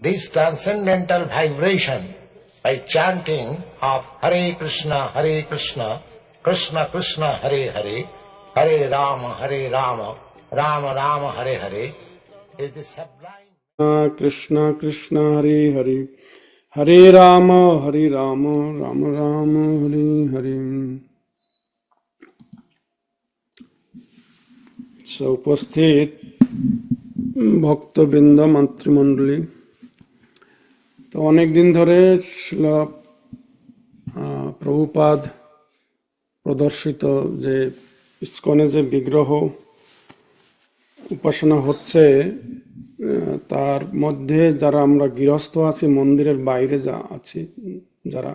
this transcendental vibration by chanting of Hare Krishna, Krishna Krishna, Hare Hare, Hare Rama, Rama Rama, Hare Hare, is the sublime. Krishna Krishna, Hare Hare, Hare Rama, Rama Rama, Hare Hare. উপস্থিত ভক্তবৃন্দ, মাতৃমণ্ডলী, তো অনেকদিন ধরে শ্রীল প্রভুপাদ প্রদর্শিত যে ইস্কনে যে বিগ্রহ উপাসনা হচ্ছে, তার মধ্যে যারা আমরা গৃহস্থ আছি, মন্দিরের বাইরে যা আছি যারা,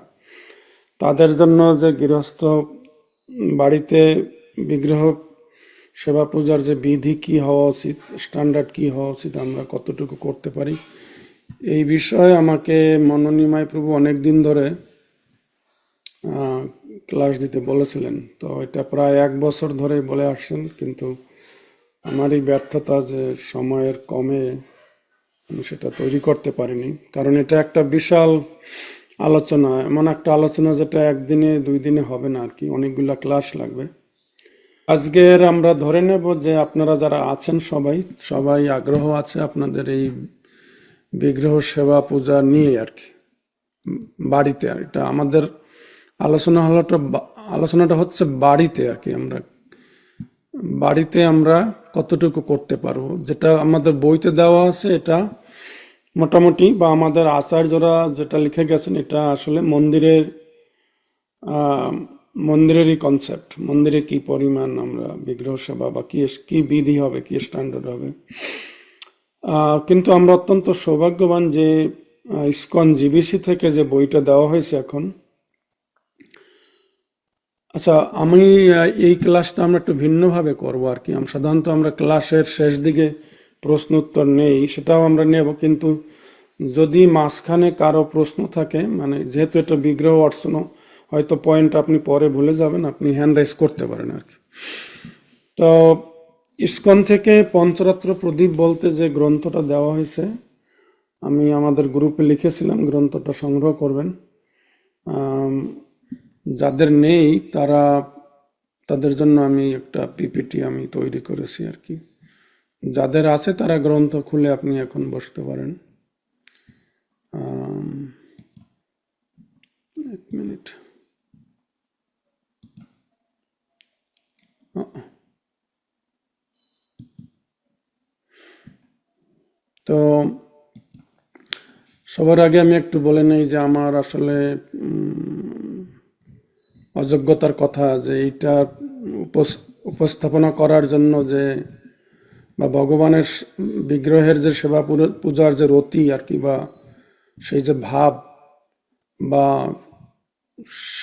তাদের জন্য যে গৃহস্থ বাড়িতে বিগ্রহ সেবা পূজার যে বিধি কি হওয়া উচিত, স্ট্যান্ডার্ড কি হওয়া উচিত, আমরা কতটুকু করতে পারি, এই বিষয়ে আমাকে মনোনিমাই প্রভু অনেকদিন ধরে ক্লাস দিতে বলেছিলেন। তো এটা প্রায় 1 বছর ধরে বলে আসছেন, কিন্তু আমারই ব্যর্থতা যে সময়ের কমে আমি সেটা তৈরি করতে পারিনি। কারণ এটা একটা বিশাল আলোচনা, এমন একটা আলোচনা যেটা 1 দিনে 2 দিনে হবে না আর কি, অনেকগুলা ক্লাস লাগবে। আজকের আমরা ধরে নেব যে আপনারা যারা আছেন সবাই আগ্রহ আছে আপনাদের এই বিগ্রহ সেবা পূজা নিয়ে আর কি বাড়িতে। আর এটা আমাদের আলোচনাটা হচ্ছে বাড়িতে আর কি, আমরা বাড়িতে আমরা কতটুকু করতে পারবো। যেটা আমাদের বইতে দেওয়া আছে এটা মোটামুটি, বা আমাদের আচার্যরা যেটা লিখে গেছেন, এটা আসলে মন্দিরেরই কনসেপ্ট। মন্দিরে কি পরিমাণ আমরা বিগ্রহ সেবা বা কি বিধি হবে, কি স্ট্যান্ডার্ড হবে। কিন্তু আমরা অত্যন্ত সৌভাগ্যবান যে ইসকন জিবিসি থেকে যে বইটা দেওয়া হয়েছে এখন। আচ্ছা, আমি এই ক্লাসটা আমরা একটু ভিন্নভাবে করবো আর কি। সাধারণত আমরা ক্লাসের শেষ দিকে প্রশ্ন উত্তর নেই, সেটাও আমরা নেব, কিন্তু যদি মাঝখানে কারো প্রশ্ন থাকে, মানে যেহেতু এটা বিগ্রহ অর্চন, হয়তো পয়েন্ট আপনি পরে ভুলে যাবেন, আপনি হ্যান্ড রাইজ করতে পারেন আর কি। তো ইসকন থেকে পঞ্চরাত্র প্রদীপ বলতে যে গ্রন্থটা দেওয়া হয়েছে, আমি আমাদের গ্রুপে লিখেছিলাম, গ্রন্থটা সংগ্রহ করবেন। যাদের নেই তাদের জন্য আমি একটা পিপিটি আমি তৈরি করেছি আর কি। যাদের আছে তারা গ্রন্থ খুলে আপনি এখন বসতে পারেন। 1 মিনিট। তো সবার আগে আমি একটু বলে নেই যে আমার আসলে অযোগ্যতার কথা, যে এইটা উপস্থাপনা করার জন্য যে, বা ভগবানের বিগ্রহের যে সেবা পূজার যে রতি আর কি, বা সেই যে ভাব বা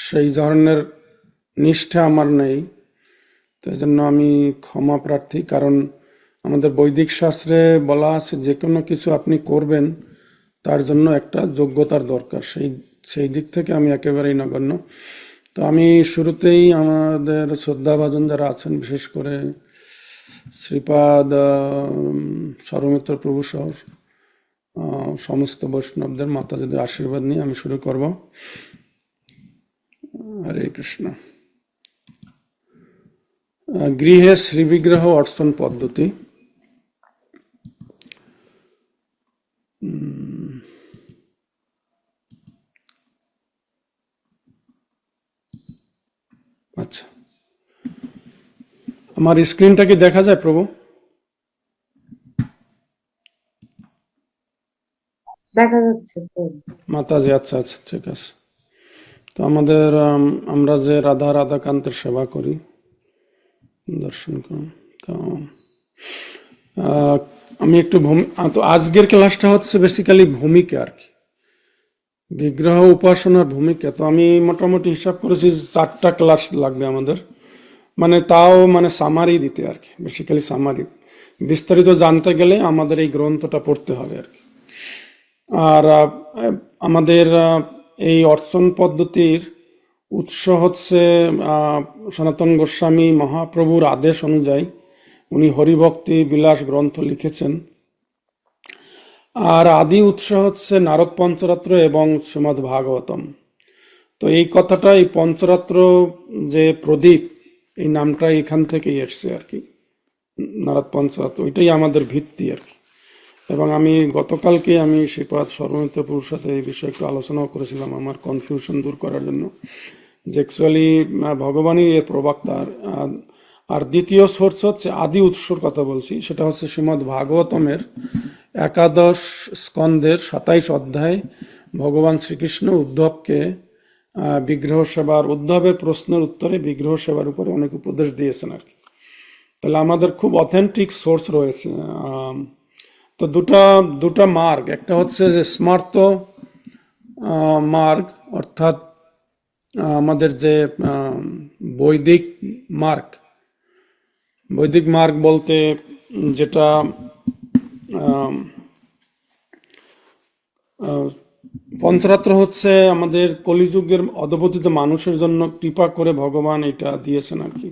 সেই ধরনের নিষ্ঠা আমার নেই। তো এই জন্য আমি ক্ষমা প্রার্থী। কারণ আমাদের বৈদিক শাস্ত্রে বলা আছে যে কোনো কিছু আপনি করবেন তার জন্য একটা যোগ্যতার দরকার, সেই দিক থেকে আমি একেবারেই নগণ্য। তো আমি শুরুতেই আমাদের শ্রদ্ধাভাজন যারা আছেন, বিশেষ করে শ্রীপাদ সর্বমিত্র প্রভু সহ সমস্ত বৈষ্ণবদের, মাতাজিদের আশীর্বাদ নিয়ে আমি শুরু করব। হরে কৃষ্ণ। গৃহে শ্রীবিগ্রহ অর্চন পদ্ধতি। আচ্ছা, আমার স্ক্রিনটা কি দেখা যায় প্রভু? দেখা যাচ্ছে মাতাজি, আচ্ছা আচ্ছা, ঠিক আছে। তো আমরা যে রাধাকান্তের সেবা করি, দর্শন করুন। তো আমি একটু তো আজকের ক্লাসটা হচ্ছে বেসিক্যালি ভূমিকা আর কি, বিগ্রহ উপাসনার ভূমিকা। তো আমি মোটামুটি হিসাব করেছি 4টা ক্লাস লাগবে আমাদের, মানে তাও মানে সামারি দিতে আর কি, বেসিক্যালি সামারি। বিস্তারিত জানতে গেলে আমাদের এই গ্রন্থটা পড়তে হবে আর কি। আর আমাদের এই অর্চন পদ্ধতির উৎস হচ্ছে সনাতন গোস্বামী মহাপ্রভুর আদেশ অনুযায়ী উনি হরিভক্তি বিলাস গ্রন্থ লিখেছেন। আর আদি উৎস হচ্ছে নারদ পঞ্চরাত্র এবং শ্রীমদ্ ভাগবতম। তো এই কথাটা, এই পঞ্চরাত্র যে প্রদীপ, এই নামটা এখান থেকেই এসছে আর কি, নারদ পঞ্চরাত্র, ওইটাই আমাদের ভিত্তি আর কি। এবং আমি গতকালকে আমি শ্রীপাদ সর্বমিত্র প্রভুর সাথে এই বিষয়ে একটু আলোচনাও করেছিলাম আমার কনফিউশন দূর করার জন্য, যে অ্যাকচুয়ালি ভগবানই এর প্রবক্তা। আর দ্বিতীয় সোর্স হচ্ছে আদি উৎসর কথা বলছি, সেটা হচ্ছে শ্রীমদ্ ভাগবতমের একাদশ স্কন্ধের 27 অধ্যায়। ভগবান শ্রীকৃষ্ণ উদ্ধবকে বিগ্রহ সেবার, উদ্ধবের প্রশ্নের উত্তরে বিগ্রহ সেবার উপরে অনেক উপদেশ দিয়েছেন আর কি। তাহলে আমাদের খুব অথেন্টিক সোর্স রয়েছে। তো দুটা মার্গ, একটা হচ্ছে যে স্মার্ত মার্গ, অর্থাৎ আমাদের যে বৈদিক মার্গ, বৈদিক মার্গ বলতে যেটা পঞ্চরাত্র হচ্ছে আমাদের কলিযুগের অধপতিত মানুষের জন্য কৃপা করে ভগবান এটা দিয়েছেন আর কি।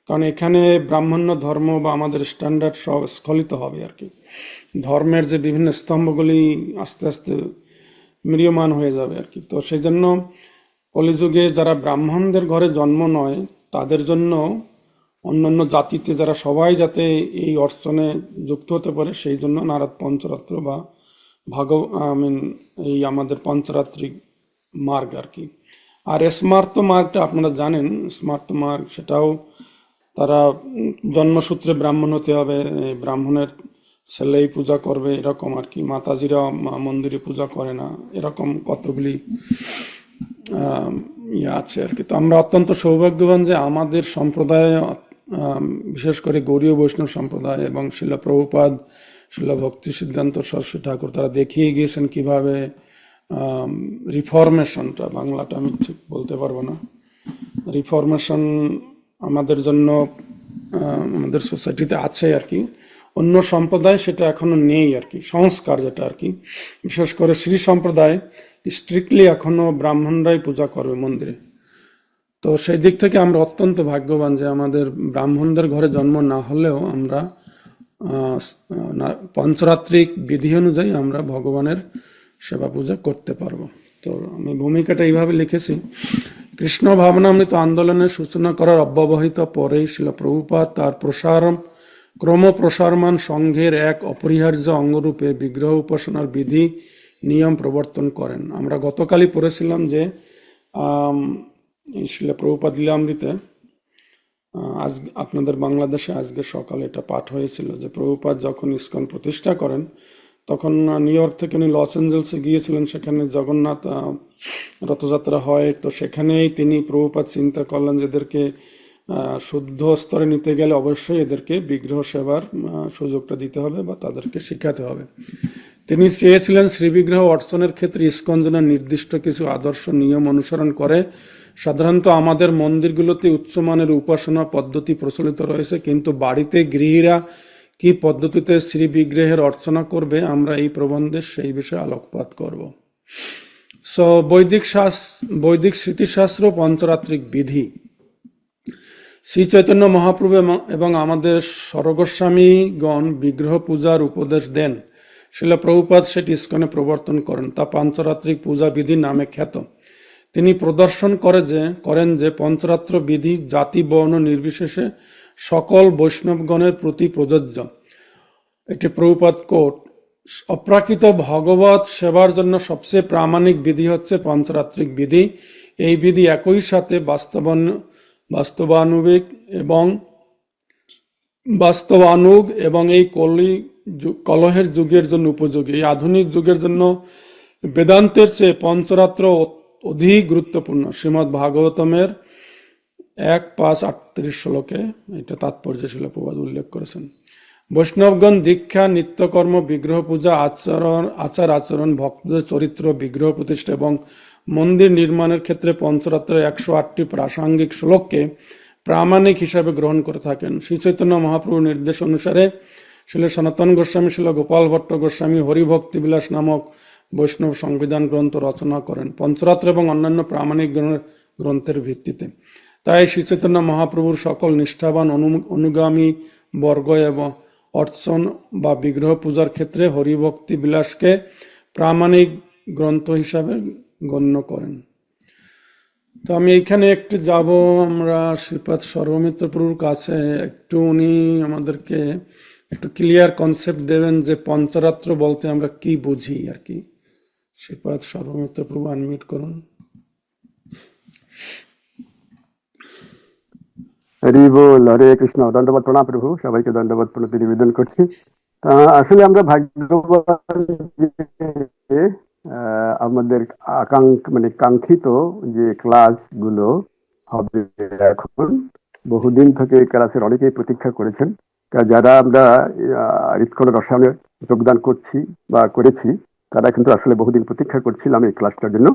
কারণ এখানে ব্রাহ্মণ্য ধর্ম বা আমাদের স্ট্যান্ডার্ড সব স্খলিত হবে আর কি। ধর্মের যে বিভিন্ন স্তম্ভগুলি আস্তে আস্তে ম্রিয়মান হয়ে যাবে আর কি। তো সেই জন্য কলিযুগে যারা ব্রাহ্মণদের ঘরে জন্ম নয়, তাদের জন্য অন্যান্য জাতিতে যারা সবাই যাতে এই অর্চনে যুক্ত হতে পারে, সেই জন্য নারদ পঞ্চরাত্র বা এই আমাদের পঞ্চরাত্রিক মার্গ আর কি। আর স্মার্ত মার্গটা আপনারা জানেন, স্মার্ত মার্গ সেটাও তারা জন্মসূত্রে ব্রাহ্মণ হতে হবে, ব্রাহ্মণের ছেলেই পূজা করবে এরকম আর কি, মাতাজিরা মন্দিরে পূজা করে না, এরকম কতগুলি ইয়ে আছে আর কি। তো আমরা অত্যন্ত সৌভাগ্যবান যে আমাদের সম্প্রদায়ে, বিশেষ করে গৌড়ীয় বৈষ্ণব সম্প্রদায় এবং শিলা প্রভুপাদ, শিলা ভক্তি সিদ্ধান্ত সরস্বতী ঠাকুর, তারা দেখিয়ে গিয়েছেন কিভাবে রিফরমেশনটা, বাংলাটা আমি ঠিক বলতে পারবো না, রিফরমেশন আমাদের জন্য আমাদের সোসাইটিতে আছে আর কি। অন্য সম্প্রদায় সেটা এখনো নেই আর কি, সংস্কার যেটা আর কি। বিশেষ করে শ্রী সম্প্রদায় স্ট্রিক্টলি এখনো ব্রাহ্মণরাই পূজা করবে মন্দিরে। তো সেই দিক থেকে আমরা অত্যন্ত ভাগ্যবান যে আমাদের ব্রাহ্মণদের ঘরে জন্ম না হলেও আমরা পঞ্চরাত্রিক বিধি অনুযায়ী আমরা ভগবানের সেবা পূজা করতে পারবো। তো আমি ভূমিকাটা এইভাবে লিখেছি। কৃষ্ণ ভাবনামৃত আন্দোলনের সূচনা করার অব্যবহিত পরেই ছিল প্রভুপাদ তার ক্রম প্রসারমান সংঘের এক অপরিহার্য অঙ্গরূপে বিগ্রহ উপাসনার বিধি নিয়ম প্রবর্তন করেন। আমরা গতকালই পড়েছিলাম যে ছিল প্রভুপাদ লীলামৃতে, আজ আপনাদের বাংলাদেশে আজকে সকালে এটা পাঠ হয়েছিল যে প্রভুপাদ যখন ইসকন প্রতিষ্ঠা করেন, তখন নিউ ইয়র্ক থেকে উনি লস অ্যাঞ্জেলসে গিয়েছিলেন, সেখানে জগন্নাথ রথযাত্রা হয়। তো সেখানেই তিনি প্রভুপাদ চিন্তা করলেন যে এদেরকে শুদ্ধ স্তরে নিতে গেলে অবশ্যই এদেরকে বিগ্রহ সেবার সুযোগটা দিতে হবে বা তাদেরকে শিখাতে হবে। তিনি চেয়েছিলেন শ্রীবিগ্রহ অর্চনের ক্ষেত্রে ইসকন যেন নির্দিষ্ট কিছু আদর্শ নিয়ম অনুসরণ করে। সাধারণত আমাদের মন্দিরগুলোতে উচ্চমানের উপাসনা পদ্ধতি প্রচলিত রয়েছে, কিন্তু বাড়িতে গৃহীরা কি পদ্ধতিতে শ্রী বিগ্রহের অর্চনা করবে, আমরা এই প্রবন্ধে সেই বিষয়ে আলোকপাত করব। সো বৈদিক স্মৃতিশাস্ত্র পঞ্চরাত্রিক বিধি। শ্রী চৈতন্য মহাপ্রভু এবং আমাদের সরগোস্বামীগণ বিগ্রহ পূজার উপদেশ দেন। শিলা প্রভুপাদ সেটি ইসকনে প্রবর্তন করেন, তা পঞ্চরাত্রিক পূজা বিধি নামে খ্যাত। তিনি প্রদর্শন করেন যে পঞ্চরাত্র বিধি জাতি বর্ণ নির্বিশেষে সকল বৈষ্ণবগণের প্রতি প্রযোজ্য। এটি প্রভুপাদ কোট। অপ্রাকৃত ভগবত সেবার জন্য সবচেয়ে প্রামাণিক বিধি হচ্ছে পঞ্চরাত্রিক বিধি। এই বিধি একই সাথে বাস্তবানুগ এবং এই কলহের যুগের জন্য উপযোগী। এই আধুনিক যুগের জন্য বেদান্তের চেয়ে পঞ্চরাত্র অধিক গুরুত্বপূর্ণ। শ্রীমদ্ ভাগবতমের 1:5-38 শ্লোকে এটা তাৎপর্য শিলা প্রভুপাদ উল্লেখ করেছেন। বৈষ্ণবগণ দীক্ষা, নিত্যকর্ম, বিগ্রহ পূজা, আচার আচরণ, ভক্তদের চরিত্র, বিগ্রহ প্রতিষ্ঠা এবং মন্দির নির্মাণের ক্ষেত্রে পঞ্চরাত্রের 108টি প্রাসঙ্গিক শ্লোককে প্রামাণিক হিসাবে গ্রহণ করে থাকেন। শ্রী চৈতন্য মহাপ্রভুর নির্দেশ অনুসারে শিল সনাতন গোস্বামী, শিল গোপাল ভট্ট গোস্বামী হরিভক্তি বিলাস নামক বৈষ্ণব সংবিধান গ্রন্থ রচনা করেন পঞ্চরাত্র এবং অন্যান্য প্রামাণিক গ্রন্থের ভিত্তিতে। তাই শ্রী চৈতন্য মহাপ্রভুর সকল নিষ্ঠাবান অনুগামী বর্গ এবং অর্চন বা বিগ্রহ পূজার ক্ষেত্রে হরিভক্তি বিলাসকে প্রামাণিক গ্রন্থ হিসাবে গণ্য করেন। তো আমি এইখানে একটু যাব, আমরা শ্রীপাদ সর্বমিত্র প্রভুর কাছে একটু, উনি আমাদেরকে একটু ক্লিয়ার কনসেপ্ট দেবেন যে পঞ্চরাত্র বলতে আমরা কি বুঝি আর কি। শ্রীপাদ সর্বমিত্র প্রভু, আনমিউট করুন। হরি বল, হরে কৃষ্ণ। দণ্ডবত প্রণাম প্রভু, সবাইকে দণ্ডবত প্রণতি নিবেদন করছি। আসলে আমরা ভাগ্যবান যে আমাদের কাঙ্ক্ষিত যে ক্লাস গুলো হবে এখন, বহুদিন থেকে এই ক্লাসের অনেকেই প্রতীক্ষা করেছেন। যারা আমরা ইস্কন রসায়নে যোগদান করছি বা করেছি, তারা কিন্তু আসলে বহুদিন প্রতীক্ষা করছিলাম এই ক্লাসটার জন্য।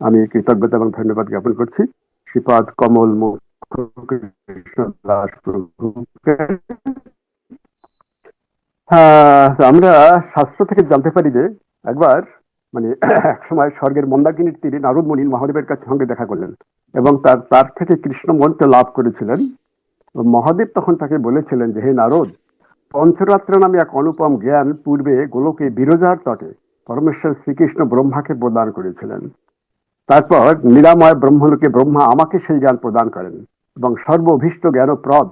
আমি কৃতজ্ঞতা এবং ধন্যবাদ জ্ঞাপন করছি শ্রীপাদ কমল কৃষ্ণ দাস প্রভুকে। আমরা শাস্ত্র থেকে জানতে পারি যে একবার এক সময় স্বর্গের মন্দাকিনীর তীরে নারদ মুনি মহাদেবের কাছে সঙ্গে দেখা করলেন এবং তার থেকে কৃষ্ণ মন্ত্র লাভ করেছিলেন। মহাদেব তখন তাকে বলেছিলেন যে, হে নারদ, পঞ্চরাত্র নামে এক অনুপম জ্ঞান পূর্বে গোলকে বিরজার তটে পরমেশ্বর শ্রীকৃষ্ণ ব্রহ্মাকে প্রদান করেছিলেন। তারপর নিরাময় ব্রহ্মলোকে ব্রহ্মা আমাকে সেই জ্ঞান প্রদান করেন এবং সর্বভীষ্ট জ্ঞানপ্রদ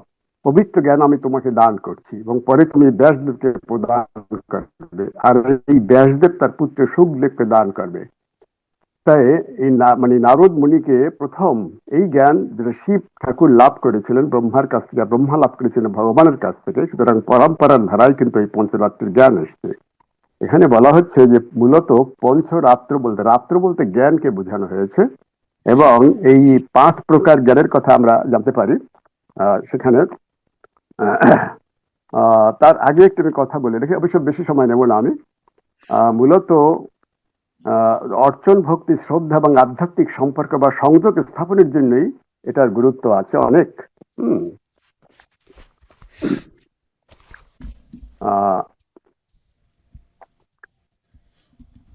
পবিত্র জ্ঞান আমি তোমাকে দান করছি এবং পরে তুমি ব্যাসদেবকে প্রদান করবে, আর এই ব্যাসদেব তার পুত্র সুখদেবকে দান করবে। তাই এই নারদ মুনিকে প্রথম এই জ্ঞান যেটা শিব ঠাকুর লাভ করেছিলেন ব্রহ্মার কাছ থেকে, ব্রহ্মা লাভ করেছিলেন ভগবানের কাছ থেকে। সুতরাং পরম্পরার ধারায় কিন্তু এই পঞ্চরাত্রির জ্ঞান এসছে। এখানে বলা হচ্ছে যে মূলত পঞ্চরাত্র বলতে, রাত্র বলতে জ্ঞানকে বোঝানো হয়েছে এবং এই 5 প্রকার জ্ঞানের কথা আমরা জানতে পারি। সেখানে তার আগে একটু কথা বলে রেখে, অবশ্য বেশি সময় নেব না আমি। মূলত অর্চন, ভক্তি, শ্রদ্ধা এবং আধ্যাত্মিক সম্পর্ক বা সংযোগ স্থাপনের জন্যই এটার গুরুত্ব আছে অনেক।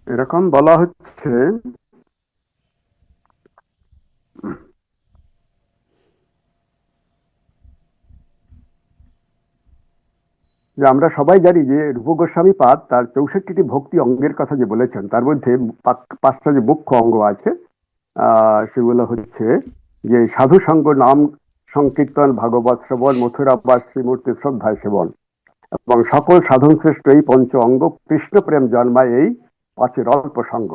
এরকম বলা হচ্ছে যে আমরা সবাই জানি যে রূপ গোস্বামী পাদ তার 64টি ভক্তি অঙ্গের কথা যে বলেছেন, তার মধ্যে 5টা যে মুখ্য অঙ্গ আছে সেগুলো হচ্ছে যে সাধু সঙ্গ, নাম সংকীর্তন, ভাগবত শ্রবণ, মথুরাবাস, শ্রীমূর্তি শ্রদ্ধায় সেবন এবং সকল সাধন শ্রেষ্ঠ এই পঞ্চ অঙ্গ কৃষ্ণ প্রেম জন্মায় এই 5 অল্প সঙ্গ।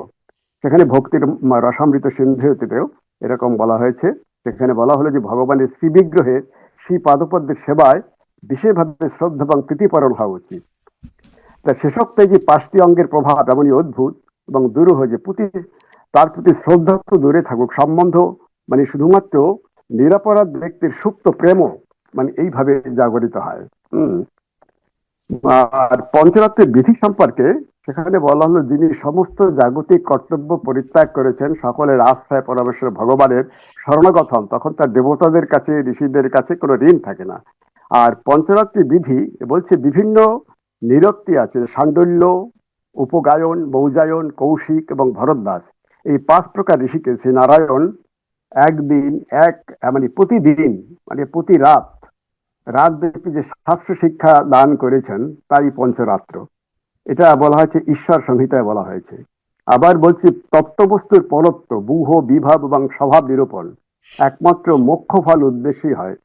সেখানে ভক্তির রসামৃত সিন্ধুতেও এরকম বলা হয়েছে। সেখানে বলা হলো যে ভগবানের শ্রী বিগ্রহে শ্রী পাদপদ্মের সেবায় বিশেষভাবে শ্রদ্ধা এবং প্রীতিপরণ হওয়া উচিত। তা শেষোক্তে যে 5টি অঙ্গের প্রভাব এমনই অদ্ভুত এবং দুরূহ যে তার প্রতি শ্রদ্ধা তো দূরে থাকুক, সম্বন্ধ শুধুমাত্র নিরাপরাধ ব্যক্তির সুপ্ত প্রেমও এইভাবে জাগরিত হয়। আর পঞ্চরাত্রের বিধি সম্পর্কে সেখানে বলা হলো, যিনি সমস্ত জাগতিক কর্তব্য পরিত্যাগ করেছেন, সকলের আশ্রয় পরমেশ্বর ভগবানের শরণাগত হন, তখন তার দেবতাদের কাছে, ঋষিদের কাছে কোনো ঋণ থাকে না। আর পঞ্চরাত্রি বিধি বলছে বিভিন্ন নিরক্তি আছে, সাণ্ডল্য, উপগায়ন, মৌজায়ন, কৌশিক এবং ভরদ্বাজ। এই 5 প্রকার ঋষিকে শ্রী নারায়ণ একদিন প্রতিদিন প্রতি রাত ব্যাপী যে শাস্ত্র শিক্ষা দান করেছেন তাই পঞ্চরাত্র। এটা বলা হয়েছে ঈশ্বর সংহিতায় বলা হয়েছে। আবার বলছি তত্ত্ববস্তুর পরত্ব, বুহ, বিভাব এবং স্বভাব নিরূপণ একমাত্র মোক্ষ ফল উদ্দেশ্যই হয়।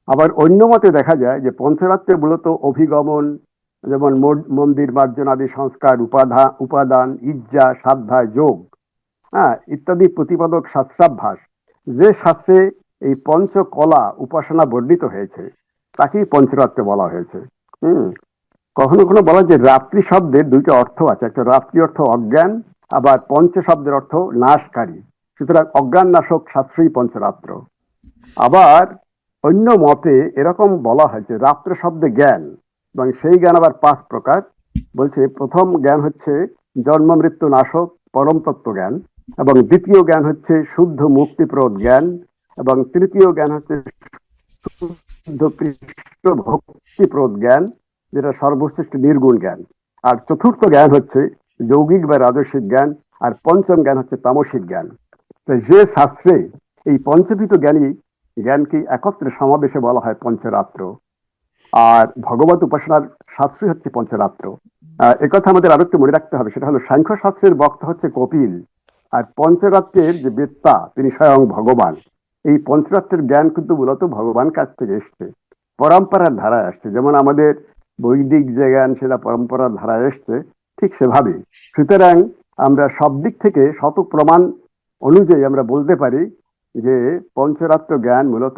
আবার অন্য মতে দেখা যায় যে পঞ্চরাত্রে মূলত অভিগমন, যেমন মন্দির মার্জনাদি সংস্কার, উপাদান, ইজ্জা, সাধ্যায়, যোগ ইত্যাদি প্রতিপাদক শাস্ত্রাভ্যাস, যে শাস্ত্রে এই পঞ্চকলা উপাসনা বর্ণিত হয়েছে তাকেই পঞ্চরাত্রে বলা হয়েছে। কখনো কখনো বলা যে রাত্রি শব্দের 2টা অর্থ আছে। একটা রাত্রি অর্থ অজ্ঞান, আবার পঞ্চ শব্দের অর্থ নাশকারী। সুতরাং অজ্ঞান নাশক শাস্ত্রই পঞ্চরাত্র। আবার অন্য মতে এরকম বলা হয় যে রাত্র শব্দে জ্ঞান, এবং সেই জ্ঞান আবার 5 প্রকার। বলছে প্রথম জ্ঞান হচ্ছে জন্ম মৃত্যু নাশক পরম তত্ত্ব জ্ঞান, এবং দ্বিতীয় জ্ঞান হচ্ছে শুদ্ধ মুক্তিপ্রদ জ্ঞান, এবং তৃতীয় জ্ঞান হচ্ছে শুদ্ধ কৃষ্ণ ভক্তিপ্রদ জ্ঞান, যেটা সর্বশ্রেষ্ঠ নির্গুণ জ্ঞান। আর চতুর্থ জ্ঞান হচ্ছে যৌগিক বা রাজস্বিক জ্ঞান, আর পঞ্চম জ্ঞান হচ্ছে তামসিক জ্ঞান। যে শাস্ত্রে এই পঞ্চবিধ জ্ঞানকে একত্রে সমাবেশে বলা হয় পঞ্চরাত্র। আর ভগবত উপাসনার শাস্ত্রই হচ্ছে পঞ্চরাত্র। একথা আমাদের আরো একটু মনে রাখতে হবে, সেটা হলো সাংখ্য শাস্ত্রের বক্তা হচ্ছে কপিল, আর পঞ্চরাত্রের যে বেত্তা তিনি স্বয়ং ভগবান। এই পঞ্চরাত্রের জ্ঞান কিন্তু মূলত ভগবান কাছ থেকে এসছে, পরম্পরার ধারায় আসছে। যেমন আমাদের বৈদিক যে জ্ঞান সেটা পরম্পরার ধারায় এসছে, ঠিক সেভাবে। সুতরাং আমরা সব দিক থেকে শত প্রমাণ অনুযায়ী আমরা বলতে পারি যে পঞ্চরাত্র জ্ঞান মূলত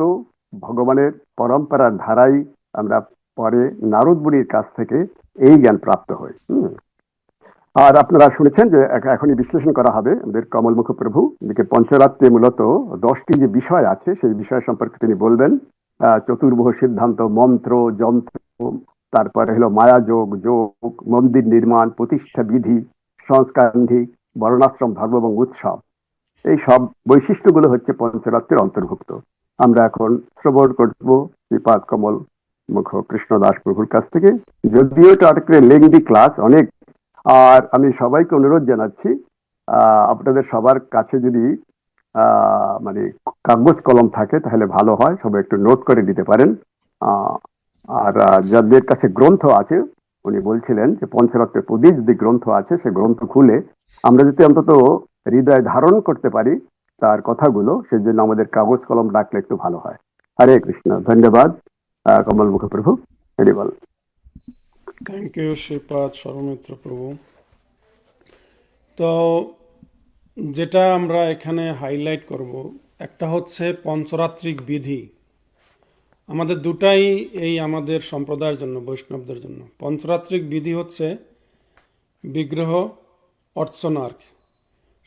ভগবানের পরম্পরার ধারাই আমরা পরে নারদ মুনির কাছ থেকে এই জ্ঞান প্রাপ্ত হয়। আর আপনারা শুনেছেন যে এখনই বিশ্লেষণ করা হবে আমাদের কমলমুখ প্রভু, যে পঞ্চরাত্রে মূলত 10টি যে বিষয় আছে সেই বিষয় সম্পর্কে তিনি বলবেন। চতুর্ভুজ সিদ্ধান্ত, মন্ত্র, যন্ত্র, তারপরে হলো মায়াযোগ, যোগ, মন্দির নির্মাণ, প্রতিষ্ঠা বিধি, সংস্কার বিধি, বর্ণাশ্রম, ধর্ম এবং উৎসব, এই সব বৈশিষ্ট্যগুলো হচ্ছে পঞ্চরাত্রের অন্তর্ভুক্ত। আমরা এখন শ্রবণ করব শ্রীপাদ কমল মুখ কৃষ্ণদাস প্রভুর কাছ থেকে। যদিও এটা একটা লেংদি ক্লাস অনেক, আর আমি সবাইকে অনুরোধ জানাচ্ছি আপনাদের সবার কাছে যদি মানে কাগজ কলম থাকে তাহলে ভালো হয়, সবাই একটু নোট করে দিতে পারেন। আর যাদের কাছে গ্রন্থ আছে, উনি বলছিলেন যে পঞ্চরাত্রের প্রদীপ যদি গ্রন্থ আছে সে গ্রন্থ খুলে আমরা যদি অন্তত হৃদয় ধারণ করতে পারি তার কথাগুলো, সেই জন্য আমাদের কাগজ কলম রাখলে একটু ভালো হয়। হরে কৃষ্ণ। ধন্যবাদ কমল মুখ প্রভু। হরি বল। থ্যাংক ইউ শ্রীপাদ সর্বমিত্র প্রভু। তো যেটা আমরা এখানে হাইলাইট করব, একটা হচ্ছে পঞ্চরাত্রিক বিধি। আমাদের দুটাই এই আমাদের সম্প্রদায়ের জন্য, বৈষ্ণবদের জন্য। পঞ্চরাত্রিক বিধি হচ্ছে বিগ্রহ অর্চনা আর কি,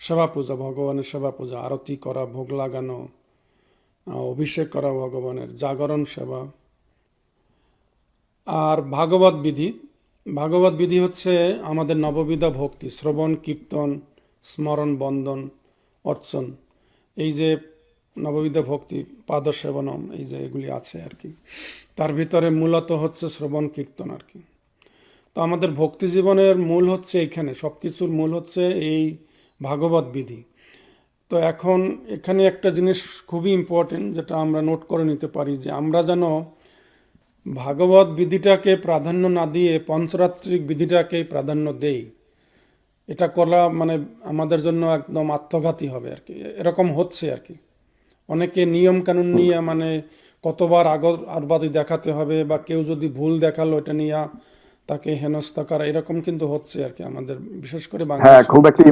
সেবা পূজা, ভগবানের সেবা পূজা, আরতি করা, ভোগ লাগানো, অভিষেক করা ভগবানের, জাগরণ সেবা। আর ভাগবত বিধি, ভাগবত বিধি হচ্ছে আমাদের নববিধা ভক্তি, শ্রবণ, কীর্তন, স্মরণ, বন্দন, অর্চন, এই যে নববিধা ভক্তি, পাদসেবনম, এই যে এগুলি আছে আর কি। তার ভিতরে মূলত হচ্ছে শ্রবণ কীর্তন আর কি। তো আমাদের ভক্তি জীবনের মূল হচ্ছে এখানে, সব কিছুর মূল হচ্ছে এই ভাগবত বিধি। তো এখন এখানে একটা জিনিস খুবই ইম্পর্টেন্ট যেটা আমরা নোট করে নিতে পারি, যে আমরা যেন ভাগবত বিধিটাকে প্রাধান্য না দিয়ে পঞ্চরাত্রিক বিধিটাকে প্রাধান্য দেই। এটা করা মানে আমাদের জন্য একদম আত্মঘাতী হবে আর কি, এরকম হচ্ছে আর কি। অনেকে নিয়ম কানুন নিয়ে মানে কতবার আগরবাতি দেখাতে হবে, বা কেউ যদি ভুল দেখালো এটা নিয়ে তাকে হেনস্থা করা, এরকম কিন্তু হচ্ছে আর কি আমাদের, বিশেষ করে হ্যাঁ, বাংলাদেশে। খুব একটি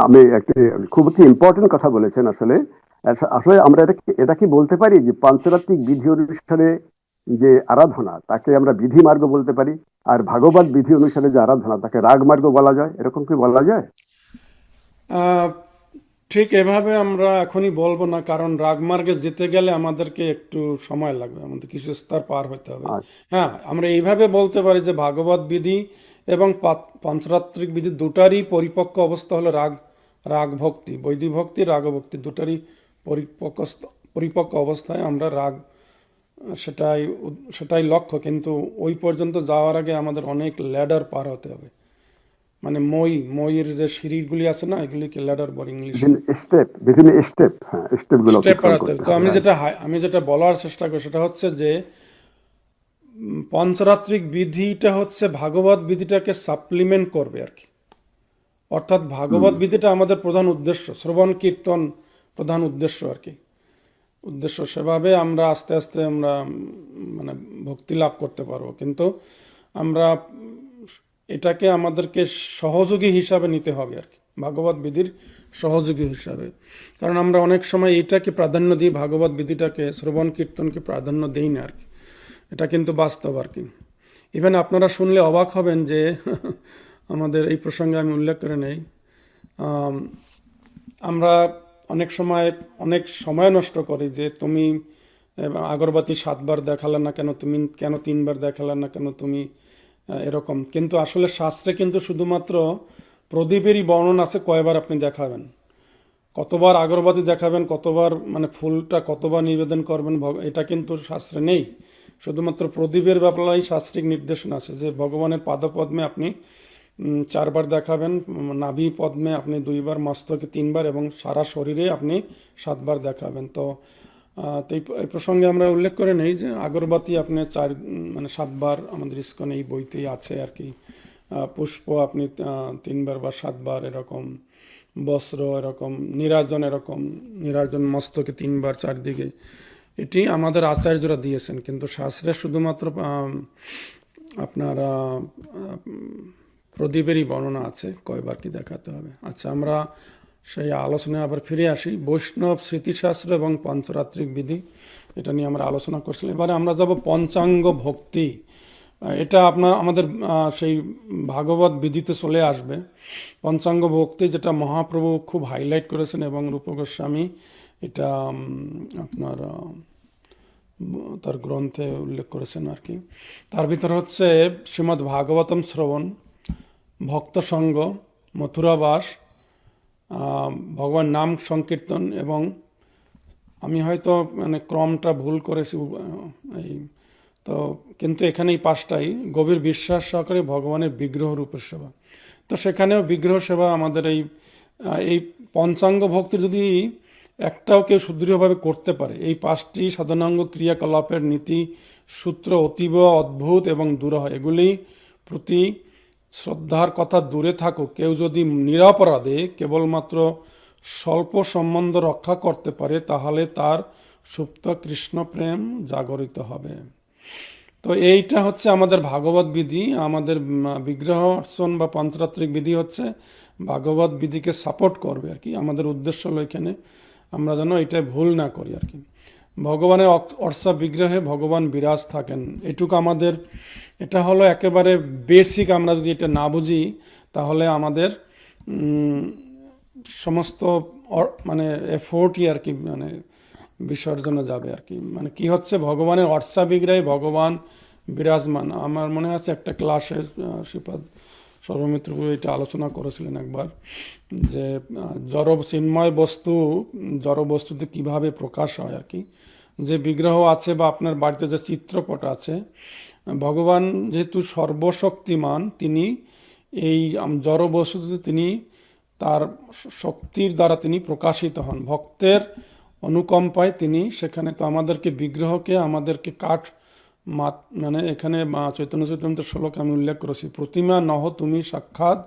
আমি একটি খুব একটি ইম্পর্টেন্ট কথা বলেছেন। আসলে আসলে আমরা এটা কি বলতে পারি যে পাঞ্চরাত্রিক বিধি অনুসারে যে আরাধনা তাকে আমরা বিধি মার্গ বলতে পারি, আর ভাগবত বিধি অনুসারে যে আরাধনা তাকে রাগ মার্গ বলা যায়, এরকম কি বলা যায়? ঠিক এভাবে আমরা এখনই বলবো না, কারণ রাগমার্গে যেতে গেলে আমাদেরকে একটু সময় লাগবে, আমাদের কিছু স্তর পার হতে হবে। হ্যাঁ, আমরা এইভাবে বলতে পারি যে ভাগবত বিধি এবং পঞ্চরাত্রিক বিধি দুটারই পরিপক্ক অবস্থা হলো রাগ ভক্তি, বৈদিক ভক্তি, রাগ ভক্তি দুটারই পরিপক্ক অবস্থায় আমরা রাগ, সেটাই লক্ষ্য। কিন্তু ওই পর্যন্ত যাওয়ার আগে আমাদের অনেক ল্যাডার পার হতে হবে, মানে মইয়ের যে সিঁড়িগুলি আছে না, এগুলিকে ল্যাডার বলে ইংলিশে, বিভিন্ন স্টেপগুলো স্টেপ পার হতে হবে। তো আমি যেটা বলার চেষ্টা করি সেটা হচ্ছে যে পঞ্চরাত্রিক বিধিটা হচ্ছে ভাগবত বিধিটাকে সাপ্লিমেন্ট করবে আর কি। অর্থাৎ ভাগবত বিধিটা আমাদের প্রধান উদ্দেশ্য, শ্রবণ কীর্তন প্রধান উদ্দেশ্য আর কি, উদ্দেশ্য। সেভাবে আমরা আস্তে আস্তে আমরা মানে ভক্তি লাভ করতে পারবো। কিন্তু আমরা এটাকে আমাদেরকে সহযোগী হিসাবে নিতে হবে আর কি, ভাগবত বিধির সহযোগী হিসাবে। কারণ আমরা অনেক সময় এটাকে প্রাধান্য দিই, ভাগবত বিধিটাকে, শ্রবণ কীর্তনকে প্রাধান্য দেই না আর কি। এটা কিন্তু বাস্তব আর কি। ইভেন আপনারা শুনলে অবাক হবেন যে আমাদের এই প্রসঙ্গে আমি উল্লেখ করে নেই, আমরা অনেক সময় নষ্ট করি যে তুমি আগরবাতি 7 বার দেখালে না কেন, তুমি কেন 3 বার দেখালে না কেন, তুমি এরকম। কিন্তু আসলে শাস্ত্রে কিন্তু শুধুমাত্র প্রদীপেরই বর্ণনা আছে কয়বার আপনি দেখাবেন, কতবার আগরবাতি দেখাবেন, কতবার মানে ফুলটা কতবার নিবেদন করবেন, এটা কিন্তু শাস্ত্রে নেই। শুধুমাত্র প্রদীপের ব্যাপারেই শাস্ত্রিক নির্দেশনা আছে যে ভগবানের পাদপদ্মে আপনি 4 বার দেখাবেন, নাভি পদ্মে আপনি 2 বার, মস্তকে 3 বার এবং সারা শরীরে আপনি 7 বার দেখাবেন। তো তো এই প্রসঙ্গে আমরা উল্লেখ করে নেই যে আগরবাতি আপনি 7 বার আমাদের ইস্কনে এই বইতেই আছে আর কি। পুষ্প আপনি 3 বার বা 7 বার এরকম, বস্ত্র এরকম, নিরাজন মস্তকে 3 বার চারদিকে, এটি আমাদের আচার্যরা দিয়েছেন। কিন্তু শাস্ত্রে শুধুমাত্র আপনার প্রদীপেরই বর্ণনা আছে, কয়বার কি দেখাতে হবে। আচ্ছা, আমরা সেই আলোচনায় আবার ফিরে আসি। বৈষ্ণব স্মৃতিশাস্ত্র এবং পঞ্চরাত্রিক বিধি, এটা নিয়ে আমরা আলোচনা করছিলাম। এবারে আমরা যাব পঞ্চাঙ্গ ভক্তি। এটা আমাদের সেই ভাগবত বিধিতে চলে আসবে পঞ্চাঙ্গ ভক্তি, যেটা মহাপ্রভু খুব হাইলাইট করেছেন এবং রূপ গোস্বামী এটা আপনার তার গ্রন্থে উল্লেখ করেছেন আর কি। তার ভিতরে হচ্ছে শ্রীমদ্ ভাগবতম শ্রবণ, ভক্ত সঙ্গ, মথুরাবাস, ভগবান নাম সংকীর্তন, এবং আমি হয়তো ক্রমটা ভুল করেছি এই তো, কিন্তু এখানে এই 5টাই গভীর বিশ্বাস সহকারে ভগবানের বিগ্রহ রূপের সেবা। তো সেখানেও বিগ্রহ সেবা আমাদের এই পঞ্চাঙ্গ ভক্তির যদি একটাও কেউ সুদৃঢ়ভাবে করতে পারে, এই 5টি সাধনাঙ্গ ক্রিয়াকলাপের নীতি সূত্র অতীব অদ্ভুত এবং দুরূহ, এগুলি প্রতি শ্রদ্ধার কথা দূরে থাকুক, কেউ যদি নিরপরাধে কেবলমাত্র স্বল্প সম্বন্ধ রক্ষা করতে পারে, তাহলে তার সুপ্ত কৃষ্ণ প্রেম জাগরিত হবে। তো এইটা হচ্ছে আমাদের ভাগবত বিধি। আমাদের বিগ্রহ অর্চন বা পঞ্চরাত্রিক বিধি হচ্ছে ভাগবত বিধিকে সাপোর্ট করবে আর কি। আমাদের উদ্দেশ্য হলো এখানে আমরা যেন এটাই ভুল না করি আর কি। ভগবানের অর্চা বিগ্রহে ভগবান বিরাজ থাকেন, এটুকু আমাদের, এটা হলো একেবারে বেসিক। আমরা যদি এটা না বুঝি তাহলে আমাদের সমস্ত এফোর্টই আর কি বিসর্জনে যাবে আর কি। কি হচ্ছে, ভগবানের অর্চা বিগ্রহে ভগবান বিরাজমান। আমার মনে আছে একটা ক্লাসে শ্রীপাদ সর্বমিত্র এটা আলোচনা করেছিলেন একবার, যে চিন্ময় জড় বস্তুতে কিভাবে প্রকাশ হয় আর কি। যে বিগ্রহ আছে বা আপনার বাড়িতে যে চিত্রপট আছে, ভগবান যেহেতু সর্বশক্তিমান, তিনি এই জড় বস্তুতে তিনি তার শক্তির দ্বারা তিনি প্রকাশিত হন। ভক্তের অনুকম্পায় তিনি সেখানে, তো আমাদেরকে বিগ্রহকে আমাদেরকে এখানে চৈতন্য চৈতন্যের শ্লোকে আমি উল্লেখ করেছি, প্রতিমা নহ তুমি সাক্ষাৎ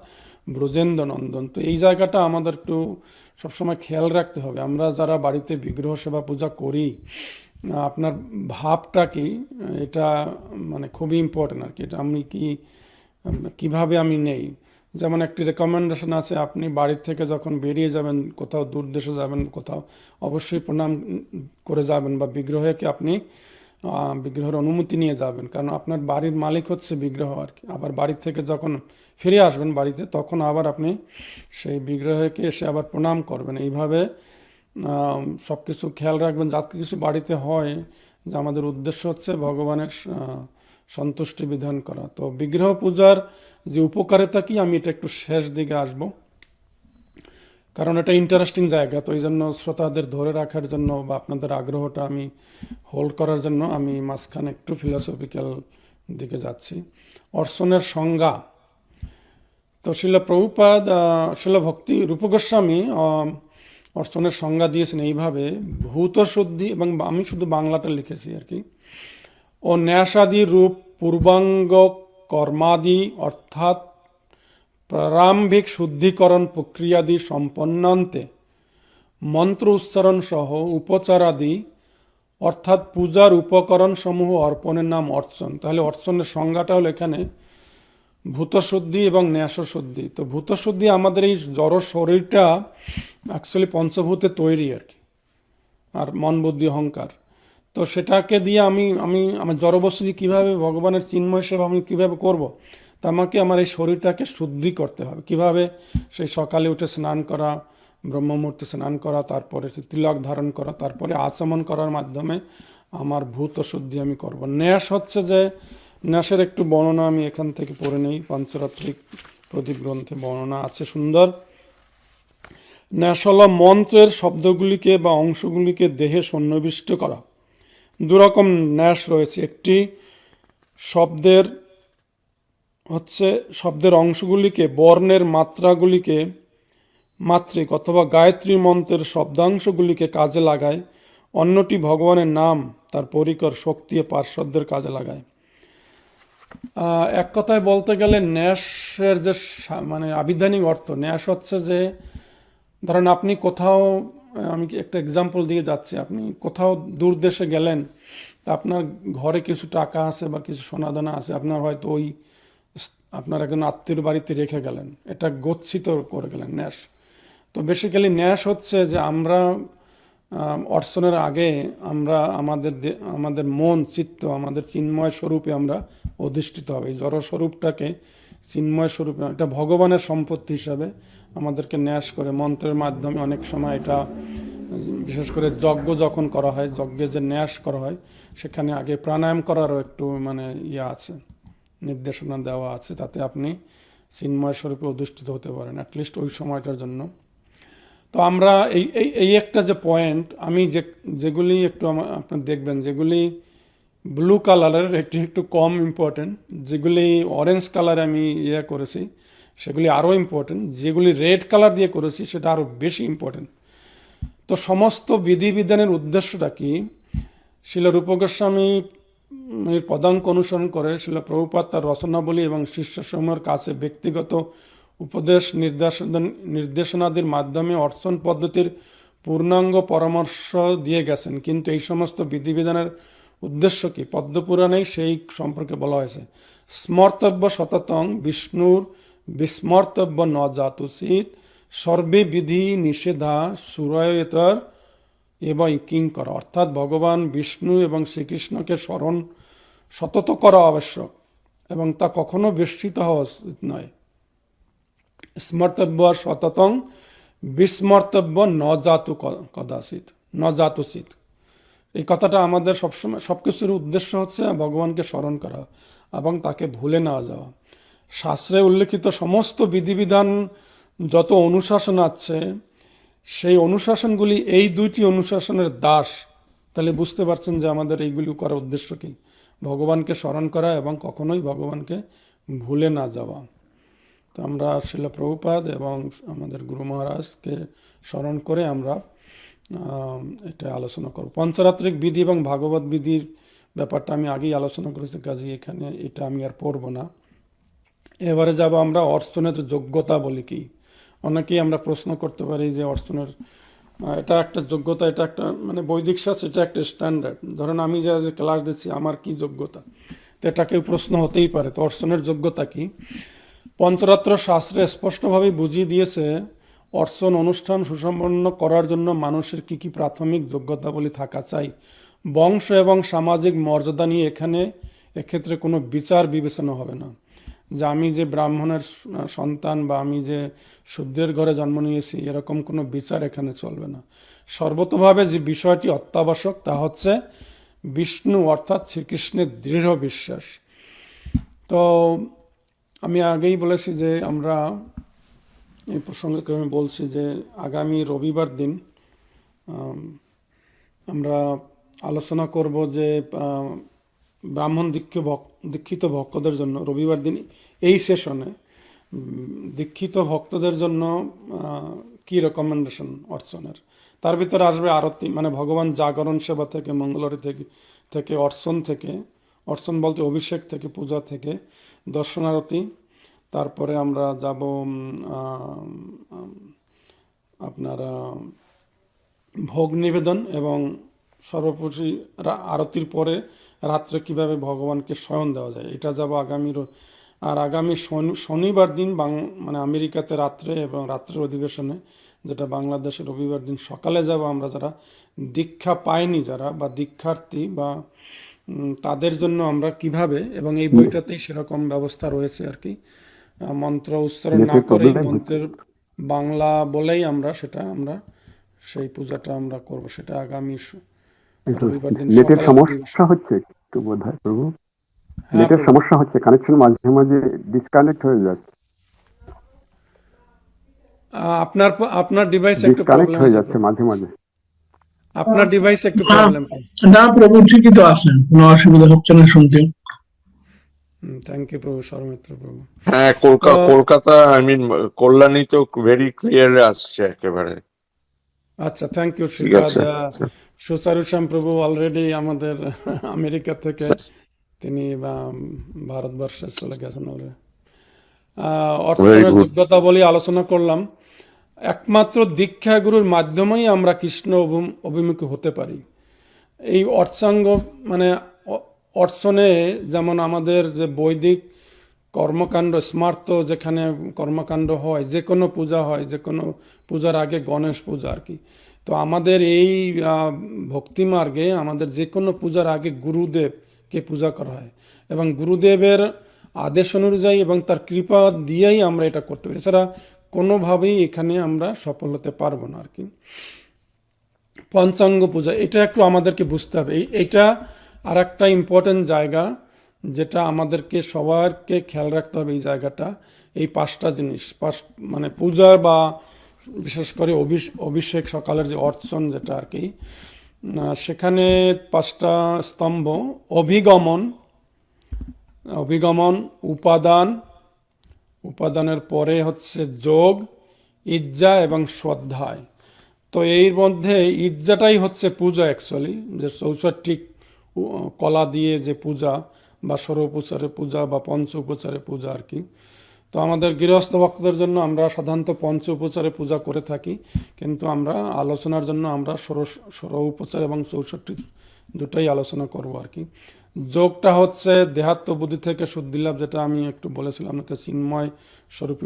ব্রজেন্দ্র নন্দন। তো এই জায়গাটা আমাদের একটু সবসময় খেয়াল রাখতে হবে। আমরা যারা বাড়িতে বিগ্রহ সেবা পূজা করি, আপনার ভাবটা কি, এটা খুবই ইম্পর্টেন্ট আর কি। এটা আমি কিভাবে আমি নেই। যেমন একটি রেকমেন্ডেশন আছে, আপনি বাড়ির থেকে যখন বেরিয়ে যাবেন, কোথাও দূর দেশে যাবেন, কোথাও অবশ্যই প্রণাম করে যাবেন, বা বিগ্রহকে আপনি বিগ্রহের অনুমতি নিয়ে যাবেন, কারণ আপনার বাড়ির মালিক হচ্ছে বিগ্রহ আর কি। আবার বাড়ির থেকে যখন ফিরে আসবেন বাড়িতে, তখন আবার আপনি সেই বিগ্রহকে এসে আবার প্রণাম করবেন। এইভাবে সব কিছু খেয়াল রাখবেন, যাতে কিছু বাড়িতে হয় যে আমাদের উদ্দেশ্য হচ্ছে ভগবানের সন্তুষ্টি বিধান করা। তো বিগ্রহ পূজার যে উপকারিতা কি, আমি এটা একটু শেষ দিকে আসব, কারণ এটা ইন্টারেস্টিং জায়গা। তো এই জন্য শ্রোতাদের ধরে রাখার জন্য বা আপনাদের আগ্রহটা আমি হোল্ড করার জন্য আমি মাঝখানে একটু ফিলোসফিক্যাল দিকে যাচ্ছি। অর্চনের সংজ্ঞা, তো শিল প্রভুপাদ, শিল ভক্তি রূপ গোস্বামী অর্চনের সংজ্ঞা দিয়েছেন এইভাবে, ভূত শুদ্ধি, এবং আমি শুধু বাংলাটা লিখেছি আর কি, ও ন্যাসাদি রূপ পূর্বাঙ্গ কর্মাদি, অর্থাৎ প্রারম্ভিক শুদ্ধিকরণ প্রক্রিয়াদি সম্পন্নান্তে মন্ত্র উচ্চারণ সহ উপচারাদি, অর্থাৎ পূজার উপকরণ সমূহ অর্পণের নাম অর্চন। তাহলে অর্চনের সংজ্ঞাটা হলো এখানে ভূতশুদ্ধি এবং ন্যাসশুদ্ধি। তো ভূতশুদ্ধি, আমাদের এই জড় শরীরটা অ্যাকচুয়ালি পঞ্চভূতে তৈরি আর কি, আর মন বুদ্ধি অহংকার। তো সেটাকে দিয়ে আমি আমার জড়বস্তু দিয়ে কীভাবে ভগবানের চিন্ময় সেবা আমি কীভাবে করব, তা আমাকে আমার এই শরীরটাকে শুদ্ধি করতে হবে। কিভাবে, সেই সকালে উঠে স্নান করা, ব্রহ্মমূর্তে স্নান করা, তারপরে তিলক ধারণ করা, তারপরে আচমন করার মাধ্যমে আমার ভূত শুদ্ধি আমি করব। ন্যাস হচ্ছে যে, ন্যাসের একটু বর্ণনা আমি এখান থেকে পড়ে নেই, পঞ্চরাত্রিক প্রদীপ গ্রন্থে বর্ণনা আছে সুন্দর। ন্যাস হল মন্ত্রের শব্দগুলিকে বা অংশগুলিকে দেহে সন্নিবিষ্ট করা। দুরকম ন্যাস রয়েছে, একটি শব্দের অংশগুলিকে, বর্ণের মাত্রাগুলিকে মাত্রিক অথবা গায়ত্রী মন্ত্রের শব্দাংশগুলিকে কাজে লাগায় অন্যটি ভগবানের নাম, তার পরিকর শক্তি ও পার্শ্বদের কাজে লাগায়। এক কথায় বলতে গেলে ন্যাসের যে মানে আবিধানিক অর্থ, ন্যাস হচ্ছে যে ধরেন আপনি কোথাও, আমি একটা এক্সাম্পল দিয়ে যাচ্ছি, আপনি কোথাও দূর দেশে গেলেন, তা আপনার ঘরে কিছু টাকা আছে বা কিছু সোনাদানা আছে, আপনার হয়তো ওই আপনার একজন আত্মীয়র বাড়িতে রেখে গেলেন, এটা গচ্ছিত করে গেলেন, ন্যাস। তো বেসিক্যালি ন্যাস হচ্ছে যে আমরা অর্চনের আগে আমরা আমাদের মন চিত্ত আমাদের চিন্ময় স্বরূপে আমরা অধিষ্ঠিত হবে। এই জড় স্বরূপটাকে চিন্ময় স্বরূপে, এটা ভগবানের সম্পত্তি হিসাবে আমাদেরকে ন্যাস করে মন্ত্রের মাধ্যমে অনেক সময় এটা, বিশেষ করে যজ্ঞ যখন করা হয়, যজ্ঞে যে ন্যাস করা হয় সেখানে আগে প্রাণায়াম করারও একটু মানে আছে, নির্দেশনা দেওয়া আছে, তাতে আপনি চিন্ময় স্বরূপে অধিষ্ঠিত হতে পারেন অ্যাটলিস্ট ওই সময়টার জন্য। তো আমরা এই এই এই একটা যে পয়েন্ট, আমি যেগুলি একটু আপনি দেখবেন যেগুলি ব্লু কালারের একটু কম ইম্পর্টেন্ট, যেগুলি অরেঞ্জ কালারে আমি করেছি সেগুলি আরও ইম্পর্টেন্ট, যেগুলি রেড কালার দিয়ে করেছি সেটা আরও বেশি ইম্পর্টেন্ট। তো সমস্ত বিধিবিধানের উদ্দেশ্যটা কি? শিল রূপ গোস্বামী পদাঙ্ক অনুসরণ করে শিল প্রভুপাদ তার রচনাবলী এবং শিষ্যসমূহের কাছে ব্যক্তিগত উপদেশ নির্দেশনাদির মাধ্যমে অর্চন পদ্ধতির পূর্ণাঙ্গ পরামর্শ দিয়ে গেছেন। কিন্তু এই সমস্ত বিধিবিধানের উদ্দেশ্য কি? পদ্মপুরাণেই সেই সম্পর্কে বলা হয়েছে, স্মর্তব্য সততং বিষ্ণুর বিস্মর্তব্য ন জাতুচিত সর্বে বিধি নিষেধা সুরয়তর এবং কিঙ্কর। অর্থাৎ ভগবান বিষ্ণু এবং শ্রীকৃষ্ণকে স্মরণ সতত করা আবশ্যক এবং তা কখনো বিস্মৃত হওয়া উচিত নয়। স্মর্তব্য সততং বিস্মর্তব্য ন জাতু কদাচিত ন জাতুচিত। এই কথাটা আমাদের সবসময়, সব কিছুর উদ্দেশ্য হচ্ছে ভগবানকে স্মরণ করা এবং তাকে ভুলে না যাওয়া। শাস্ত্রে উল্লেখিত সমস্ত বিধিবিধান যত অনুশাসন আছে, সেই অনুশাসনগুলি এই দুইটি অনুশাসনের দাস। তাহলে বুঝতে পারছেন যে আমাদের এইগুলি করার উদ্দেশ্য কি? ভগবানকে স্মরণ করা এবং কখনোই ভগবানকে ভুলে না যাওয়া। তো আমরা শিল প্রভুপাদ এবং আমাদের গুরু মহারাজকে স্মরণ করে আমরা এটা আলোচনা করব। পঞ্চরাত্রিক বিধি এবং ভাগবত বিধির ব্যাপারটা আমি আগেই আলোচনা করেছি, কাজে এখানে এটা আমি আর পড়ব না। এবারে যাব আমরা অর্চনের যোগ্যতা বলি কি। অনেকেই আমরা প্রশ্ন করতে পারি যে অর্চনের এটা একটা যোগ্যতা, এটা একটা মানে বৈদিক শাস্ত্র, এটা একটা স্ট্যান্ডার্ড। ধরেন আমি যে ক্লাস দিচ্ছি আমার কি যোগ্যতা, তো এটা কেউ প্রশ্ন হতেই পারে। তো অর্চনের যোগ্যতা কি? পঞ্চরাত্র শাস্ত্রে স্পষ্টভাবে বুঝিয়ে দিয়েছে অর্চন অনুষ্ঠান সুসম্পন্ন করার জন্য মানুষের কি কি প্রাথমিক যোগ্যতাবলী থাকা চাই। বংশ এবং সামাজিক মর্যাদা নিয়ে এক্ষেত্রে কোনো বিচার বিবেচনা হবে না, যে আমি যে ব্রাহ্মণের সন্তান বা আমি যে শূদ্রের ঘরে জন্ম নিয়েছি এরকম কোনো বিচার এখানে চলবে না। সর্বতোভাবে যে বিষয়টি অত্যাবশ্যক তা হচ্ছে বিষ্ণু অর্থাৎ শ্রীকৃষ্ণের দৃঢ় বিশ্বাস। তো আমি আগেই বলেছি যে আমরা এই প্রসঙ্গে আমি বলছি যে আগামী রবিবার দিন আমরা আলোচনা করব যে ব্রাহ্মণ দীক্ষিত ভক্তদের জন্য রবিবার দিন এই সেশনে দীক্ষিত ভক্তদের জন্য কি রেকমেন্ডেশন অর্চনের। তার ভিতরে আসবে আরতি, মানে ভগবান জাগরণ সেবা থেকে, মঙ্গলারতি থেকে অর্চন বলতে অভিষেক থেকে, পূজা থেকে, দর্শনারতি। তারপরে আমরা যাব আপনার ভোগ নিবেদন এবং সর্বোপরি আরতির পরে রাত্রে কিভাবে ভগবানকে শয়ন দেওয়া যায় এটা যাব আগামী শনিবার দিন মানে আমেরিকাতে রাত্রে এবং রাত্রের অধিবেশনে, যেটা বাংলাদেশের রবিবার দিন সকালে যাব আমরা যারা দীক্ষা পাইনি যারা বা দীক্ষার্থী বা তাদের জন্য আমরা কিভাবে, এবং এই বইটাতেই সেরকম ব্যবস্থা রয়েছে আর কি, মন্ত্র উচ্চারণ না করেই মন্ত্রের বাংলা বলেই আমরা সেই পূজাটা আমরা করব। সেটা আগামী রবিবার দিন নেটের সমস্যা হচ্ছে একটু বোধহয় প্রভু, নেটের সমস্যা হচ্ছে, কানেকশন মাঝে মাঝে ডিসকানেক্ট হয়ে যাচ্ছে। আপনার ডিভাইস একটু প্রবলেম হয়ে যাচ্ছে মাঝে মাঝে। আপনার ডিভাইস একটু প্রবলেম। না প্রভু ঠিকই তো আছেন, কোনো অসুবিধা হচ্ছে না শুনতে। থ্যাংক ইউ প্রভু, সৌমিত্র প্রভু। হ্যাঁ, কলকাতা আই মিন কল্যাণী তো ভেরি ক্লিয়ার আসছে একেবারে। আচ্ছা, থ্যাংক ইউ শ্রীপাদ। সুচারু প্রভু অলরেডি আমাদের আমেরিকা থেকে তিনি ভারতবর্ষে চলে গেছেন ওরে। ভেরি অর্চনের গুড। যোগ্যতা বলে আলোচনা করলাম। একমাত্র দীক্ষা গুরুর মাধ্যমেই আমরা কৃষ্ণ অভিমুখী হতে পারি। এই অর্চাঙ্গ মানে অর্চনে যেমন আমাদের যে বৈদিক কর্মকাণ্ড স্মার্ত যেখানে কর্মকাণ্ড হয়, যে কোনো পূজা হয়, যে কোনো পূজার আগে গণেশ পূজা আর কি। তো আমাদের এই ভক্তি মার্গে আমাদের যে কোনো পূজার আগে গুরুদেবকে পূজা করা হয় এবং গুরুদেবের আদেশ অনুযায়ী এবং তার কৃপা দিয়েই আমরা এটা করতে পারি। এছাড়া কোনোভাবেই এখানে আমরা সফল হতে পারবো না আর কি। পঞ্চাঙ্গ পূজা এটা একটু আমাদেরকে বুঝতে হবে। এটা আর একটা ইম্পর্টেন্ট জায়গা যেটা আমাদেরকে সবারকে খেয়াল রাখতে হবে। এই জায়গাটা এই 5টা জিনিস মানে পূজা বা বিশেষ করে অভিষেক সকালের যে অর্চন যেটা আর কি, সেখানে 5টা স্তম্ভ: অভিগমন, উপাদানের পরে হচ্ছে যোগ, ইজ্জা এবং শ্রদ্ধায়। তো এর মধ্যে ইজ্জাটাই হচ্ছে পূজা অ্যাকচুয়ালি, যে 64 কলা দিয়ে যে পূজা বা ষোড়োপচারে পূজা বা পঞ্চ উপচারে পূজা আর কি। তো আমাদের গৃহস্থ ভক্তদের জন্য আমরা সাধারণত পঞ্চ উপচারে পূজা করে থাকি, কিন্তু আমরা আলোচনার জন্য আমরা ষোড়ো উপচার এবং 64 দুটোই আলোচনা করব আর কি। যোগটা হচ্ছে দেহাত্ম বুদ্ধি থেকে শুদ্ধি লাভ, যেটা আমি একটু বলেছিলাম আপনাকে, চিন্ময় স্বরূপে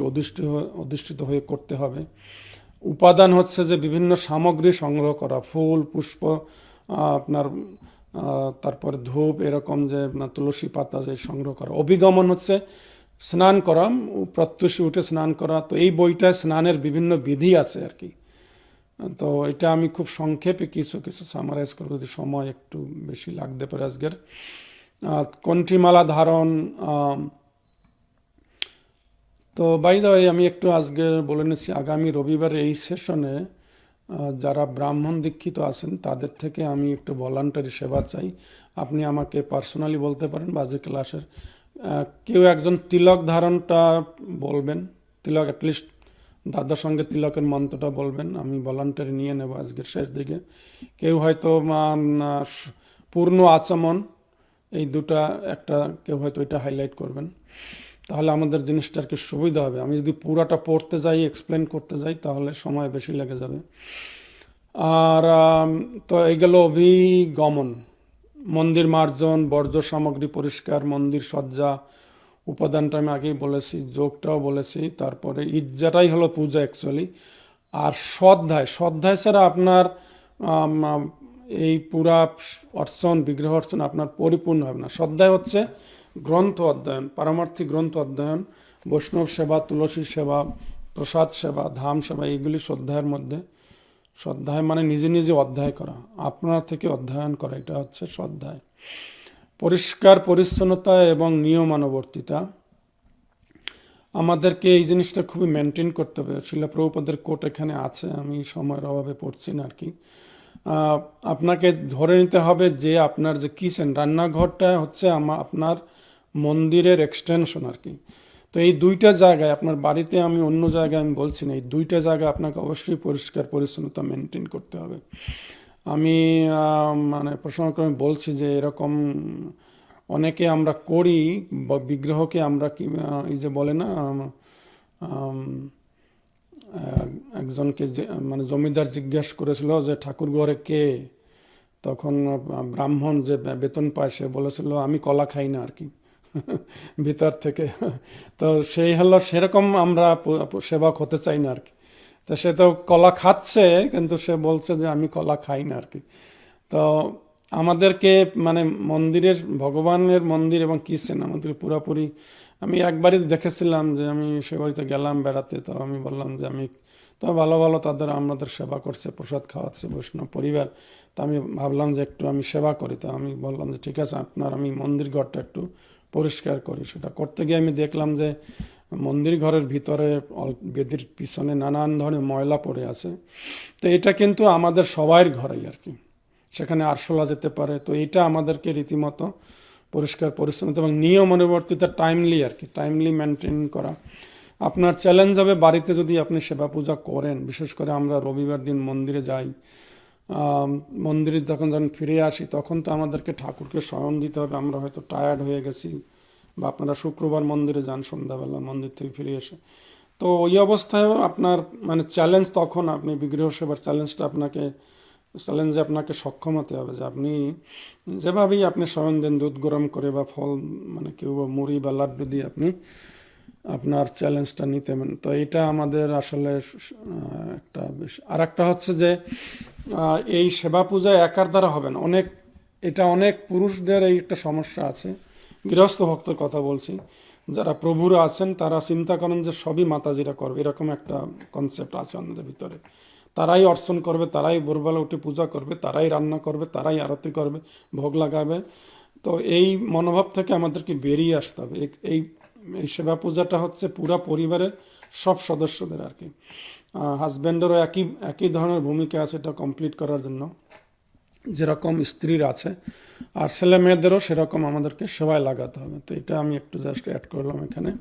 অধিষ্ঠিত হয়ে করতে হবে। উপাদান হচ্ছে যে বিভিন্ন সামগ্রী সংগ্রহ করা, ফুল, পুষ্প, আপনার তারপরে ধূপ, এরকম যে তুলসী পাতা যে সংগ্রহ করা। অভিগমন হচ্ছে স্নান করা, প্রত্যুষে উঠে স্নান করা। তো এই বইটায় স্নানের বিভিন্ন বিধি আছে আর কি। তো এটা আমি খুব সংক্ষেপে কিছু সামারাইজ করবো, যদি সময় একটু বেশি লাগতে পারে আজকের। কণ্ঠীমালা ধারণ। তো বাই দ্য ওয়ে আমি একটু আজকে বলে নিচ্ছি, আগামী রবিবার এই সেশনে যারা ব্রাহ্মণ দীক্ষিত আছেন তাদের থেকে আমি একটু ভলান্টারি সেবা চাই। আপনি আমাকে পার্সোনালি বলতে পারেন বা যে ক্লাসের কেউ একজন তিলক ধারণটা বলবেন, তিলক অ্যাটলিস্ট দাদার সঙ্গে তিলকের মন্ত্রটা বলবেন, আমি ভলান্টারি নিয়ে নেব আজকের শেষ দিকে। কেউ হয়তো পূর্ণ আচমন, এই দুটা একটা কেউ হয়তো এটা হাইলাইট করবেন, তাহলে আমাদের জিনিসটা আর কি সুবিধা হবে। আমি যদি পুরাটা পড়তে যাই, এক্সপ্লেন করতে যাই, তাহলে সময় বেশি লেগে যাবে। আর তো এই গেল অভিগমন। মন্দির মার্জন, বর্জ্য সামগ্রী পরিষ্কার, মন্দির সজ্জা, উপাদানটা আমি আগেই বলেছি, যোগটাও বলেছি। তারপরে ইজ্জাটাই হলো পূজা অ্যাকচুয়ালি। আর শ্রদ্ধায় ছাড়া আপনার এই পুরা অর্চন, বিগ্রহ অর্চন আপনার পরিপূর্ণ হবে না। শ্রদ্ধায় হচ্ছে গ্রন্থ অধ্যয়ন, পারমার্থিক গ্রন্থ অধ্যয়ন, বৈষ্ণব সেবা, তুলসী সেবা, প্রসাদ সেবা, ধাম সেবা, এইগুলি শ্রদ্ধায়ের মধ্যে। শ্রদ্ধায় মানে নিজে নিজে অধ্যায় করা, আপনার থেকে অধ্যয়ন করা, এটা হচ্ছে শ্রদ্ধায়। পরিষ্কার পরিচ্ছন্নতা এবং নিয়মানুবর্তিতা, আমাদেরকে এই জিনিসটা খুবই মেনটেন করতে হবে। শিলা প্রভুপাদের কোট এখানে আছে, আমি সময়ের অভাবে পড়ছি না আর কি। আপনাকে ধরে নিতে হবে যে আপনার যে কিচেন, রান্নাঘরটা হচ্ছে আপনার মন্দিরের এক্সটেনশন আর কি। তো এই দুইটা জায়গায়, আপনার বাড়িতে আমি অন্য জায়গায় আমি বলছি না, এই দুইটা জায়গায় আপনাকে অবশ্যই পরিষ্কার পরিচ্ছন্নতা মেনটেন করতে হবে। আমি মানে প্রসঙ্গক্রমে বলছি যে এরকম অনেকে আমরা করি, বিগ্রহকে আমরা কি এই যে বলে না, একজনকে মানে জমিদার জিজ্ঞাসা করেছিল যে ঠাকুর ঘরে কে, তখন ব্রাহ্মণ যে বেতন পায় সে বলেছিল আমি কলা খাই না আর কি ভিতর থেকে। তো সেই হলো সেরকম আমরা সেবক হতে চাই না আর কি। তো সে তো কলা খাচ্ছে, কিন্তু সে বলছে যে আমি কলা খাই না আর কি। তো আমাদেরকে মানে মন্দিরের, ভগবানের মন্দির এবং কিচেন আমাদের পুরোপুরি, আমি একবারই দেখেছিলাম যে আমি সে বাড়িতে গেলাম বেড়াতে, তো আমি বললাম যে আমি তো ভালো তাদের আমাদের সেবা করছে, প্রসাদ খাওয়াচ্ছে বৈষ্ণব পরিবার, তো আমি ভাবলাম যে একটু আমি সেবা করি। তো আমি বললাম যে ঠিক আছে, আপনার আমি মন্দির ঘরটা একটু পরিষ্কার করি। সেটা করতে গিয়ে আমি দেখলাম যে মন্দির ঘরের ভিতরে বেদির পিছনে নানান ধরনের ময়লা পড়ে আছে। তো এটা কিন্তু আমাদের সবার ঘরেই আর কি, সেখানে আরশোলা যেতে পারে। তো এটা আমাদেরকে রীতিমতো পরিষ্কার পরিচ্ছন্নতা এবং নিয়ম অনুবর্তিতা টাইমলি আর কি, টাইমলি মেনটেন করা। আপনার চ্যালেঞ্জ হবে বাড়িতে যদি আপনি সেবা পূজা করেন, বিশেষ করে আমরা রবিবার দিন মন্দিরে যাই, আম, মন্দিরে যখন যখন ফিরে আসি তখন তো আমাদেরকে ঠাকুরকে শয়ন দিতে হবে, আমরা হয়তো টায়ার্ড হয়ে গেছি, বা আপনারা শুক্রবার মন্দিরে যান সন্ধ্যাবেলা মন্দির থেকে ফিরে এসে, তো ওই অবস্থায়ও আপনার মানে চ্যালেঞ্জ, তখন আপনি বিগ্রহ সেবার চ্যালেঞ্জে আপনাকে সক্ষম হতে হবে যে আপনি যেভাবেই আপনি শয়ন দেন, দুধ গরম করে বা ফল মানে কেউ বা মুড়ি বা লাড্ডু দিয়ে আপনি আপনার চ্যালেঞ্জটা নিতে পারেন। তো এটা আমাদের আসলে একটা বেশ। আর একটা হচ্ছে যে এই সেবা পূজা একার দ্বারা হবে না, অনেক পুরুষদের এই একটা সমস্যা আছে। গৃহস্থ ভক্তের কথা বলছি, যারা প্রভুরা আছেন তারা চিন্তা করেন যে সবই মাতাজিরা করবে, এরকম একটা কনসেপ্ট আছে আমাদের ভিতরে। তারাই অর্চন করবে, তারাই ভোরবেলা উঠে পূজা করবে, তারাই রান্না করবে, তারাই আরতি করবে, ভোগ লাগাবে। তো এই মনোভাব থেকে আমাদেরকে বেরিয়ে আসতে হবে। এই এই সেবা পূজাটা হচ্ছে পুরা পরিবারের সব সদস্যদের আর কি। হাজব্যান্ডেরও একই ধরনের ভূমিকা আছে এটা কমপ্লিট করার জন্য, যেরকম স্ত্রীর আছে, আর ছেলে মেয়েদেরও সেরকম আমাদেরকে সেবায় লাগাতে হবে। তো এটা আমি একটু জাস্ট অ্যাড করলাম এখানে।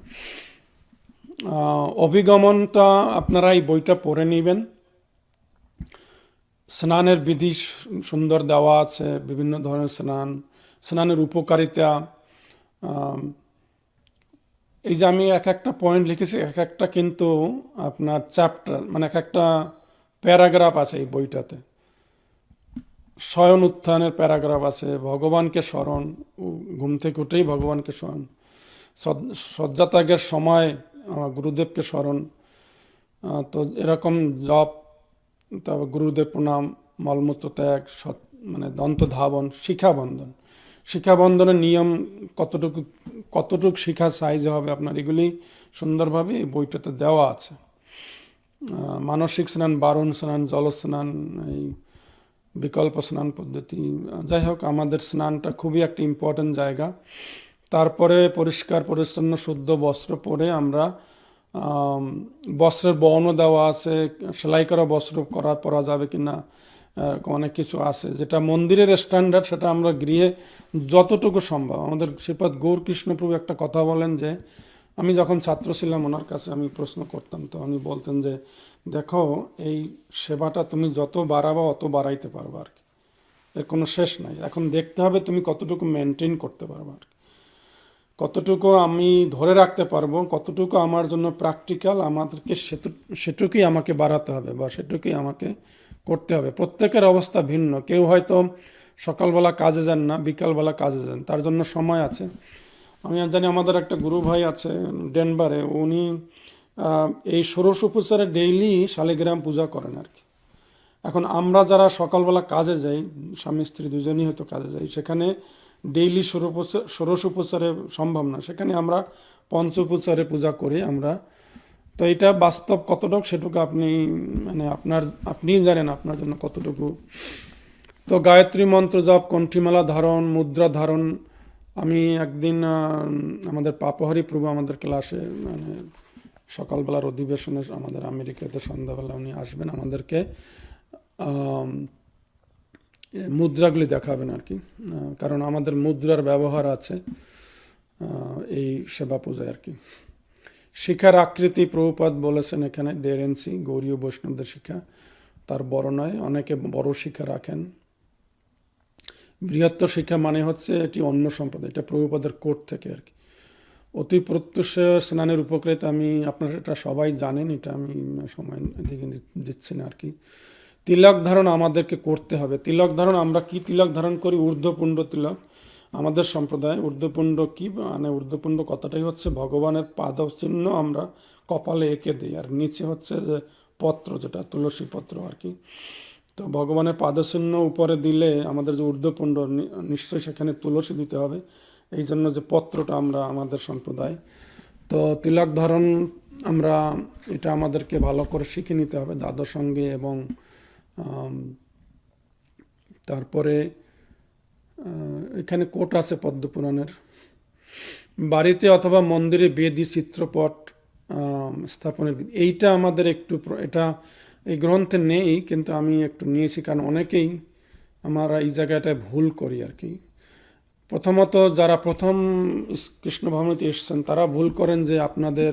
অভিগমনটা আপনারা এই বইটা পড়ে নেবেন। স্নানের বিধি সুন্দর দেওয়া আছে, বিভিন্ন ধরনের স্নানের উপকারিতা। আম, এই যে আমি এক একটা পয়েন্ট লিখেছি, এক একটা কিন্তু আপনার চ্যাপ্টার মানে এক একটা প্যারাগ্রাফ আছে এই বইটাতে। শয়ন উত্থানের প্যারাগ্রাফ আছে, ভগবানকে স্মরণ, ঘুম থেকে উঠেই ভগবানকে স্মরণ, শয্যাত্যাগের সময় গুরুদেবকে স্মরণ, তো এরকম জপ, তারপর গুরুদেব প্রণাম, মলমূত্র ত্যাগ, মানে দন্ত ধাবন, শিখাবন্ধনের নিয়ম কতটুকু শিখা সাইজে হবে আপনার, এগুলি সুন্দরভাবে এই বইটাতে দেওয়া আছে। মানসিক স্নান, বারণ স্নান, জল স্নান, এই বিকল্প স্নান পদ্ধতি, যাই হোক আমাদের স্নানটা খুবই একটা ইম্পর্ট্যান্ট জায়গা। তারপরে পরিষ্কার পরিচ্ছন্ন শুদ্ধ বস্ত্র পরে আমরা বস্ত্রের বর্ণ দেওয়া আছে, সেলাই করা বস্ত্র পরা যাবে কিনা, অনেক কিছু আছে। যেটা মন্দিরের স্ট্যান্ডার্ড সেটা আমরা গৃহে যতটুকু সম্ভব। আমাদের শ্রীপাদ গৌর কৃষ্ণপ্রভু একটা কথা বলেন যে, আমি যখন ছাত্র ছিলাম ওনার কাছে আমি প্রশ্ন করতাম, তো উনি বলতেন যে দেখো এই সেবাটা তুমি যত বাড়াবা অত বাড়াইতে পারবে আর কি, এর কোনো শেষ নাই। এখন দেখতে হবে তুমি কতটুকু মেনটেন করতে পারবে আর কি, কতটুকু আমি ধরে রাখতে পারবো, কতটুকু আমার জন্য প্র্যাকটিক্যাল, আমাদেরকে সেটুকুই আমাকে বাড়াতে হবে বা সেটুকুই আমাকে করতে হবে। প্রত্যেকের অবস্থা ভিন্ন, কেউ হয়তো সকালবেলা কাজে যান না, বিকালবেলা কাজে যান, তার জন্য সময় আছে। আমি জানি আমাদের একটা গুরু ভাই আছে ডেনভারে, উনি এই ষোড়শ উপচারে ডেইলি শালিগ্রাম পূজা করেন আর কি। এখন আমরা যারা সকালবেলা কাজে যাই, স্বামী স্ত্রী দুজনই হয়তো কাজে যাই, সেখানে ডেইলি ষোড়শ উপচারে সম্ভব না, সেখানে আমরা পঞ্চ উপচারে পূজা করি আমরা। তো এটা বাস্তব কতটুকু সেটুকু মানে আপনিই জানেন আপনার জন্য কতটুকু। তো গায়ত্রী মন্ত্র জপ, কণ্ঠীমালা ধারণ, মুদ্রা ধারণ। আমি একদিন আমাদের পাপহারি প্রভু আমাদের ক্লাসে মানে সকালবেলার অধিবেশনে আমাদের আমেরিকাতে সন্ধ্যাবেলা উনি আসবেন, আমাদেরকে মুদ্রাগুলি দেখাবেন আর কি, কারণ আমাদের মুদ্রার ব্যবহার আছে এই সেবা পূজায় আর কি। শিখার আকৃতি প্রভুপাদ বলেছেন এখানে 1.5 ইঞ্চি, গৌরীয় বৈষ্ণবদের শিখা তার বড় নয়, অনেকে বড় শিখা রাখেন। বৃহত্তর শিক্ষা মানে হচ্ছে এটি অন্য সম্প্রদায়, এটা প্রভুপাদের কোর্ট থেকে আর কি। অতি প্রত্যুষ স্নানের উপকৃত, আপনারা এটা সবাই জানেন, এটা আমি সময় দিকে দিচ্ছি না আর কি। তিলক ধারণ আমাদেরকে করতে হবে। তিলক ধারণ আমরা কি তিলক ধারণ করি? ঊর্ধ্বপুণ্ড তিলক। আমাদের সম্প্রদায় ঊর্ধ্বপুণ্ড কি মানে, ঊর্ধ্বপুণ্ড কথাটাই হচ্ছে ভগবানের পাদ চিহ্ন আমরা কপালে এঁকে দিই, আর নিচে হচ্ছে যে পত্র, যেটা তুলসী পত্র আর কি। তো ভগবানের পাদচিহ্ন উপরে দিলে আমাদের যে ঊর্ধ্বপুণ্ড, নিশ্চয়ই সেখানে তুলসী দিতে হবে, এই জন্য যে পত্রটা আমরা আমাদের সম্প্রদায়। তো তিলক ধারণ আমরা এটা আমাদেরকে ভালো করে শিখে নিতে হবে দাদর সঙ্গে। এবং তারপরে এখানে কোট আছে পদ্মপুরাণের। বাড়িতে অথবা মন্দিরে বেদি চিত্রপট স্থাপনের, এইটা আমাদের একটু, এটা এই গ্রন্থে নেই কিন্তু আমি একটু নিয়েছি, কারণ অনেকেই আমরা এই জায়গাটায় ভুল করি আর কি। প্রথমত যারা প্রথম কৃষ্ণ ভ্রমণে এসেছেন তারা ভুল করেন যে আপনাদের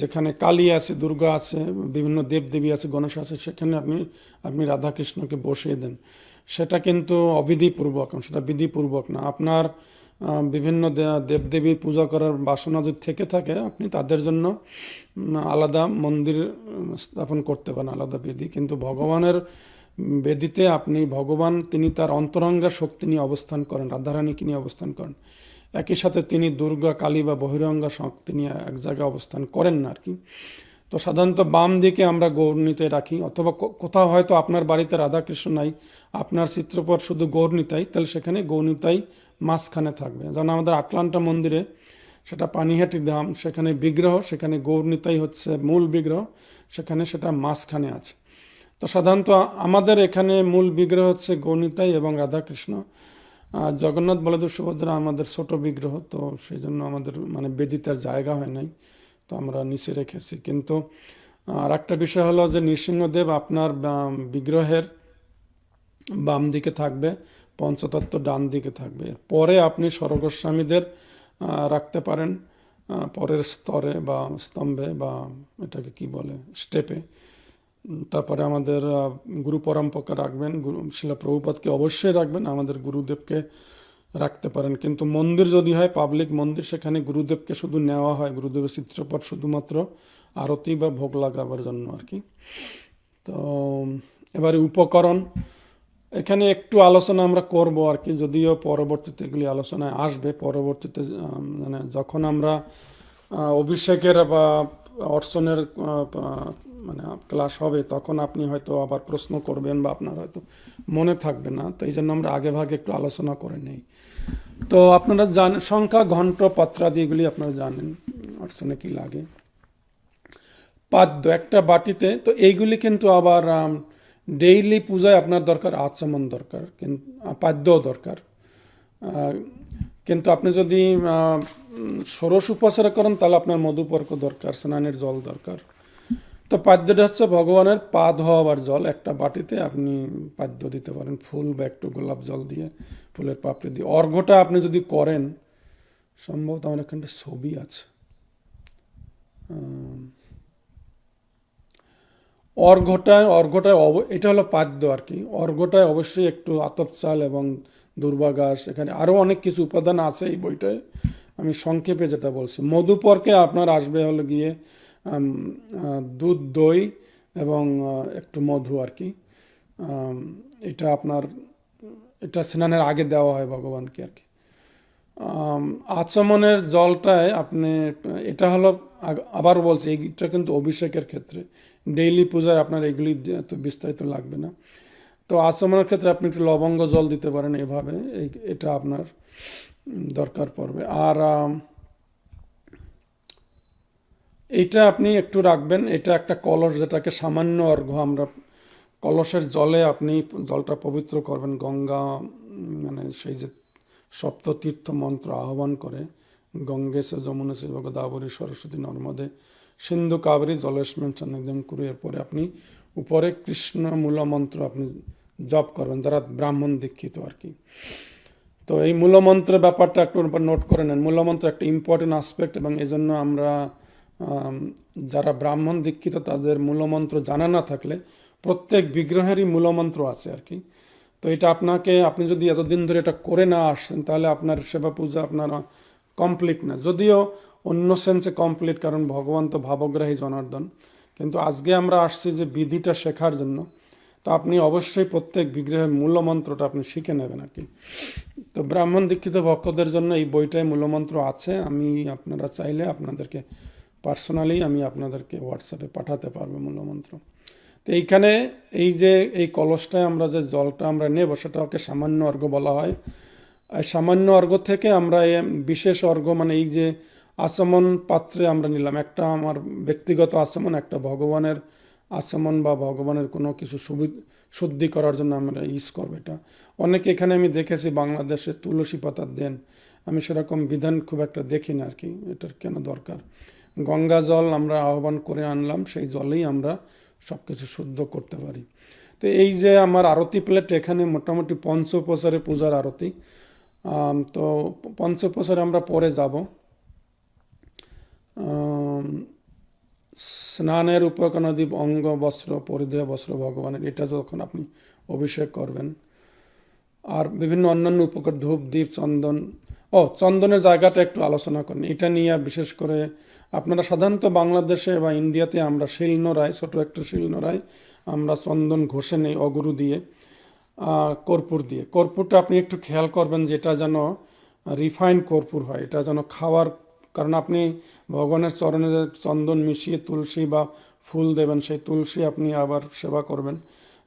যেখানে কালী আছে, দুর্গা আছে, বিভিন্ন দেবদেবী আছে, গণেশ আছে, সেখানে আপনি রাধাকৃষ্ণকে বসিয়ে দেন। সেটা কিন্তু অবিধিপূর্বক, সেটা বিধিপূর্বক না। আপনার বিভিন্ন দেবদেবী পূজা করার বাসনা যদি থেকে থাকে, আপনি তাদের জন্য আলাদা মন্দির স্থাপন করতে পারেন, আলাদা বেদি। কিন্তু ভগবানের বেদিতে আপনি ভগবান তিনি তার অন্তরঙ্গা শক্তি নিয়ে অবস্থান করেন, রাধারানীকে নিয়ে অবস্থান করেন। একই সাথে তিনি দুর্গা, কালী বা বহিরঙ্গা শক্তি নিয়ে এক জায়গায় অবস্থান করেন না আর কি। তো সাধারণত বাম দিকে আমরা গৌরনীতে রাখি, অথবা কোথাও হয়তো আপনার বাড়িতে রাধাকৃষ্ণ নাই, আপনার চিত্রপট শুধু গৌরনীতাই, তাহলে সেখানে গৌরনীতাই মাঝখানে থাকবে। যেমন আমাদের আটলান্টা মন্দিরে, সেটা পানিহাটি ধাম, সেখানে বিগ্রহ, সেখানে গৌরনীতাই হচ্ছে মূল বিগ্রহ, সেখানে সেটা মাঝখানে আছে। তো সাধারণত আমাদের এখানে মূল বিগ্রহ হচ্ছে গৌরনীতাই এবং রাধাকৃষ্ণ। জগন্নাথ, বলদেব, সুভদ্রা আমাদের ছোট বিগ্রহ, তো সেই জন্য আমাদের মানে বেদিতার জায়গা হয় নাই, তো আমরা নিচে রেখেছি। কিন্তু আর একটা বিষয় হলো যে নৃসিংহদেব আপনার বিগ্রহের বাম দিকে থাকবে, পঞ্চতত্ত্ব ডান দিকে থাকবে। পরে আপনি স্বর্গস্বামীদের রাখতে পারেন পরের স্তরে বা স্তম্ভে, বা এটাকে কি বলে, স্টেপে। তারপরে আমাদের গুরু পরম্পরা রাখবেন, শিলা প্রভুপাদকে অবশ্যই রাখবেন, আমাদের গুরুদেবকে রাখতে পারেন। কিন্তু মন্দির যদি হয় পাবলিক মন্দির, সেখানে গুরুদেবকে শুধু নেওয়া হয়, গুরুদেবের চিত্রপট শুধুমাত্র আরতি বা ভোগ লাগাবার জন্য আর কি। তো এবারে উপকরণ, এখানে একটু আলোচনা আমরা করব আর কি, যদিও পরবর্তীতে এগুলি আলোচনায় আসবে। পরবর্তীতে মানে যখন আমরা অভিষেকের বা অর্চনের মানে ক্লাস হবে, তখন আপনি হয়তো আবার প্রশ্ন করবেন বা আপনার হয়তো মনে থাকবে না, তো এই জন্য আমরা আগে ভাগে একটু আলোচনা করে নেই। তো আপনারা জানেন সংখ্যা, ঘণ্ট, পত্রাদি এগুলি আপনারা জানেন অর্চনে কি লাগে। পাদ্য একটা বাটিতে, তো এইগুলি কিন্তু আবার ডেইলি পূজায় আপনার দরকার আচমন দরকার, কিন্তু পাদ্যও দরকার। কিন্তু আপনি যদি ষোড়শ উপাসনা করেন তাহলে আপনার মধুপর্ক দরকার, স্নানের জল দরকার। তো পাদ্যটা হচ্ছে ভগবানের পা ধোয়াবার জল। একটা বাটিতে আপনি পাদ্য দিতে পারেন, ফুল বা একটু গোলাপ জল দিয়ে, ফুলের পাপড়ি দিয়ে। অর্ঘ্যটা আপনি যদি করেন, সম্ভবত আমার এখানটা ছবি আছে, অর্ঘ্যটায় এটা হলো পাদ্য আর কি। অর্ঘ্যটায় অবশ্যই একটু আতপ চাল এবং দুর্বা ঘাস, এখানে আরও অনেক কিছু উপাদান আছে এই বইটায়, আমি সংক্ষেপে যেটা বলছি। মধুপর্কে আপনার আসবে হলো গিয়ে দুধ, দই এবং একটু মধু আর কি। এটা আপনার, এটা স্নানের আগে দেওয়া হয় ভগবানকে আর কি। আচমনের জলটায় আপনি, এটা হলো আবার বলছি, এইটা কিন্তু অভিষেকের ক্ষেত্রে, ডেইলি পূজায় আপনার এগুলি এত বিস্তারিত লাগবে না। তো আচমনের ক্ষেত্রে আপনি একটু লবঙ্গ জল দিতে পারেন এভাবে, এটা আপনার দরকার পড়বে। আর এইটা আপনি একটু রাখবেন, এটা একটা কলস, যেটাকে সামান্য অর্ঘ্য আমরা, কলসের জলে আপনি জলটা পবিত্র করবেন। গঙ্গা মানে সেই যে সপ্ততীর্থ মন্ত্র আহ্বান করে, গঙ্গেশ যমুনা শিব গোদাবরী সরস্বতী নর্মদে সিন্ধু কাবেরী জলেস্মিন সন্নিধিং কুরু। এরপরে আপনি উপরে কৃষ্ণ মূল মন্ত্র আপনি জপ করবেন, যারা ব্রাহ্মণ দীক্ষিত আর কি। তো এই মূলমন্ত্রের ব্যাপারটা একটু নোট করে নেন। মূলমন্ত্র একটা ইম্পর্টেন্ট আসপেক্ট, এবং এই জন্য আমরা যারা ব্রাহ্মণ দীক্ষিত তাদের মূলমন্ত্র জানা না থাকলে, প্রত্যেক বিগ্রহেরই মূলমন্ত্র আছে আর কি। তো এটা আপনি যদি এতদিন ধরে এটা করে না আসছেন, তাহলে আপনার সেবা পূজা আপনার কমপ্লিট না। যদিও অন্য সেন্সে কমপ্লিট, কারণ ভগবান তো ভাবগ্রাহী জনার্দন, কিন্তু আজকে আমরা আসছি যে বিধিটা শেখার জন্য। তো আপনি অবশ্যই প্রত্যেক বিগ্রহের মূলমন্ত্রটা আপনি শিখে নেবেন আর কি। তো ব্রাহ্মণ দীক্ষিত ভক্তদের জন্য এই বইটায় মূলমন্ত্র আছে। আপনারা চাইলে আপনাদেরকে পার্সোনালি আমি আপনাদেরকে হোয়াটসঅ্যাপে পাঠাতে পারবো মূলমন্ত্র। তো এইখানে এই যে এই কলসটায় আমরা যে জলটা আমরা নেব, সেটা ওকে সামান্য অর্ঘ্য বলা হয়। আর সামান্য অর্ঘ্য থেকে আমরা বিশেষ অর্ঘ্য, মানে এই যে আচমন পাত্রে আমরা নিলাম, একটা আমার ব্যক্তিগত আচমন, একটা ভগবানের আচমন বা ভগবানের কোনো কিছু শুদ্ধি করার জন্য আমরা ইউজ করবো। এটা অনেকে এখানে আমি দেখেছি বাংলাদেশে তুলসী পাতা দেন, আমি সেরকম বিধান খুব একটা দেখি না আর কি, এটার কেন দরকার। গঙ্গা জল আমরা আহ্বান করে আনলাম, সেই জলেই আমরা সব কিছু শুদ্ধ করতে পারি। তো এই যে আমার আরতি প্লেট, এখানে মোটামুটি পঞ্চোপচারে পূজার আরতি, তো পঞ্চোপচারে আমরা পরে যাব। আম, স্নানের উপকরণাদি অঙ্গ বস্ত্র পরিধেয় বস্ত্র ভগবানের, এটা যখন আপনি অভিষেক করবেন। আর বিভিন্ন অন্যান্য উপকার ধূপ দ্বীপ চন্দন, চন্দনের জায়গাটা একটু আলোচনা করেন। এটা নিয়ে বিশেষ করে আপনারা সাধারণত বাংলাদেশে বা ইন্ডিয়াতে আমরা শিলনোড়ায়, ছোট একটা শিলনোড়ায় আমরা চন্দন ঘষে নেই অগুরু দিয়ে, কর্পূর দিয়ে। কর্পূরটা আপনি একটু খেয়াল করবেন যে এটা যেন রিফাইন্ড কর্পূর হয়, এটা যেন খাওয়ার, কারণ আপনি ভগবানের চরণে যে চন্দন মিশিয়ে তুলসী বা ফুল দেবেন, সেই তুলসী আপনি আবার সেবা করবেন।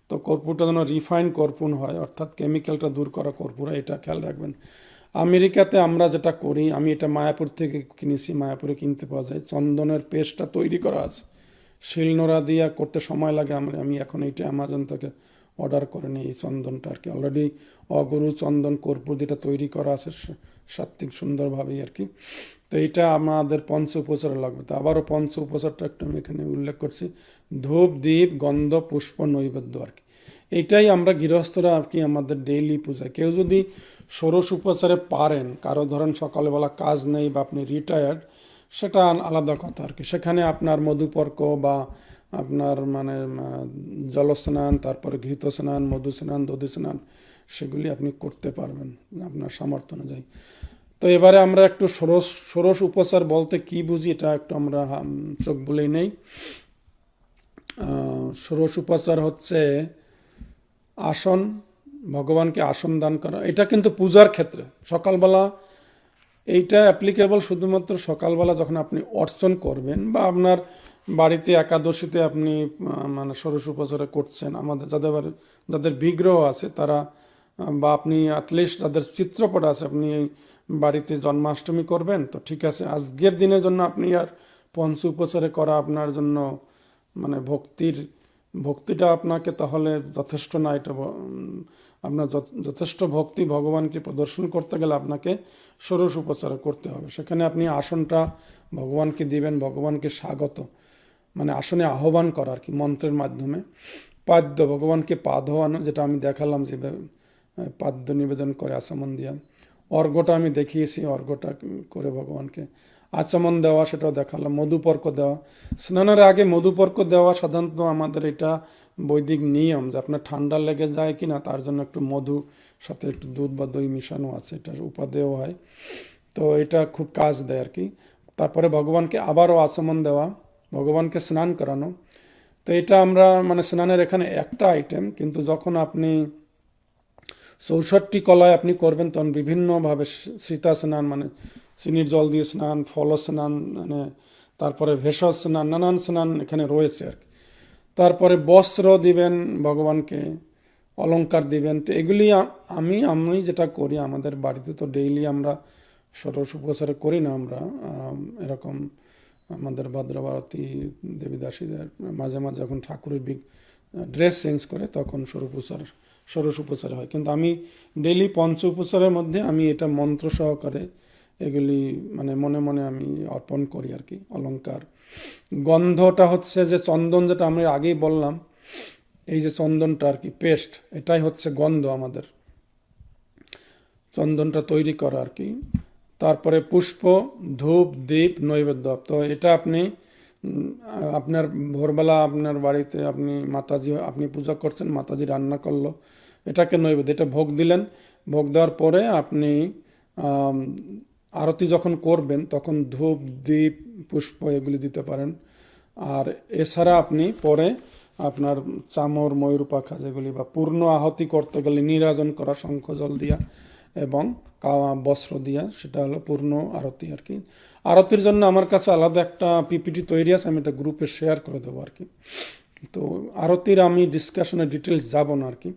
তো কর্পূরটা যেন রিফাইন্ড কর্পূর হয়, অর্থাৎ কেমিক্যালটা দূর করা কর্পূর হয়, এটা খেয়াল রাখবেন। আমেরিকাতে আমরা যেটা করি, আমি এটা মায়াপুর থেকে কিনেছি, মায়াপুরে কিনতে পাওয়া যায়, চন্দনের পেস্টটা তৈরি করা আছে, শিলনোড়া দিয়ে করতে সময় লাগে। আমি এখন এইটা অ্যামাজন থেকে অর্ডার করে নিই, এই চন্দনটা আর কি অলরেডি অগুরু চন্দন কর্পূর যেটা তৈরি করা আছে সাত্বিক সুন্দরভাবেই আর কি। তো এইটা আমাদের পঞ্চ উপচারে লাগবে। তো আবারও পঞ্চ উপচারটা একটু আমি এখানে উল্লেখ করছি, ধূপ দ্বীপ গন্ধ পুষ্প নৈবেদ্য আর কি। এইটাই আমরা গৃহস্থরা আর কি আমাদের ডেইলি পূজায়। কেউ যদি ষোড়শ উপচারে পারেন, কারো ধরেন সকালবেলা কাজ নেই বা আপনি রিটায়ার্ড, সেটা আলাদা কথা আর কি। সেখানে আপনার মধুপর্ক বা আপনার মানে জলস্নান, তারপরে ঘৃত স্নান, মধু স্নান, দধি স্নান, সেগুলি আপনি করতে পারবেন আপনার সামর্থ্য অনুযায়ী। তো এবারে আমরা একটু ষোড়শ উপচার বলতে কি বুঝি, এটা একটু আমরা চোখ বলেই নেই। ষোড়শ উপচার হচ্ছে আসন, ভগবানকে আসন দান করা। এটা কিন্তু পূজার ক্ষেত্রে সকালবেলা, এইটা অ্যাপ্লিকেবল শুধুমাত্র সকালবেলা যখন আপনি অর্চন করবেন বা আপনার বাড়িতে একাদশীতে আপনি মানে ষোড়শ উপচারে করছেন। আমাদের যাদের বিগ্রহ আছে তারা, বা আপনি অ্যাটলিস্ট যাদের চিত্রপট আছে, আপনি বাড়িতে জন্মাষ্টমী করবেন, তো ঠিক আছে, আজকের দিনের জন্য আপনি আর পঞ্চ উপচারে করা আপনার জন্য মানে ভক্তিটা আপনাকে তাহলে যথেষ্ট না। এটা আপনার যথেষ্ট ভক্তি ভগবানকে প্রদর্শন করতে গেলে আপনাকে ষোড়শ উপচার করতে হবে। সেখানে আপনি আসনটা ভগবানকে দিবেন, ভগবানকে স্বাগত মানে আসনে আহ্বান করা আর কি মন্ত্রের মাধ্যমে। পাদ্য, ভগবানকে পা ধোয়ানো, যেটা আমি দেখালাম যে পাদ্য নিবেদন করে আচমন দিয়া। অর্ঘ্যটা আমি দেখিয়েছি, অর্ঘ্যটা করে ভগবানকে আচমন দেওয়া, সেটাও দেখালাম। মধুপর্ক দেওয়া, স্নানের আগে মধুপর্ক দেওয়া সাধারণত আমাদের এটা বৈদিক নিয়ম, যে আপনার ঠান্ডা লেগে যায় কি না তার জন্য একটু মধু সাথে একটু দুধ বা দই মিশানো আছে, এটা উপাদেয় হয়। তো এটা খুব কাজ দেয় আর কি। তারপরে ভগবানকে আবারও আচমন দেওয়া, ভগবানকে স্নান করানো। তো এটা আমরা মানে স্নানের এখানে একটা আইটেম, কিন্তু যখন আপনি 64 কলায় আপনি করবেন তখন বিভিন্নভাবে সীতা স্নান মানে চিনির জল দিয়ে স্নান, ফল স্নান, মানে তারপরে ভেষজ স্নান, নানান স্নান এখানে রয়েছে আর কি। তারপরে বস্ত্র দিবেন ভগবানকে, অলংকার দিবেন। তো এগুলি আমি যেটা করি আমাদের বাড়িতে, তো ডেইলি আমরা ষোড়শ উপচারে করি না আমরা এরকম। আমাদের ভদ্রভারতী দেবীদাসীদের মাঝে মাঝে যখন ঠাকুরের ড্রেস চেঞ্জ করে তখন ষোড়শ উপচার হয়, কিন্তু আমি ডেইলি পঞ্চ উপচারের মধ্যে আমি এটা মন্ত্র সহকারে এগুলি মানে মনে মনে আমি অর্পণ করি আর কি। অলংকার, গন্ধটা হচ্ছে যে চন্দন, যেটা আমরা আগেই বললাম, এই যে চন্দনটা আর কি পেস্ট, এটাই হচ্ছে গন্ধ আমাদের, চন্দনটা তৈরি করা আর কি। তারপরে পুষ্প, ধূপ দ্বীপ নৈবেদ্য। তো এটা আপনি আপনার ভোরবেলা আপনার বাড়িতে আপনি পূজা করছেন, মাতাজি রান্না করলো, এটাকে নৈবেদ্য, এটা ভোগ দিলেন। ভোগ দেওয়ার পরে আপনি আরতি যখন করবেন তখন ধূপ দ্বীপ পুষ্প এগুলি দিতে পারেন। আর এছাড়া আপনি পরে আপনার চামর ময়ূর পাখা যেগুলি বা পূর্ণ আহতি করতে গেলে নিরাজন করা শঙ্খ জল দিয়া এবং বস্ত্র দিয়া, সেটা হলো পূর্ণ আরতি আর কি। আরতির জন্য আমার কাছে আলাদা একটা পিপিটি তৈরি আছে, আমি এটা গ্রুপে শেয়ার করে দেবো আর কি। তো আরতির আমি ডিসকাশনে ডিটেলস যাব না আর কি,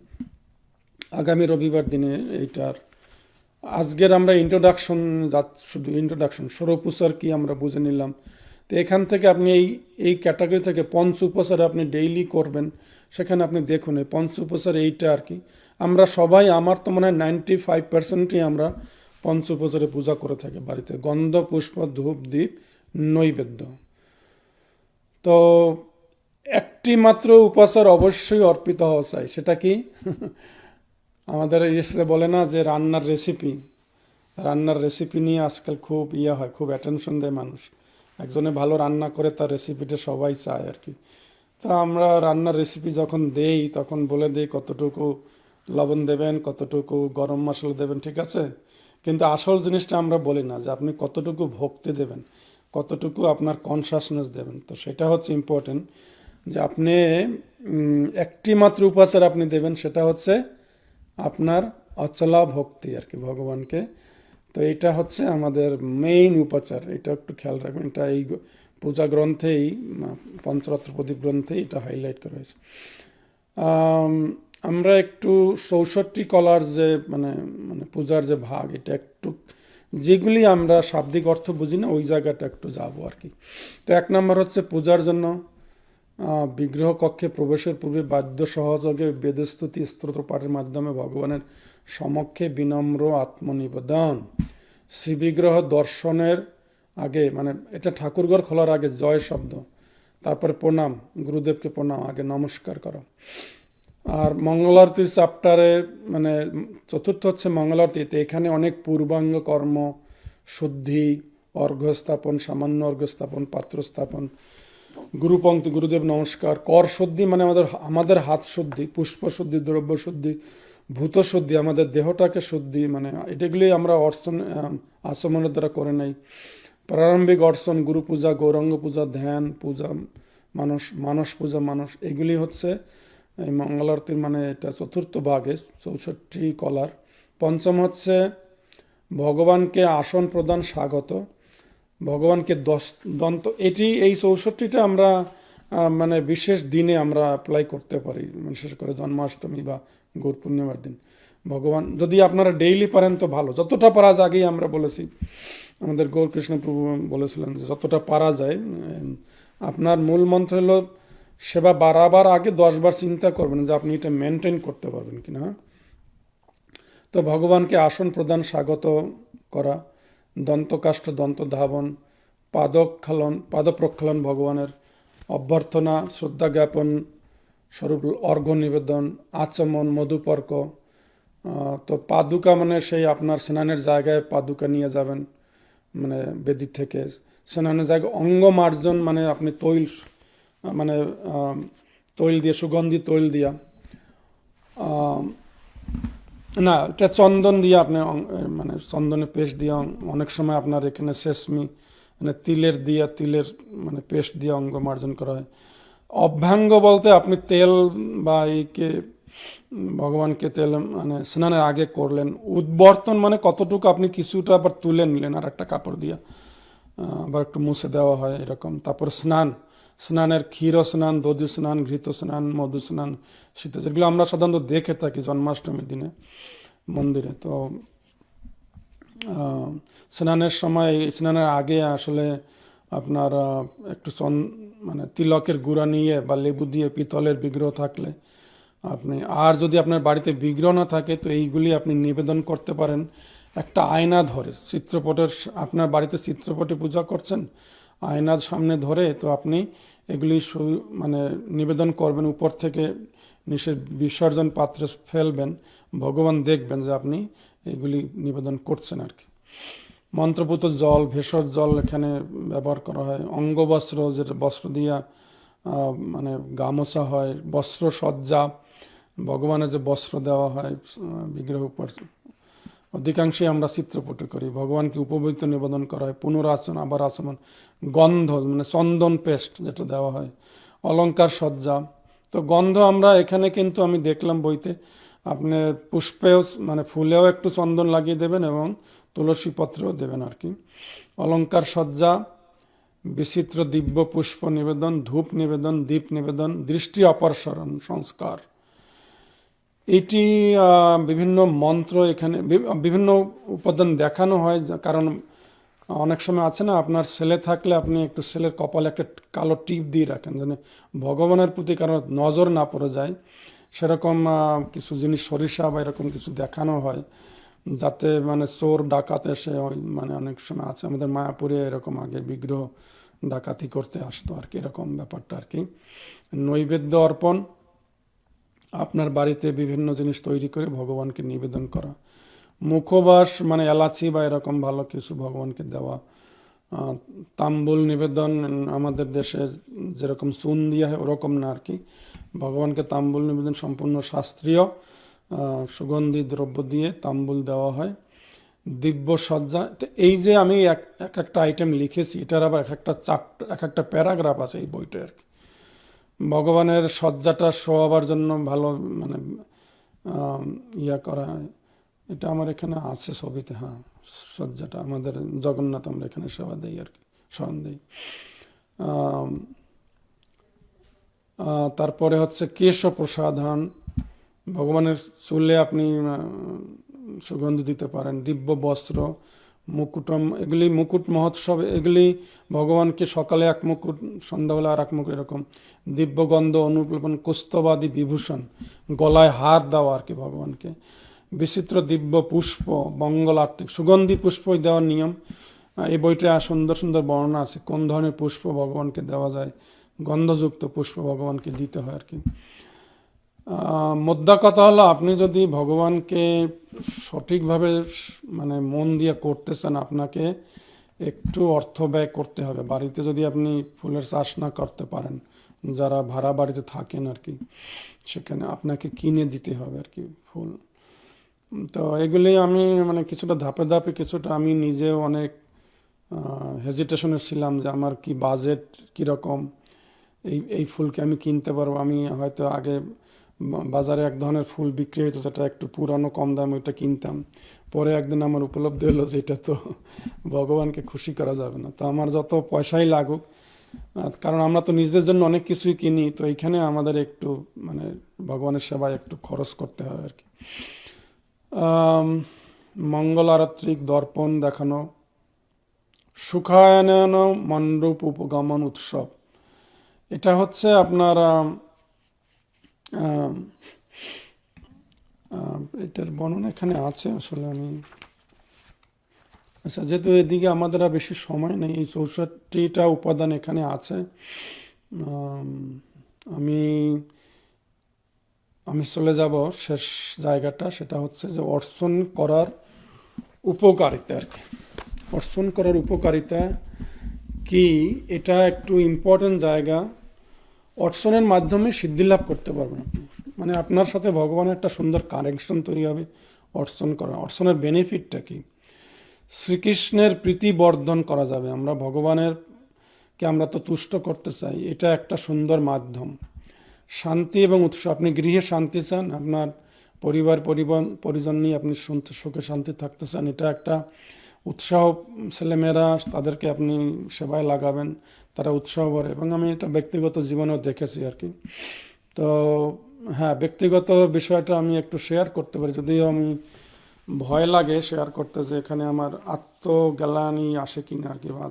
আগামী রবিবার দিনে এইটার। আজকের আমরা ইন্ট্রোডাকশন, শুধু ইন্ট্রোডাকশন, ষোড়শোপচার কি আমরা বুঝে নিলাম। তো এখান থেকে আপনি এই ক্যাটাগরি থেকে পঞ্চ উপচার আপনি ডেইলি করবেন, সেখানে আপনি দেখুন এই পঞ্চ উপচার এইটা আর কি। আমরা সবাই, আমার তো মনে হয় 95%ই আমরা পঞ্চ উপচারে পূজা করে থাকি বাড়িতে, গন্ধ পুষ্প ধূপ দ্বীপ নৈবেদ্য। তো একটি মাত্র উপাচার অবশ্যই অর্পিত হওয়া চাই, সেটা কি আমাদের ইসে বলে না যে রান্নার রেসিপি, রান্নার রেসিপি নিয়ে আজকাল খুব হয়, খুব অ্যাটেনশন দেয় মানুষ। একজনে ভালো রান্না করে তার রেসিপিটা সবাই চায় আর কি। তা আমরা রান্নার রেসিপি যখন দেই তখন বলে দিই কতটুকু লবণ দেবেন, কতটুকু গরম মশলা দেবেন, ঠিক আছে। কিন্তু আসল জিনিসটা আমরা বলি না, যে আপনি কতটুকু ভক্তি দেবেন, কতটুকু আপনার কনসাসনেস দেবেন। তো সেটা হচ্ছে ইম্পর্টেন্ট, যে আপনি একটি মাত্র উপাচার আপনি দেবেন, সেটা হচ্ছে আপনার অচলা ভক্তি আর কি ভগবানকে। তো এটা হচ্ছে আমাদের মেইন উপাচার, এটা একটু খেয়াল রাখবেন। এটা এই পূজা গ্রন্থেই, পঞ্চরত্ন প্রদীপ গ্রন্থেই এটা হাইলাইট করা হয়েছে। আমরা একটু 64 কলার যে মানে মানে পূজার যে ভাগ, এটা একটু যেগুলি আমরা শাব্দিক অর্থ বুঝি না ওই জায়গাটা একটু যাবো আর কি। তো 1 নম্বর হচ্ছে পূজার জন্য বিগ্রহ কক্ষে প্রবেশের পূর্বে বাদ্য সহযোগে বেদস্তুতি স্তোত্র পাঠের মাধ্যমে ভগবানের সমক্ষে বিনম্র আত্মনিবেদন। শ্রীবিগ্রহ দর্শনের আগে, মানে এটা ঠাকুরঘর খোলার আগে জয় শব্দ, তারপরে প্রণাম, গুরুদেবকে প্রণাম, আগে নমস্কার করা। আর মঙ্গলারতির চ্যাপ্টারে মানে চতুর্থ হচ্ছে মঙ্গলারতিতে, এখানে অনেক পূর্বাঙ্গ কর্ম, শুদ্ধি, অর্ঘ্য স্থাপন, সামান্য অর্ঘ্য স্থাপন, পাত্র স্থাপন, গুরুপঙ্ক্তি, গুরুদেব নমস্কার, কর শুদ্ধি মানে আমাদের হাত শুদ্ধি, পুষ্প শুদ্ধি, দ্রব্য শুদ্ধি, ভূত শুদ্ধি, আমাদের দেহটাকে শুদ্ধি, মানে এটাগুলি আমরা অর্চন আচমনের দ্বারা করে নাই। প্রারম্ভিক অর্চন, গুরু পূজা, গৌরাঙ্গ পূজা, ধ্যান পূজা, মানস পূজা, এগুলি হচ্ছে এই মঙ্গলারতির মানে এটা চতুর্থ ভাগে 64 কলার। পঞ্চম হচ্ছে ভগবানকে আসন প্রদান, স্বাগত, ভগবানকে দন্ত, এই 64টা আমরা মানে বিশেষ দিনে আমরা অ্যাপ্লাই করতে পারি, বিশেষ করে জন্মাষ্টমী বা গৌর পূর্ণিমার দিন। ভগবান যদি আপনারা ডেইলি পারেন তো ভালো, যতটা পারা যায়, আগেই আমরা বলেছি, আমাদের গৌরকৃষ্ণ প্রভু বলেছিলেন যে যতটা পারা যায়। আপনার মূল মন্ত্র হলো সেবা বাড়াবার আগে 10 বার চিন্তা করবেন যে আপনি এটা মেনটেন করতে পারবেন কিনা। তো ভগবানকে আসন প্রদান, স্বাগত করা, দন্তকাষ্ঠ, দন্ত ধাবন, পাদ প্রক্ষালন, ভগবানের অভ্যর্থনা, শ্রদ্ধা জ্ঞাপন স্বরূপ অর্ঘ্য নিবেদন, আচমন, মধুপর্ক। তো পাদুকা মানে সেই আপনার স্নানের জায়গায় পাদুকা নিয়ে যাবেন, মানে বেদি থেকে স্নানের জায়গায়। অঙ্গ মার্জন মানে আপনি তৈল, মানে তৈল দিয়ে, সুগন্ধি তৈল দিয়া, না এটা চন্দন দিয়ে আপনি মানে চন্দনের পেস্ট দিয়ে, অনেক সময় আপনার এখানে সেসমি মানে তিলের মানে পেস্ট দিয়ে অঙ্গ মার্জন করা হয়। অভ্যাঙ্গ বলতে আপনি তেল বা এইকে ভগবানকে তেল মানে স্নানের আগে করলেন। উদ্বর্তন মানে কতটুকু আপনি কিছুটা আবার তুলে নিলেন আর একটা কাপড় দিয়ে আবার একটু মুছে দেওয়া হয় এরকম। তারপর স্নানের ক্ষীর স্নান, দধি স্নান, ঘৃত স্নান, মধু স্নান, শীত, যেগুলো আমরা সাধারণত দেখে থাকি জন্মাষ্টমীর দিনে মন্দিরে। তো স্নানের সময়, স্নানের আগে আসলে আপনার একটু মানে তিলকের গুঁড়া নিয়ে বা লেবু দিয়ে, পিতলের বিগ্রহ থাকলে আপনি, আর যদি আপনার বাড়িতে বিগ্রহ না থাকে তো এইগুলি আপনি নিবেদন করতে পারেন একটা আয়না ধরে। চিত্রপটের, আপনার বাড়িতে চিত্রপটে পূজা করছেন, আয়নার সামনে ধরে তো আপনি এগুলি মানে নিবেদন করবেন, উপর থেকে নিচে বিসর্জন পাত্রে ফেলবেন, ভগবান দেখবেন যে আপনি এগুলি নিবেদন করছেন আর কি। মন্ত্রপুত জল, ভেষজ জল এখানে ব্যবহার করা হয়। অঙ্গবস্ত্র, যেটা বস্ত্র দিয়া মানে গামোচা হয়। বস্ত্র সজ্জা, ভগবানের যে বস্ত্র দেওয়া হয় বিগ্রহ উপর, অধিকাংশই আমরা চিত্রপটে করি। ভগবানকে উপবৃত্ত নিবেদন করা হয়। পুনরাচন, আবার আচমন, গন্ধ মানে চন্দন পেস্ট যেটা দেওয়া হয়। অলঙ্কার সজ্জা, তো গন্ধ আমরা এখানে কিন্তু আমি দেখলাম বইতে, আপনি পুষ্পেও মানে ফুলেও একটু চন্দন লাগিয়ে দেবেন এবং তুলসী পত্রও দেবেন আর কি। অলঙ্কার সজ্জা, বিচিত্র দিব্য পুষ্প নিবেদন, ধূপ নিবেদন, দীপ নিবেদন, দৃষ্টি অপসরণ সংস্কার। এটি বিভিন্ন মন্ত্র এখানে বিভিন্ন উপাদান দেখানো হয়, কারণ অনেক সময় আছে না, আপনার ছেলে থাকলে আপনি একটু ছেলের কপালে একটা কালো টিপ দিয়ে রাখেন যেন ভগবানের প্রতি কারো নজর না পড়ে যায়। সেরকম কিছু জিনিস, সরিষা বা এরকম কিছু দেখানো হয় যাতে মানে চোর ডাকাত এসে, মানে অনেক সময় আছে আমাদের মায়াপুরে এরকম আগে বিগ্রহ ডাকাতি করতে আসতো আর কি, এরকম ব্যাপারটা আর কি। নৈবেদ্য অর্পণ, আপনার বাড়িতে বিভিন্ন জিনিস তৈরি করে ভগবানকে নিবেদন করা। মুখবাস মানে এলাচি বা এরকম ভালো কিছু ভগবানকে দেওয়া, তাম্বুল নিবেদন আমাদের দেশে যেরকম চুন দিয়া হয় ওরকম না আর কি। ভগবানকে তাম্বুল নিবেদন সম্পূর্ণ শাস্ত্রীয় সুগন্ধি দ্রব্য দিয়ে তাম্বুল দেওয়া হয়। দিব্য সজ্জা, তো এই যে আমি এক একটা আইটেম লিখেছি, এটার আবার এক একটা চ্যাপ্টার, এক একটা প্যারাগ্রাফ আছে এই বইটা আর কি। ভগবানের সজ্জাটা শোয়াবার জন্য ভালো মানে ইয়া করা হয়। এটা আমার এখানে আছে ছবিতে, হ্যাঁ, সজ্জাটা আমাদের জগন্নাথ আমরা এখানে সেবা দিই আর কি, শয়ন দিই। তারপরে হচ্ছে কেশ প্রসাধান, ভগবানের চুলে আপনি সুগন্ধি দিতে পারেন। দিব্য বস্ত্র, মুকুটম, এগুলি মুকুট মহোৎসব, এগুলি ভগবানকে সকালে এক মুকুট, সন্ধ্যাবেলা আর এক মুকুট, এরকম দিব্যগন্ধ অনুপ্লবন, কুস্তবাদী বিভূষণ, গলায় হার দেওয়া আর কি ভগবানকে। বিচিত্র দিব্য পুষ্প, মঙ্গলার্থিক, সুগন্ধি পুষ্প দেওয়ার নিয়ম এই বইটা সুন্দর সুন্দর বর্ণনা আছে, কোন ধরনের পুষ্প ভগবানকে দেওয়া যায়, গন্ধযুক্ত পুষ্প ভগবানকে দিতে হয় আর কি। মোদ্দা কথা হলো, আপনি যদি ভগবানকে সঠিকভাবে মানে মন দিয়ে করতে চান, আপনাকে একটু অর্থ ব্যয় করতে হবে। বাড়িতে যদি আপনি ফুলের চাষ না করতে পারেন, যারা ভাড়া বাড়িতে থাকেন আর কি, সেখানে আপনাকে কিনে দিতে হবে আর কি ফুল। তো এগুলি আমি মানে কিছুটা ধাপে ধাপে, কিছুটা আমি নিজেও অনেক হেজিটেশনে ছিলাম যে আমার কি বাজেট কীরকম, এই ফুলকে আমি কিনতে পারবো। আমি হয়তো আগে বাজারে এক ধরনের ফুল বিক্রি হতো যেটা একটু পুরানো, কম দামে, ওইটা কিনতাম। পরে একদিন আমার উপলব্ধি হলো যে এটা তো ভগবানকে খুশি করা যাবে না। তো আমার যত পয়সাই লাগুক, কারণ আমরা তো নিজেদের জন্য অনেক কিছুই কিনি, তো এইখানে আমাদের একটু মানে ভগবানের সেবায় একটু খরচ করতে হয় আর কি। মঙ্গল আরাত্রিক দর্পণ দেখানো, সুখায়ন মণ্ডপ উপগমন উৎসব, এটা হচ্ছে আপনার এটার বর্ণনা এখানে আছে আসলে। আমি আচ্ছা, যেহেতু এদিকে আমাদের আর বেশি সময় নেই, এই 64টা উপাদান এখানে আছে। আমি আমি চলে যাব শেষ জায়গাটা, সেটা হচ্ছে যে অর্চন করার উপকারিতা আর কি। অর্চন করার উপকারিতা কি, এটা একটু ইম্পর্টেন্ট জায়গা। অর্চনের মাধ্যমে সিদ্ধি লাভ করতে পারবেন আপনি, মানে আপনার সাথে ভগবানের একটা সুন্দর কানেকশন তৈরি হবে অর্চন করা। অর্চনের বেনিফিটটা কি, শ্রীকৃষ্ণের প্রীতি বর্ধন করা যাবে। আমরা ভগবানেরকে আমরা তো তুষ্ট করতে চাই, এটা একটা সুন্দর মাধ্যম। শান্তি এবং উৎস, আপনি গৃহে শান্তি চান, আপনার পরিজন নিয়ে আপনি সুখে শান্তি থাকতে চান, এটা একটা উৎসাহ। ছেলেমেয়েরা, তাদেরকে আপনি সেবায় লাগাবেন, তারা উৎসাহ করে। এবং আমি এটা ব্যক্তিগত জীবনেও দেখেছি আর কি। তো হ্যাঁ, ব্যক্তিগত বিষয়টা আমি একটু শেয়ার করতে পারি, যদিও আমি ভয় লাগে শেয়ার করতে, যে এখানে আমার আত্মজ্ঞানী আসে কিনা আর কি, বা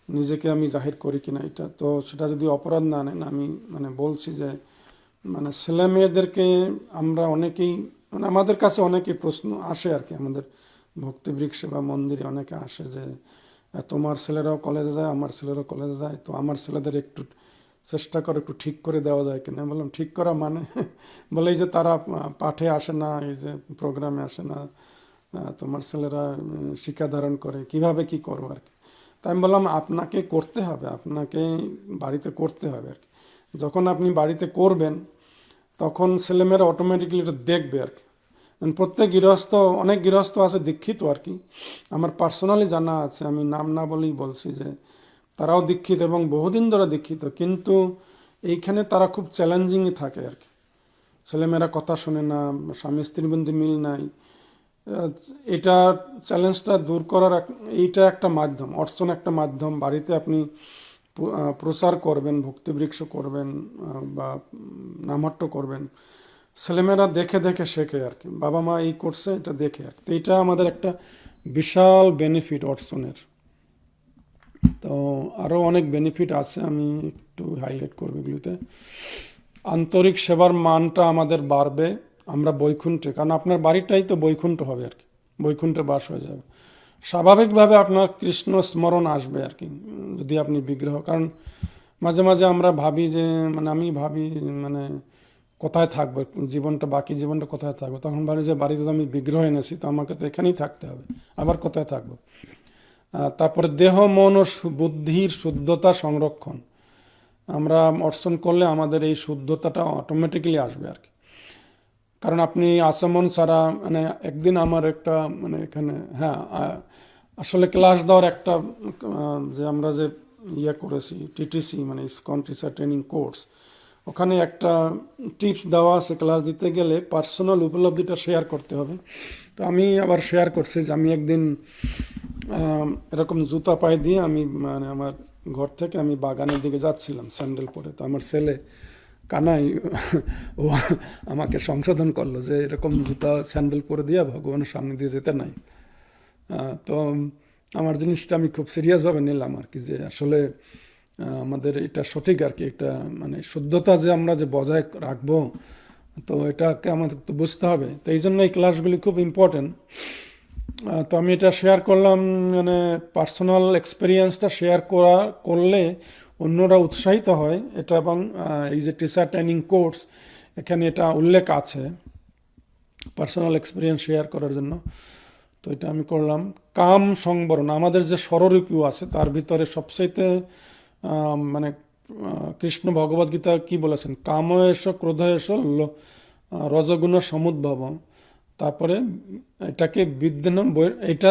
নিজেকে আমি জাহির করি কিনা এটা। তো সেটা যদি অপরাধ না নেন, আমি মানে বলছি যে মানে ছেলে মেয়েদেরকে আমরা অনেকেই, মানে আমাদের কাছে অনেকেই প্রশ্ন আসে আর কি, আমাদের ভক্তিবৃক্ষ সেবা মন্দিরে অনেকে আসে যে তোমার ছেলেরাও কলেজে যায়, আমার ছেলেরাও কলেজে যায়, তো আমার ছেলেদের একটু চেষ্টা করে একটু ঠিক করে দেওয়া যায় কিনা। বললাম ঠিক করা মানে বলে এই যে তারা পাঠে আসে না, এই যে প্রোগ্রামে আসে না, তোমার ছেলেরা শিক্ষা ধারণ করে, কিভাবে কি করবো আর কি। তাই আমি বললাম আপনাকে করতে হবে, আপনাকে বাড়িতে করতে হবে আর কি। যখন আপনি বাড়িতে করবেন তখন ছেলেমেয়েরা অটোমেটিক্যালি এটা দেখবে আর কি। প্রত্যেক গৃহস্থ, অনেক গৃহস্থ আছে দীক্ষিত আর কি, আমার পার্সোনালি জানা আছে, আমি নাম না বলেই বলছি যে তারাও দীক্ষিত এবং বহুদিন ধরে দীক্ষিত, কিন্তু এইখানে তারা খুব চ্যালেঞ্জিংই থাকে আর কি। ছেলেমেয়েরা কথা শোনে না, স্বামী স্ত্রীর মধ্যে মিল নাই। এটা চ্যালেঞ্জটা দূর করার এইটা একটা মাধ্যম, অর্চন একটা মাধ্যম। বাড়িতে আপনি প্রচার করবেন, ভক্তিবৃক্ষ করবেন বা নামহট্ট করবেন, ছেলেমেয়েরা দেখে দেখে শেখে আর কি, বাবা মা এই করছে এটা দেখে আর কি। তো এইটা আমাদের একটা বিশাল বেনিফিট অর্চনের। তো আরও অনেক বেনিফিট আছে, আমি একটু হাইলাইট করবো এগুলিতে। আন্তরিক সেবার মানটা আমাদের বাড়বে, আমরা বৈকুণ্ঠে, কারণ আপনার বাড়িটাই তো বৈকুণ্ঠ হবে আর কি, বৈকুণ্ঠে বাস হয়ে যাবে। স্বাভাবিকভাবে আপনার কৃষ্ণ স্মরণ আসবে আর কি যদি আপনি বিগ্রহ, কারণ মাঝে মাঝে আমরা ভাবি যে মানে আমি ভাবি মানে কোথায় থাকবো, জীবনটা বাকি জীবনটা কোথায় থাকবো, তখন ভাবি যে বাড়িতে তো আমি বিগ্রহ এনেছি, তো আমাকে তো এখানেই থাকতে হবে, আবার কোথায় থাকবো। তারপরে দেহ মন ও বুদ্ধির শুদ্ধতা সংরক্ষণ আমরা অর্জন করলে আমাদের এই শুদ্ধতাটা অটোমেটিক্যালি আসবে আর কি। কারণ আপনি আচমন ছাড়া মানে একদিন আমার একটা মানে এখানে হ্যাঁ আসলে ক্লাস দেওয়ার একটা যে আমরা যে ইয়ে করেছি টিটিসি মানে ইসকন টিচার ট্রেনিং কোর্স, ওখানে একটা টিপস দেওয়া আছে ক্লাস দিতে গেলে পার্সোনাল উপলব্ধিটা শেয়ার করতে হবে। তো আমি আবার শেয়ার করছি যে আমি একদিন এরকম জুতা পায়ে দিয়ে আমি মানে আমার ঘর থেকে আমি বাগানের দিকে যাচ্ছিলাম স্যান্ডেল পরে। তো আমার ছেলে কানাই ও আমাকে সংশোধন করলো যে এরকম জুতা স্যান্ডেল পরে দিয়ে ভগবানের সামনে দিয়ে যেতে নাই। তো আমার জিনিসটা আমি খুব সিরিয়াসভাবে নিলাম আর কি, যে আসলে আমাদের এটা সঠিক আর কি, একটা মানে শুদ্ধতা যে আমরা যে বজায় রাখবো, তো এটাকে আমাদের তো বুঝতে হবে। তো এই জন্য এই ক্লাসগুলি খুব ইম্পর্টেন্ট। তো আমি এটা শেয়ার করলাম, মানে পার্সোনাল এক্সপিরিয়েন্সটা শেয়ার করলে অন্যরা উৎসাহিত হয় এটা, এবং এই যে টিচার ট্রেনিং কোর্স এখানে এটা উল্লেখ আছে পার্সোনাল এক্সপিরিয়েন্স শেয়ার করার জন্য। তো এটা আমি করলাম। কাম সংবরণ, আমাদের যে ষড়রিপু আছে তার ভিতরে সবচাইতে মানে কৃষ্ণ ভগবদ্গীতা কি বলেছেন, কাম এস ক্রোধ এস রজগুণ সমুদ্ভব, তারপরে এটাকে বিদ্যমান এটা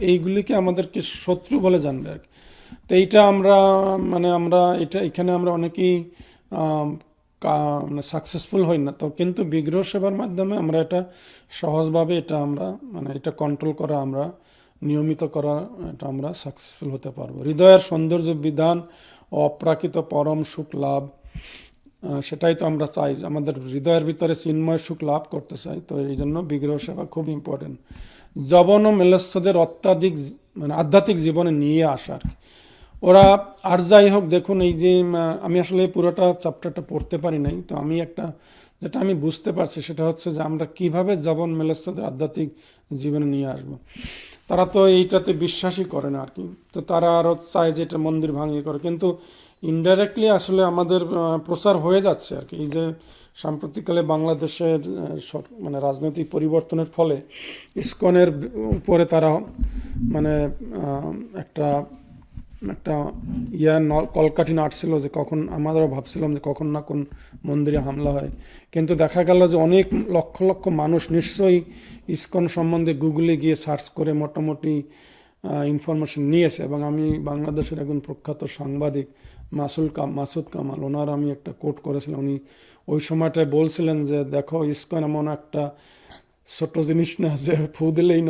এইগুলিকে আমাদেরকে শত্রু বলে জানবে আর কি। তো এইটা আমরা মানে আমরা এটা এখানে আমরা অনেকেই মানে সাকসেসফুল হই না, তো কিন্তু বিগ্রহ সেবার মাধ্যমে আমরা এটা সহজভাবে এটা আমরা মানে এটা কন্ট্রোল করা, আমরা নিয়মিত করা, এটা আমরা সাকসেসফুল হতে পারবো। হৃদয়ের সৌন্দর্য বিধান ও অপ্রাকৃত পরম সুখ লাভ, সেটাই তো আমরা চাই, আমাদের হৃদয়ের ভিতরে চিন্ময় সুখ লাভ করতে চাই। তো এই জন্য বিগ্রহ সেবা খুব ইম্পর্টেন্ট। যবন ও মেলস্থদের অত্যাধিক মানে আধ্যাত্মিক জীবনে নিয়ে আসার, ওরা আর যাই হোক দেখুন, এই যে আমি আসলে পুরোটা চ্যাপ্টারটা পড়তে পারি নাই, তো আমি একটা যেটা আমি বুঝতে পারছি সেটা হচ্ছে যে আমরা কিভাবে যবন মেলস্থদের আধ্যাত্মিক জীবনে নিয়ে আসব। তারা তো এইটাতে বিশ্বাসই করে না আর কি, তো তারা আরও চায় যে এটা মন্দির ভাঙিয়ে করে, কিন্তু ইনডাইরেক্টলি আসলে আমাদের প্রচার হয়ে যাচ্ছে আর কি। এই যে সাম্প্রতিককালে বাংলাদেশের মানে রাজনৈতিক পরিবর্তনের ফলে ইসকনের উপরে তারা মানে একটা একটা কলকাঠি নাড়ছিল যে কখন, আমাদেরও ভাবছিলাম যে কখন না কোন মন্দিরে হামলা হয়, কিন্তু দেখা গেল যে অনেক লক্ষ লক্ষ মানুষ নিশ্চয়ই ইসকন সম্বন্ধে গুগলে গিয়ে সার্চ করে মোটামুটি ইনফরমেশন নিয়েছে। এবং আমি বাংলাদেশের একজন প্রখ্যাত সাংবাদিক মাসুদ কামাল, ওনার আমি একটা কোট করেছিলাম, উনি ওই সময়টায় বলছিলেন যে দেখো ইসকন এমন একটা ছোট জিনিস না যে ফু দিলেই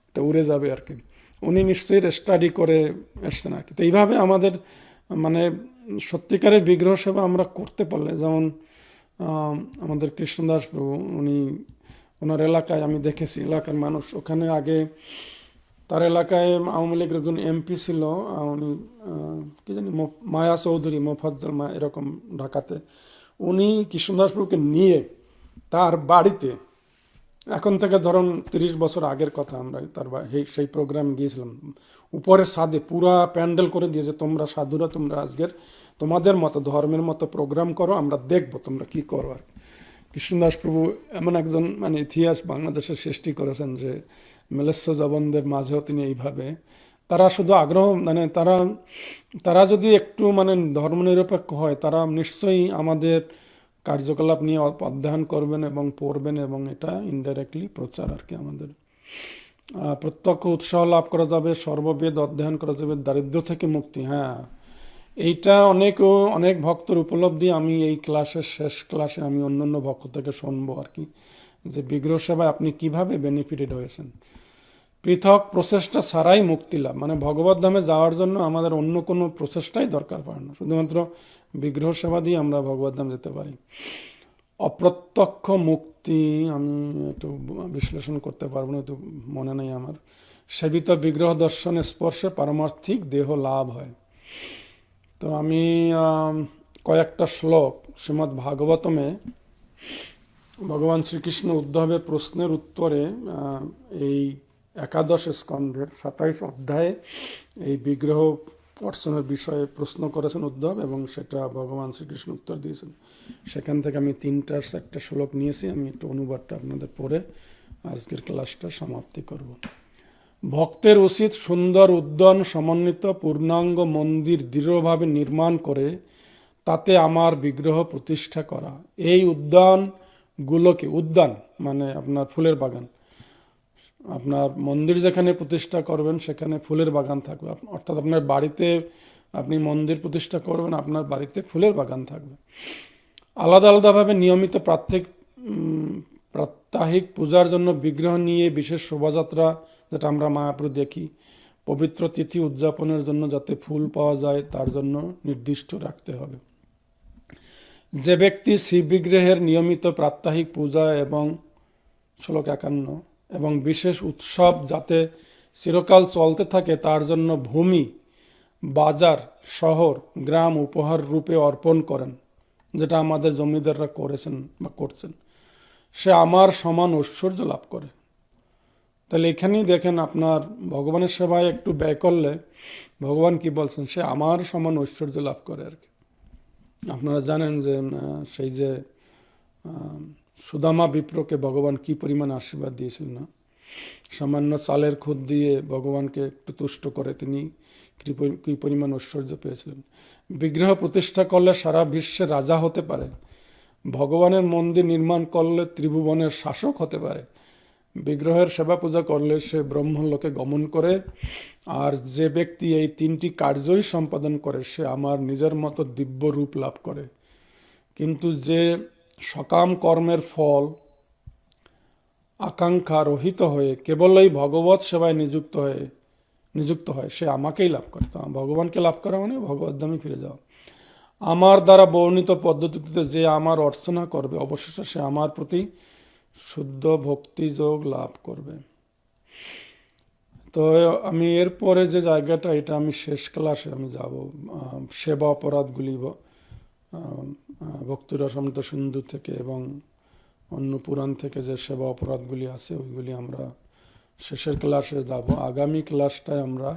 এটা উড়ে যাবে আর কি। উনি নিশ্চয়ই স্টাডি করে এসছেন আর কি। তো এইভাবে আমাদের মানে সত্যিকারের বিগ্রহ সেবা আমরা করতে পারলে, যেমন আমাদের কৃষ্ণদাস প্রভু, ওনার এলাকায় আমি দেখেছি, এলাকার মানুষ ওখানে আগে তার এলাকায় আওয়ামী লীগের একজন এমপি ছিল, উনি কি জানি মায়া চৌধুরী, মোফাজ্জল মায়া এরকম, ঢাকাতে। উনি কৃষ্ণদাস প্রভুকে নিয়ে তার বাড়িতে, এখন থেকে ধরুন 30 বছর আগের কথা, আমরা তার সেই প্রোগ্রাম গিয়েছিলাম, উপরের ছাদে পুরা প্যান্ডেল করে দিয়েছে, তোমরা সাধুরা তোমরা আজকের তোমাদের মতো ধর্মের মতো প্রোগ্রাম করো, আমরা দেখবো তোমরা কি করো আর। কৃষ্ণদাস প্রভু এমন একজন মানে ইতিহাস বাংলাদেশের সৃষ্টি করেছেন যে মেলেচ্ছ জবনদের মাঝেও তিনি এইভাবে, তারা শুধু আগ্রহ মানে তারা যদি একটু মানে ধর্মনিরপেক্ষ হয়, তারা নিশ্চয়ই আমাদের কার্যকলাপ নিয়ে অধ্যয়ন করবেন এবং পড়বেন, এবং এটা ইনডাইরেক্টলি প্রচার আর কি। আমাদের প্রত্যক্ষ উৎসাহ লাভ করা যাবে, সর্ববেদ অধ্যয়ন করা যাবে, দারিদ্র্য থেকে মুক্তি। হ্যাঁ, এইটা অনেক ভক্তর উপলব্ধি। আমি এই ক্লাসের শেষ ক্লাসে আমি অন্য ভক্ত থেকে শুনবো আর কি, যে বিগ্রহ সেবায় আপনি কিভাবে বেনিফিটেড হয়েছেন। পৃথক প্রচেষ্টা ছাড়াই মুক্তি লাভ, মানে ভগবত ধামে যাওয়ার জন্য আমাদের অন্য কোনো প্রচেষ্টাই দরকার পড়ে না, শুধুমাত্র বিগ্রহ সেবা দিয়ে আমরা ভগবত ধাম যেতে পারি। অপ্রত্যক্ষ মুক্তি আমি একটু বিশ্লেষণ করতে পারবো না, একটু মনে নেই আমার। সেবিত বিগ্রহ দর্শনে স্পর্শে পারমার্থিক দেহ লাভ হয়। তো আমি কয়েকটা শ্লোক শ্রীমদ্ ভাগবতমে ভগবান শ্রীকৃষ্ণ উদ্ধবের প্রশ্নের উত্তরে এই 11 স্কন্ধের 27 অধ্যায়ে এই বিগ্রহ অর্চনের বিষয়ে প্রশ্ন করেছেন উদ্ধব, এবং সেটা ভগবান শ্রীকৃষ্ণ উত্তর দিয়েছেন। সেখান থেকে আমি 3-4টা শ্লোক নিয়েছি, আমি একটু অনুবাদটা আপনাদের পড়ে আজকের ক্লাসটা সমাপ্তি করব। ভক্তের উচিত সুন্দর উদ্যান সমন্বিত পূর্ণাঙ্গ মন্দির দৃঢ়ভাবে নির্মাণ করে তাতে আমার বিগ্রহ প্রতিষ্ঠা করা। এই উদ্যানগুলোকে, উদ্যান মানে আপনার ফুলের বাগান, আপনার মন্দির যেখানে প্রতিষ্ঠা করবেন সেখানে ফুলের বাগান থাকবে, অর্থাৎ আপনার বাড়িতে আপনি মন্দির প্রতিষ্ঠা করবেন, আপনার বাড়িতে ফুলের বাগান থাকবে। আলাদা আলাদাভাবে নিয়মিত প্রাত্যহিক পূজার জন্য বিগ্রহ নিয়ে বিশেষ শোভাযাত্রা, যেটা আমরা মায়াপুরে দেখি, পবিত্র তিথি উদযাপনের জন্য যাতে ফুল পাওয়া যায় তার জন্য নির্দিষ্ট রাখতে হবে। যে ব্যক্তি শিববিগ্রহের নিয়মিত প্রাত্যহিক পূজা এবং শ্লোক 51 এবং বিশেষ উৎসব যাতে চিরকাল চলতে থাকে তার জন্য ভূমি, বাজার, শহর, গ্রাম উপহার রূপে অর্পণ করেন, যেটা আমাদের জমিদাররা করেছেন বা করছেন, সে আমার সমান ঐশ্বর্য লাভ করে। তাহলে এখানেই দেখেন, আপনার ভগবানের সেবায় একটু ব্যয় করলে ভগবান কি বলছেন, সে আমার সমান ঐশ্বর্য লাভ করে আর কি। আপনারা জানেন যে সেই যে সুদামা বিপ্রকে ভগবান কি পরিমাণ আশীর্বাদ দিয়েছিলেন না, সামান্য চালের খুদ দিয়ে ভগবানকে একটু তুষ্ট করে তিনি কি পরিমাণ ঐশ্বর্য পেয়েছিলেন। বিগ্রহ প্রতিষ্ঠা করলে সারা বিশ্বে রাজা হতে পারে, ভগবানের মন্দির নির্মাণ করলে ত্রিভুবনের শাসক হতে পারে, বিগ্রহের সেবা পূজা করলে সে ব্রহ্মলোকে গমন করে, আর যে ব্যক্তি এই 3টি কার্যই সম্পাদন করে সে আমার নিজের মতো দিব্য রূপ লাভ করে। কিন্তু যে সকাম কর্মের ফল আকাঙ্ক্ষা রহিত হয়ে কেবলই ভগবত সেবায় নিযুক্ত হয় সে আমাকেই লাভ করে। তো ভগবানকে লাভ করা মানে ভগবত ধামে ফিরে যাওয়া। আমার দ্বারা বর্ণিত পদ্ধতিতে যে আমার অর্চনা করবে অবশেষে সে আমার প্রতি শুদ্ধ ভক্তিযোগ লাভ করবে। তো আমি এরপরে যে জায়গাটা, এটা আমি শেষ ক্লাসে আমি যাব, সেবা অপরাধগুলি ভক্তি রসামৃত সিন্ধু থেকে এবং অন্য পুরাণ থেকে যে সেবা অপরাধগুলি আছে ওইগুলি আমরা শেষের ক্লাসে যাব। আগামী ক্লাসটায় আমরা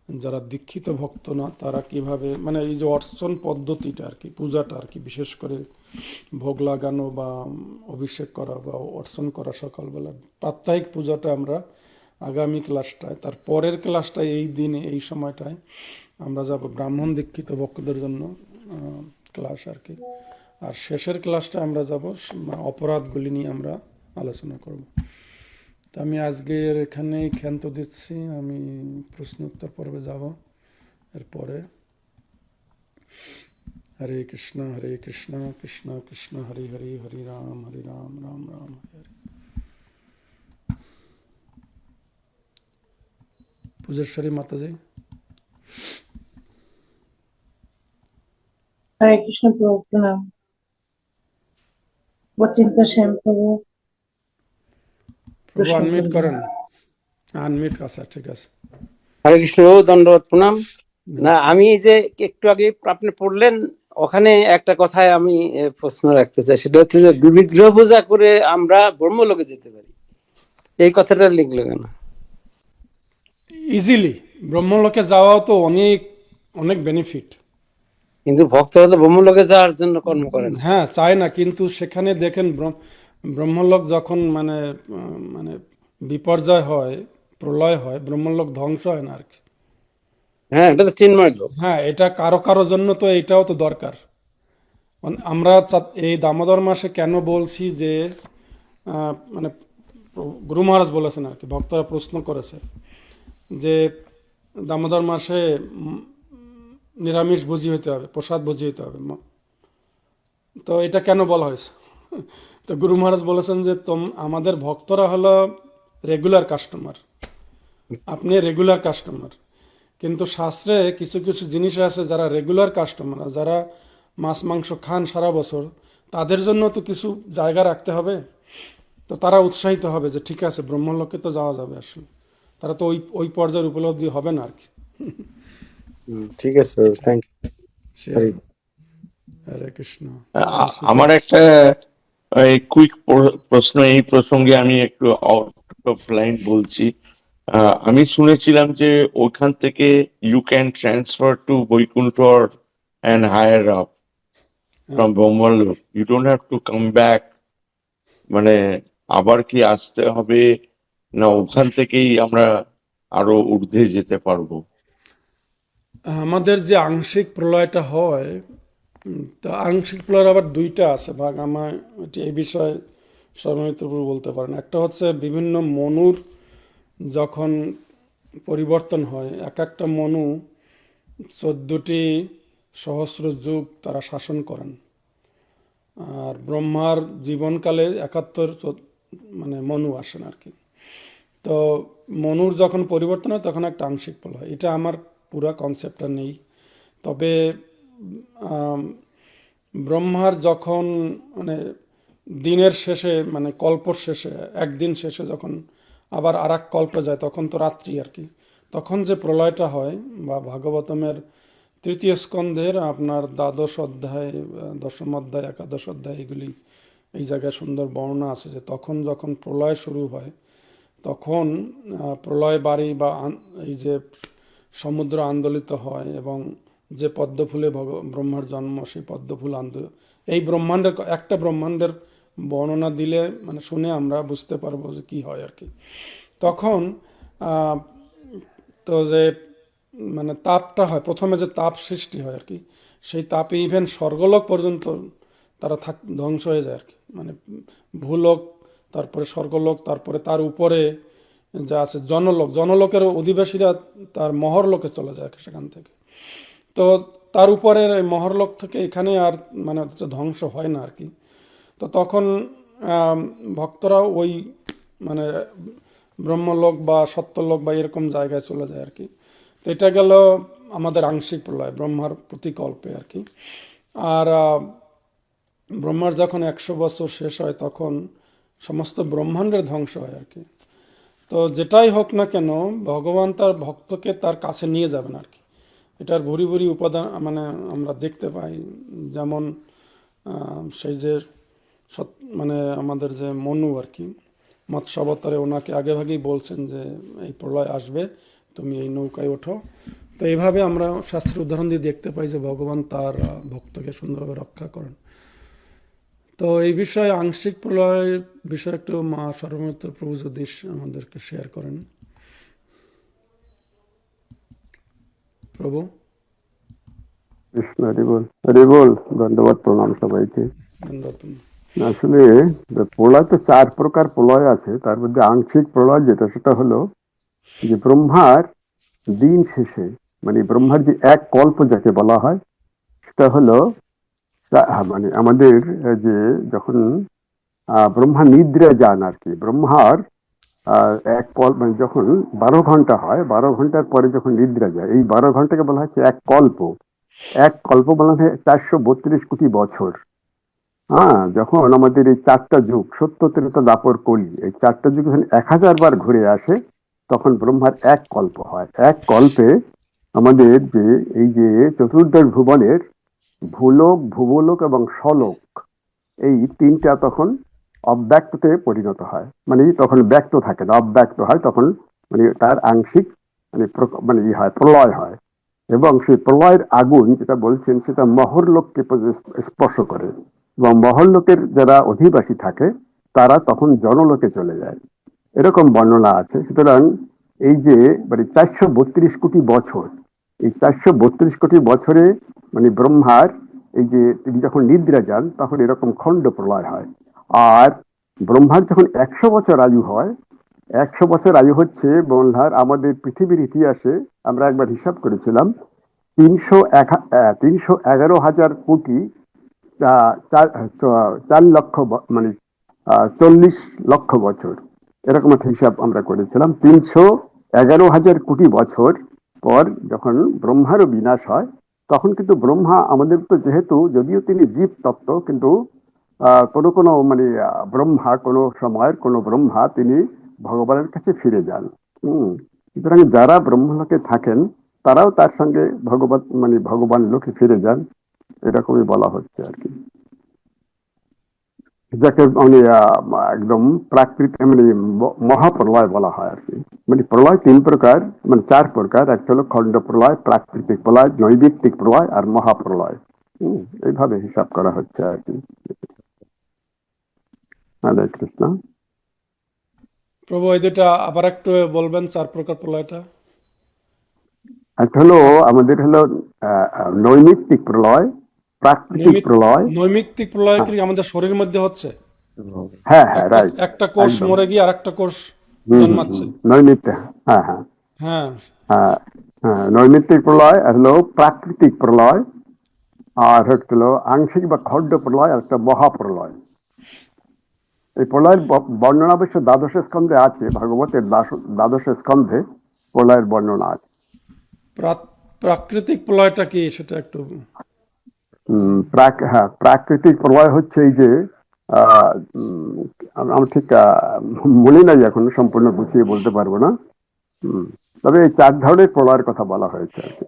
যারা দীক্ষিত ভক্ত না তারা কিভাবে, মানে এই যে অর্চন পদ্ধতিটা আর কি, পূজাটা আর কি, বিশেষ করে ভোগ লাগানো বা অভিষেক করা বা অর্চন করা সকালবেলা প্রাত্যহিক পূজাটা আমরা আগামী ক্লাসটায়, তার পরের ক্লাসটায় এই দিনে এই সময়টায় আমরা যাব ব্রাহ্মণ দীক্ষিত ভক্তদের জন্য ক্লাস আর কি। আর শেষের ক্লাসটা আমরা যাব অপরাধগুলি নিয়ে আমরা আলোচনা করব। তো আমি আজকের এখানেই ক্ষান্ত দিচ্ছি, আমি প্রশ্ন উত্তর পর্বে যাব এরপরে। হরে কৃষ্ণ কৃষ্ণ কৃষ্ণ হরে হরে, হরে রাম রাম রাম হরে হরে। পূজেশ্বরী মাতাজি। হরে কৃষ্ণ প্রভু, প্রণাম। অচিন্ত শ্যাম প্রভু, প্রভু আনমিউট করেন, আনমিউট। আচ্ছা ঠিক আছে। হরে কৃষ্ণ, দণ্ডবত প্রণাম। না, আমি এই যে একটু আগে আপনি পড়লেন ওখানে একটা কথায় আমি প্রশ্ন রাখতে চাই, সেটা হচ্ছে যে বিগ্রহ পূজা করে আমরা ব্রহ্মলোকে যেতে পারি, এই কথাটা লিখলো কেন? ইজিলি ব্রহ্মলোকে যাওয়াও তো অনেক অনেক বেনিফিট, কিন্তু ভক্তরা তো ব্রহ্মলোকে যাওয়ার জন্য কর্ম করেন। হ্যাঁ চায় না, কিন্তু সেখানে দেখেন ব্রহ্মলোক যখন মানে মানে বিপর্যয় হয়, প্রলয় হয়, ব্রহ্মলোক ধ্বংস হয় না আর কি। হ্যাঁ, এটা তো চিন্ময় লোক। হ্যাঁ, এটা কারো জন্য তো এটাও তো দরকার। আমরা এই দামোদর মাসে কেন বলছি যে মানে গুরু মহারাজ বলেছেন আর কি, ভক্তরা প্রশ্ন করেছে যে দামোদর মাসে নিরামিষ ভোজি হতে হবে, প্রসাদ ভোজি হতে হবে, তো এটা কেন বলা হয়েছে? তো গুরু মহারাজ বলেছেন যে আমাদের ভক্তরা হলো রেগুলার কাস্টমার, আপনি রেগুলার কাস্টমার, কিন্তু শাস্ত্রে কিছু কিছু জিনিস আছে যারা রেগুলার কাস্টমার, যারা মাছ মাংস খান সারা বছর, তাদের জন্য তো কিছু জায়গা রাখতে হবে। তো তারা উৎসাহিত হবে যে ঠিক আছে ব্রহ্মলোকে তো যাওয়া যাবে, আসলে তারা তো ওই পর্যায়ের উপলব্ধি হবে না আর কি। ঠিক আছে, থ্যাংক ইউ। হরে কৃষ্ণ। আমার একটা কুইক প্রশ্ন এই প্রসঙ্গে, আমি একটু আউট অফ লাইন বলছি। আমি শুনেছিলাম যে ওখান থেকে you can transfer to Vaikuntha and higher up from Brahmaloka, you don't have to come back. মানে আবার কি আসতে হবে, না ওখান থেকেই আমরা আরো ঊর্ধ্বে যেতে পারবো? আমাদের যে আংশিক প্রলয়টা হয়, তা আংশিক প্রলয়ের আবার দুইটা আছে ভাগ। আমার এই বিষয়ে সর্বমিত্রপুর বলতে পারেন। একটা হচ্ছে বিভিন্ন মনুর যখন পরিবর্তন হয়, এক একটা মনু 14টি সহস্র যুগ তারা শাসন করেন। আর ব্রহ্মার জীবনকালে 71 মানে মনু আসেন আর কি। তো মনুর যখন পরিবর্তন হয় তখন একটা আংশিক প্রলয় হয়। এটা আমার পুরা কনসেপ্টটা নেই, তবে আম, ব্রহ্মার যখন মানে দিনের শেষে মানে কল্পর শেষে একদিন শেষে যখন আবার আর এক কল্প যায় তখন তো রাত্রি আর কি, তখন যে প্রলয়টা হয় বা ভাগবতমের তৃতীয় স্কন্ধের আপনার দ্বাদশ অধ্যায়, দশম অধ্যায়, একাদশ অধ্যায়, এগুলি এই জায়গায় সুন্দর বর্ণনা আছে যে তখন যখন প্রলয় শুরু হয় তখন প্রলয় বাড়ি বা এই যে সমুদ্র আন্দোলিত হয় এবং যে পদ্মফুলে ব্রহ্মার জন্ম, সেই পদ্মফুল এই ব্রহ্মাণ্ডের একটা ব্রহ্মাণ্ডের বর্ণনা দিলে মানে শুনে আমরা বুঝতে পারবো যে কি হয় আর কি। তখন আহ, তো যে মানে তাপটা হয়, প্রথমে যে তাপ সৃষ্টি হয় আর কি, সেই তাপে ইভেন স্বর্গলোক পর্যন্ত তারা ধ্বংস হয়ে যায় আর কি। মানে ভূলোক, তারপরে স্বর্গলোক, তারপরে তার উপরে যা আছে জনলোক, জনলোকের অধিবাসীরা তার মহরলোকে চলে যায় সেখান থেকে। তো তার উপরে মহরলোক থেকে এখানে আর মানে ধ্বংস হয় না আর কি। তো তখন ভক্তরা ওই মানে ব্রহ্মলোক বা সত্যলোক বা এরকম জায়গায় চলে যায় আর কি। তো এটা গেল আমাদের আংশিক প্রলয়, ব্রহ্মার প্রতিকল্পে আর কি। আর ব্রহ্মার যখন 100 বছর শেষ হয় তখন সমস্ত ব্রহ্মাণ্ডের ধ্বংস হয় আর কি। তো যেটাই হোক না কেন ভগবান তার ভক্তকে তার কাছে নিয়ে যাবেন আর কি। এটার ভুরি ভুরি উপাদান মানে আমরা দেখতে পাই। যেমন সেই যে মানে আমাদের যে মনু আর কি, মৎস্য অবতারে ওনাকে আগেভাগেই বলছেন যে এই প্রলয় আসবে, তুমি এই নৌকায় ওঠো। তো এইভাবে আমরা শাস্ত্রের উদাহরণ দিয়ে দেখতে পাই যে ভগবান তার ভক্তকে সুন্দরভাবে রক্ষা করেন। তো এই বিষয়ে আংশিক প্রলয়ের বিষয়ে একটু মা সর্বমিত্র প্রভু যদি আমাদেরকে শেয়ার করেন। প্রভু। কৃষ্ণ হরিবল হরিবল, ধন্যবাদ, প্রণাম সবাইকে। ধন্যবাদ। আসলে প্রলয় তো 4 প্রকার প্রলয় আছে, তার মধ্যে আংশিক প্রলয় যেটা, সেটা হলো যে ব্রহ্মার দিন শেষে, মানে ব্রহ্মার যে এক কল্প যাকে বলা হয়, সেটা হলো মানে আমাদের যে যখন ব্রহ্মা নিদ্রা যান আর কি, ব্রহ্মার এক কল্প মানে যখন 12 ঘন্টা হয়, 12 ঘন্টার পরে যখন নিদ্রা যায়, এই 12 ঘন্টাকে বলা হচ্ছে এক কল্প। এক কল্প বলা হয় 432 কোটি বছর। যখন আমাদের এই 4টা যুগ, সত্য, ত্রেতা, দ্বাপর, কলি, এই 4টা যুগ যখন 1000 বার ঘুরে আসে তখন ব্রহ্মার এক কল্প হয়। এক কল্পে আমাদের যে এই যে চতুর্দশ ভুবনের ভূলোক, ভুবলোক এবং স্বলোক, এই 3টা তখন অব্যক্ততে পরিণত হয়, মানে তখন ব্যক্ত থাকে না, অব্যক্ত হয় তখন, মানে তার আংশিক মানে মানে হয়, প্রলয় হয়। এবং সেই প্রলয়ের আগুন যেটা বলছেন সেটা মহরলোককে স্পর্শ করে এবং মহরলোকের যারা অধিবাসী থাকে তারা তখন জনলোকে চলে যায়, এরকম বর্ণনা আছে। সুতরাং এই যে মানে 432 কোটি বছর, এই 432 কোটি বছরে মানে ব্রহ্মার এই যে তিনি যখন নিদ্রা যান তখন এরকম খণ্ড প্রলয় হয়। আর ব্রহ্মার যখন 100 বছর আয়ু হয়, 100 বছর আয়ু হচ্ছে ব্রহ্মার আমাদের পৃথিবীর ইতিহাসে আমরা একবার হিসাব করেছিলাম 311,000 কোটি 4 লক্ষ মানে 40 লক্ষ বছর, এরকম একটা হিসাব আমরা করেছিলাম। 311,000 কোটি বছর পর যখন ব্রহ্মারও বিনাশ হয় তখন কিন্তু ব্রহ্মা আমাদের তো, যেহেতু যদিও তিনি জীব তত্ত্ব, কিন্তু কোনো কোনো মানে ব্রহ্মা কোনো সময়ের কোনো ব্রহ্মা তিনি ভগবানের কাছে ফিরে যান। সুতরাং যারা ব্রহ্মলোকে থাকেন তারাও তার সঙ্গে ভগবান লোকে ফিরে যান, এরকমই বলা হচ্ছে আর কি। যাকে মানে একদম প্রাকৃতিক মানে মহাপ্রলয় বলা হয় আর কি। মানে প্রলয় তিন প্রকার, মানে চার প্রকার। একটা হলো খণ্ড প্রলয়, প্রাকৃতিক প্রলয়, নৈমিত্তিক প্রলয় আর মহাপ্রলয়। এইভাবে হিসাব করা হচ্ছে আর কি। হরে কৃষ্ণ। প্রভু এই দুটা আবার একটু বলবেন, চার প্রকার প্রলয়টা। একটা হলো আমাদের হলো নৈমিত্তিক প্রলয়, প্রাকৃতিক প্রলয়। নৈমিত্তিক প্রলয় কি আমাদের শরীরের মধ্যে হচ্ছে? হ্যাঁ হ্যাঁ, একটা রাইট, একটা কোষ একদম। মরে গিয়ে আর একটা কোষ জন্মাচ্ছে। নৈমিত্ত, হ্যাঁ হ্যাঁ হ্যাঁ, হ্যাঁ হ্যাঁ, নৈমিত্তিক প্রলয় আর হলো প্রাকৃতিক প্রলয়, আর হলো আংশিক বা খণ্ড প্রলয়, আর একটা মহাপ্রলয়। এই প্রলয়ের বর্ণনা অবশ্য দ্বাদশ স্কন্ধে আছে, ভাগবতের দ্বাদশ স্কন্ধে প্রলয়ের বর্ণনা আছে। প্রাকৃতিক প্রলয়টা কি সেটা একটু। হ্যাঁ, প্রাকৃতিক প্রলয় হচ্ছে এই যে আমি ঠিক মনে নাই এখন, সম্পূর্ণ গুছিয়ে বলতে পারবো না। তবে এই চার ধরনের প্রলয়ের কথা বলা হয়েছে আর কি।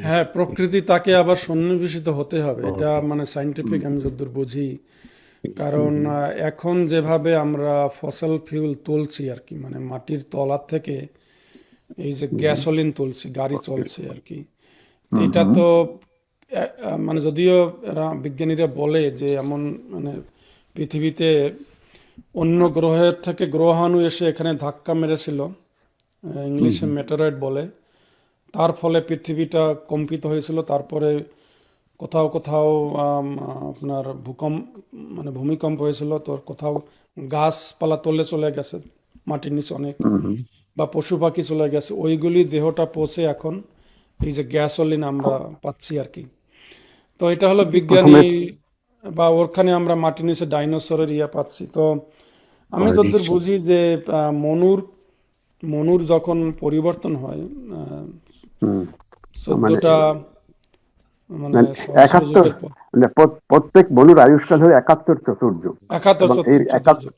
হ্যাঁ, প্রকৃতি তাকে আবার সন্নিবেশিত হতে হবে, এটা মানে সাইন্টিফিক আমি যতদূর বুঝি। কারণ এখন যেভাবে আমরা ফসল ফিউল তুলছি আর কি, মানে মাটির তলার থেকে এই যে গ্যাসোলিন তুলছি, গাড়ি চলছে আর কি, এটা তো মানে যদিও এরা বিজ্ঞানীরা বলে যে এমন মানে পৃথিবীতে অন্য গ্রহের থেকে গ্রহাণু এসে এখানে ধাক্কা মেরেছিল, ইংলিশে মেটেরয়েড বলে, তার ফলে পৃথিবীটা কম্পিত হয়েছিল। তারপরে কোথাও কোথাও আপনার মানে ভূমিকম্প হয়েছিল, তো কোথাও গাছপালা তলে চলে গেছে মাটির নিচে অনেক, বা পশু পাখি চলে গেছে, ওইগুলি দেহটা পচে এখন এই যে গ্যাসোলিন আমরা পাচ্ছি আর কি। তো এটা হলো বিজ্ঞানী, বা ওখানে আমরা মাটির নিচে ডাইনোসরের ইয়ে পাচ্ছি। তো আমি যতদূর বুঝি যে মনুর যখন পরিবর্তন হয়, মানে 14টা মানে সহস্র 71, যুগের পর, মানে প্রত্যেক মনুর আয়ুষ্কাল হলো 71 চতুর্যুগ। 71 এবং এই চতুর্যুগ।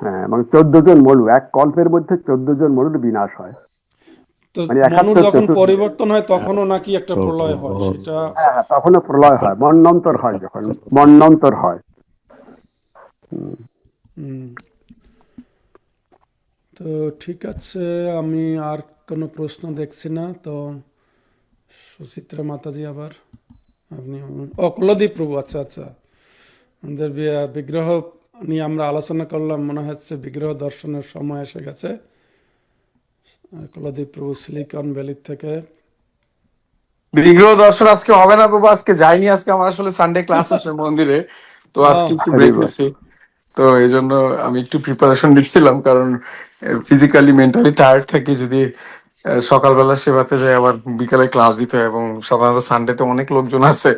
হ্যাঁ, এবং 14 জন মনু, এক কল্পের মধ্যে 14 জন মনুর বিনাশ হয়। তো মানে মনুর 71 যখন চতুর্যুগ। পরিবর্তন হয় তখনও নাকি একটা প্রলয় হয়, সেটা হ্যাঁ, তখনও প্রলয় হয়, মন্বন্তর হয়, যখন মন্বন্তর হয়। হুম। তো ঠিক আছে, আমি আর কোনো প্রশ্ন দেখছি না। তো সুচিত্রা মাতাজি আবার আপনি, কুলদীপ প্রভু, আচ্ছা আচ্ছা, আমাদের বিগ্রহ নিয়ে আমরা আলোচনা করলাম, মনে হচ্ছে বিগ্রহ দর্শনের সময় এসে গেছে। কুলদীপ প্রভু সিলিকন ভ্যালি থেকে। বিগ্রহ দর্শন আজকে হবে না বাবা, আজকে যাইনি। আজকে আমার আসলে সানডে ক্লাস আছে মন্দিরে, তো আজকে একটু ব্রেক নিচ্ছি। তো এই জন্য আমি একটু প্রিপারেশন দিচ্ছিলাম, কারণ ফিজিক্যালি মেন্টালি টায়ার্ড থাকি যদি সকালবেলা সেবাতে যাই, আবার বিকালে ক্লাস দিতে হয়, এবং সাধারণত সানডেতে অনেক লোকজন আছে।